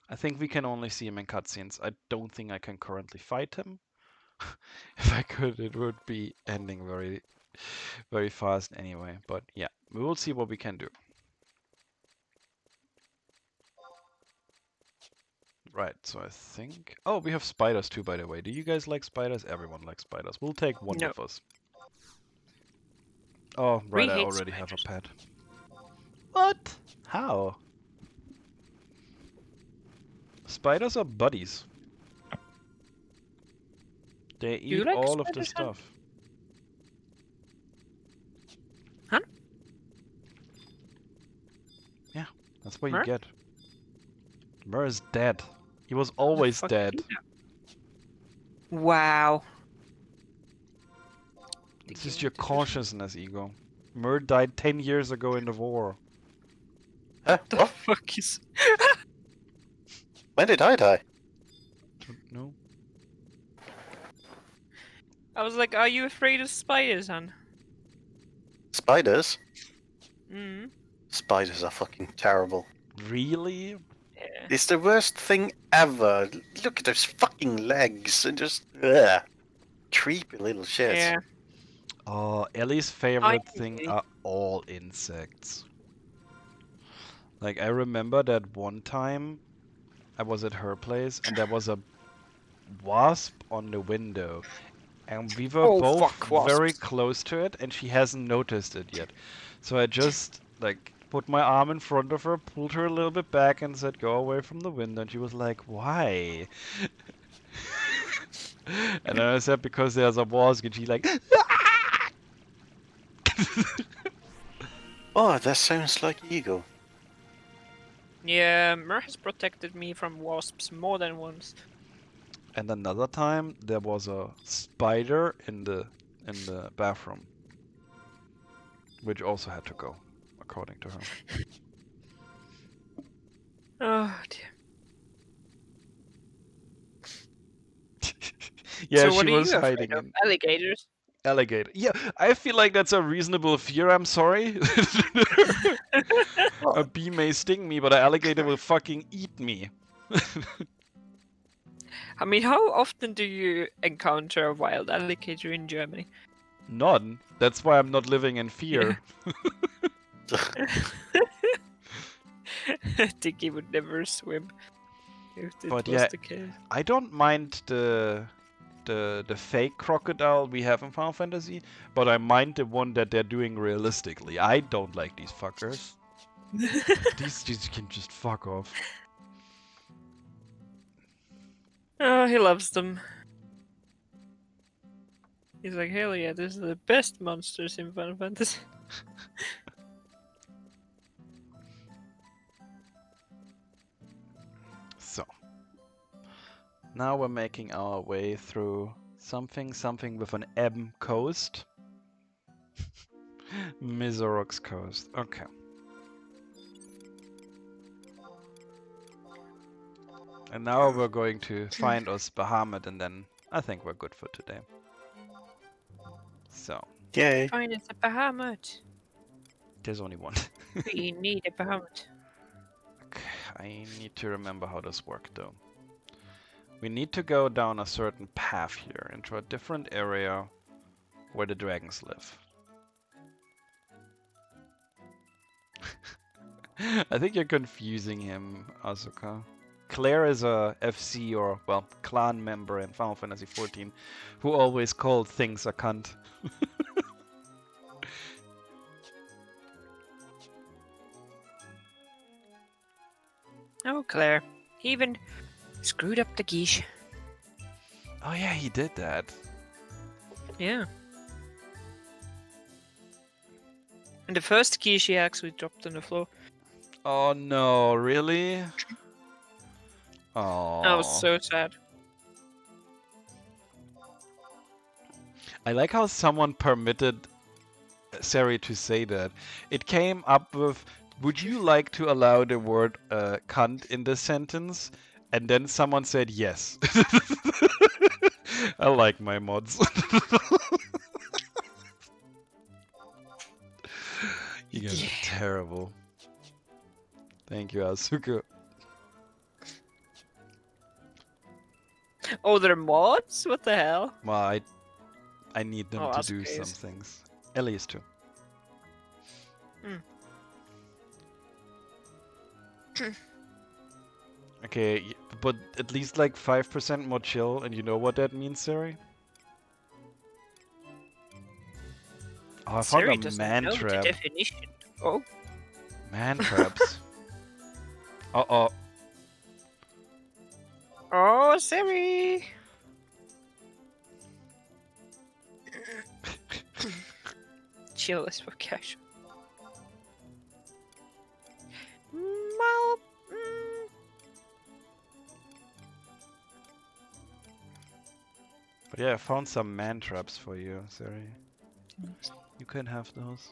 I think we can only see him in cutscenes. I don't think I can currently fight him. If I could, it would be ending very, very fast anyway. But yeah, we will see what we can do. Right, so I think... Oh, we have spiders too, by the way. Do you guys like spiders? Everyone likes spiders. We'll take one No. with us. Oh, right, We I hate already have a spiders. pet. What? How? Spiders are buddies. They Do you eat like all of the spiders, Hun? stuff. Hun? Yeah, that's what you Mer? get. Mer is dead. He was The always fuck dead. you know? Wow. This is your consciousness, Ego. Mer died 10 years ago in the war. Huh? The What? fuck is... When did I die? No? I was like, are you afraid of spiders, Hun? Spiders? Mm. Spiders are fucking terrible. Really? Yeah. It's the worst thing ever. Look at those fucking legs and just ugh. Creepy little shit. Yeah. Oh, Ellie's favorite thing are all insects. Like, I remember that one time I was at her place, and there was a wasp on the window. And we were Oh, both fuck, very wasps. close to it, and she hasn't noticed it yet. So I just, like, put my arm in front of her, pulled her a little bit back, and said, go away from the window. And she was like, why? And then I said, because there's a wasp, and she like, Oh, that sounds like Eagle. Yeah, Mer has protected me from wasps more than once. And another time, there was a spider in the bathroom, which also had to go, according to her. Oh dear. Yeah, So she what are was you hiding afraid of? in Alligators? alligator. Yeah, I feel like that's a reasonable fear. I'm sorry. A bee may sting me, but an alligator will fucking eat me. I mean, how often do you encounter a wild alligator in Germany? None. That's why I'm not living in fear. I think he would never swim if it But was yeah, the case. I don't mind the fake crocodile we have in Final Fantasy, but I mind the one that they're doing realistically. I don't like these fuckers. These can just fuck off. Oh, he loves them. He's like, hell yeah, this is the best monsters in Final Fantasy. So now we're making our way through something with an M coast. Mizorok's coast. Okay. And now we're going to find us Bahamut, and then I think we're good for today. So, Yay. Fine, it's a Bahamut. there's only one. We need a Bahamut. Okay, I need to remember how this worked though. We need to go down a certain path here into a different area where the dragons live. I think you're confusing him, Asuka. Claire is a FC or, well, clan member in Final Fantasy XIV who always called things a cunt. Oh, Claire. He even screwed up the quiche. Oh yeah, he did that. Yeah. And the first quiche he actually dropped on the floor. Oh no, really? Oh. That was so sad. I like how someone permitted Sari to say that. It came up with, would you like to allow the word cunt in this sentence? And then someone said yes. I like my mods. You guys are terrible. Thank you, Asuka. Oh, they're mods? What the hell? Well, I need them Oh, to do Asuka some is. things. Ellie's too. Okay, but at least like 5% more chill, and you know what that means, Sari? Oh, I found Siri a doesn't man know trap. the definition. Oh, Man traps. Uh-oh. oh, Siri! Chill is for casual. Mal- But yeah, I found some man traps for you, Sari. You can have those.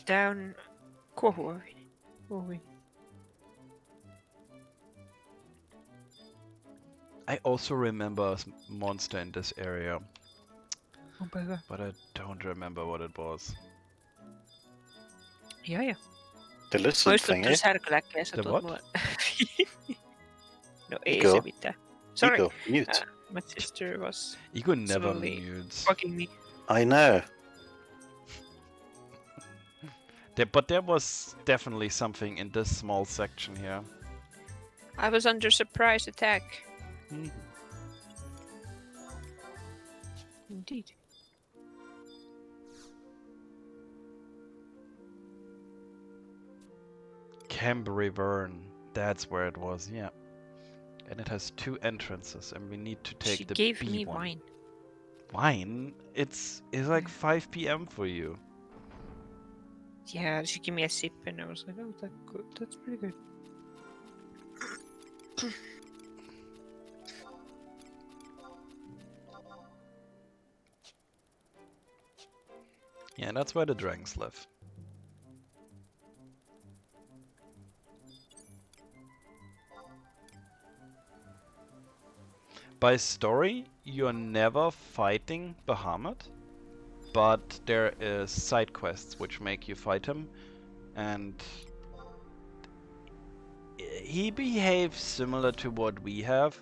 Down. Kuhui. I also remember a monster in this area, Oh, bugger. but I don't remember what it was. Ja. The lizard Pois thing, tuossa eh? särkylääkkeessä The tuot what? mulle. No ei Ego. se mitään. Sorry, Eagle, mute. my sister was Ego never slowly mutes. fucking me. I know. But there was definitely something in this small section here. I was under surprise attack. Indeed. Camberivern. That's where it was, yeah. And it has 2 entrances, and we need to take She the gave B me one. wine. Wine? It's like 5 p.m. for you. Yeah, she gave me a sip, and I was like, "Oh, that's good. That's pretty good." Yeah, that's where the dragons live. By story, you're never fighting Bahamut, but there is side quests which make you fight him, and he behaves similar to what we have.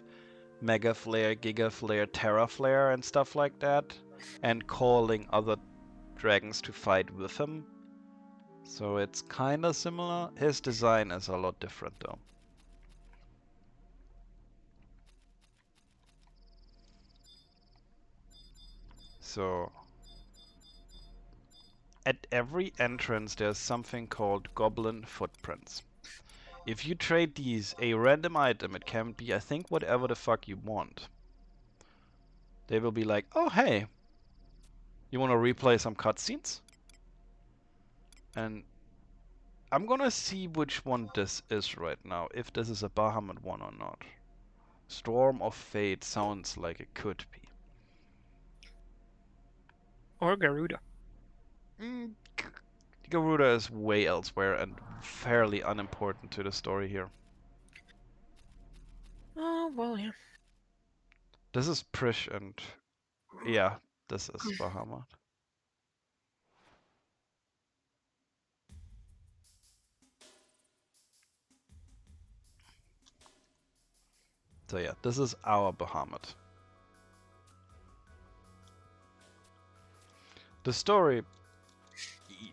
Mega Flare, Giga Flare, Terra Flare and stuff like that, and calling other dragons to fight with him. So it's kinda similar. His design is a lot different though. So at every entrance there's something called Goblin Footprints. If you trade these a random item, it can be I think whatever the fuck you want. They will be like, oh hey, you wanna replay some cutscenes? And I'm gonna see which one this is right now, if this is a Bahamut one or not. Storm of Fate sounds like it could be. Or Garuda. Garuda is way elsewhere and fairly unimportant to the story here. Oh well, yeah. This is Prish and yeah, this is Bahamut. So yeah, this is our Bahamut. The story,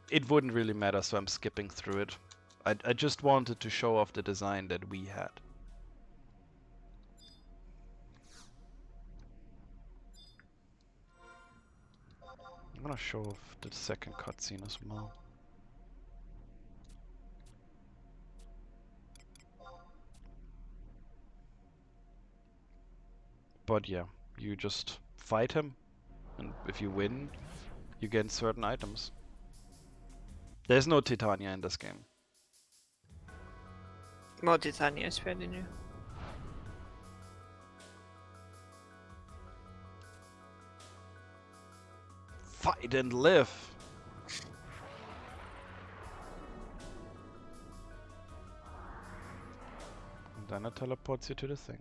it wouldn't really matter, so I'm skipping through it. I just wanted to show off the design that we had. I'm gonna show off the second cutscene as well. But yeah, you just fight him, and if you win, you get certain items. There's no Titania in this game. Titania is fairly new. Fight and live! And then it teleports you to the thing.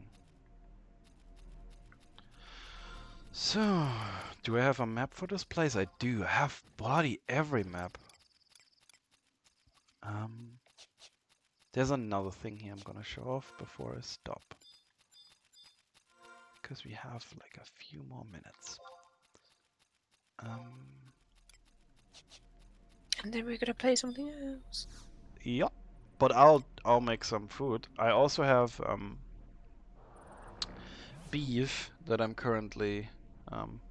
So, do I have a map for this place? I do. I have bloody every map. There's another thing here I'm gonna show off before I stop. Because we have like a few more minutes. And then we're gonna play something else. Yep. But I'll make some food. I also have beef that I'm currently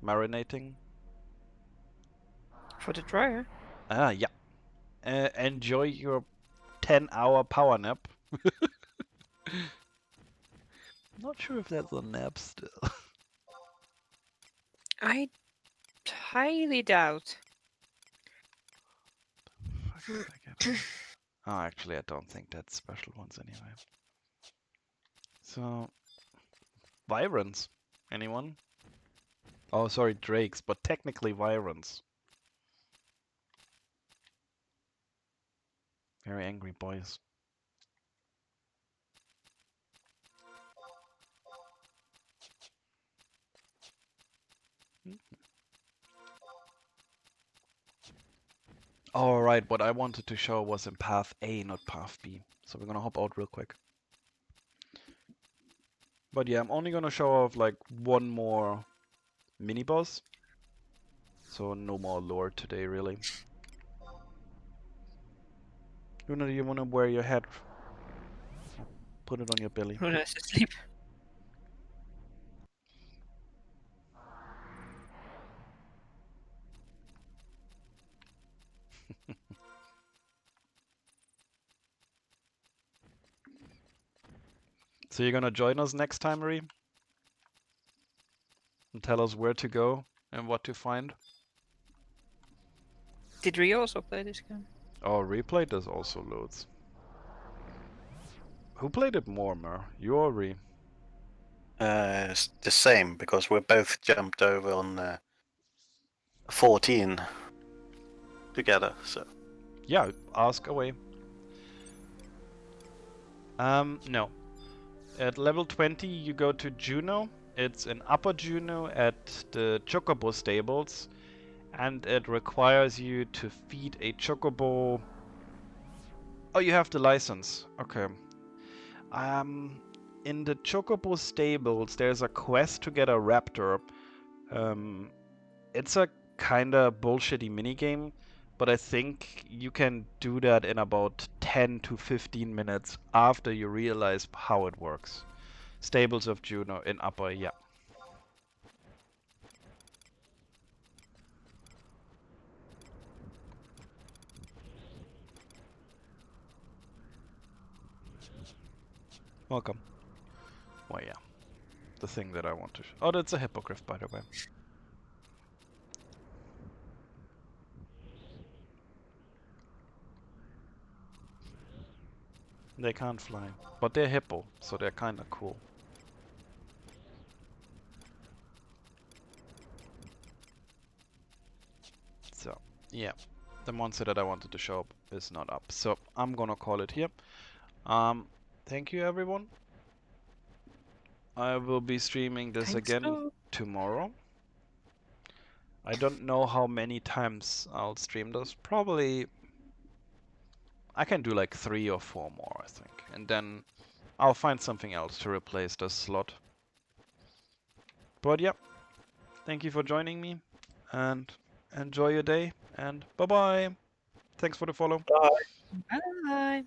marinating. For the dryer. Yeah. Enjoy your 10-hour power nap. Not sure if that's a nap still. I highly doubt. Oh, actually, I don't think that's special ones anyway. So, Vyrons. Anyone? Oh, sorry, Drakes, but technically Vyrons. Very angry boys. Alright, what I wanted to show was in path A, not path B. So we're gonna hop out real quick. But yeah, I'm only gonna show off like one more mini-boss. So no more lore today, really. Luna, do you wanna wear your hat? Put it on your belly. Who knows to sleep? So you're gonna join us next time, Marie? And tell us where to go and what to find? Did we also play this game? Oh, replay does also loads. Who played it more, Mer? You or Ree? It's the same because we both jumped over on 14 together. So Yeah, ask away. No. At level 20 you go to Juno. It's in Upper Juno at the Chocobo stables. And it requires you to feed a Chocobo... Oh, you have the license. Okay. In the Chocobo stables there's a quest to get a raptor. It's a kinda bullshitty minigame, but I think you can do that in about 10 to 15 minutes after you realize how it works. Stables of Juno in Upper, yeah. Welcome. Well, yeah. The thing that I want to... Oh, that's a hippogriff, by the way. They can't fly, but they're hippo, so they're kinda cool. So, yeah. The monster that I wanted to show up is not up, so I'm gonna call it here. Thank you everyone. I will be streaming this Thanks, again Lou. tomorrow. I don't know how many times I'll stream this. Probably I can do like 3 or 4 more, I think. And then I'll find something else to replace this slot. But yeah, thank you for joining me and enjoy your day and bye bye. Thanks for the follow. Bye.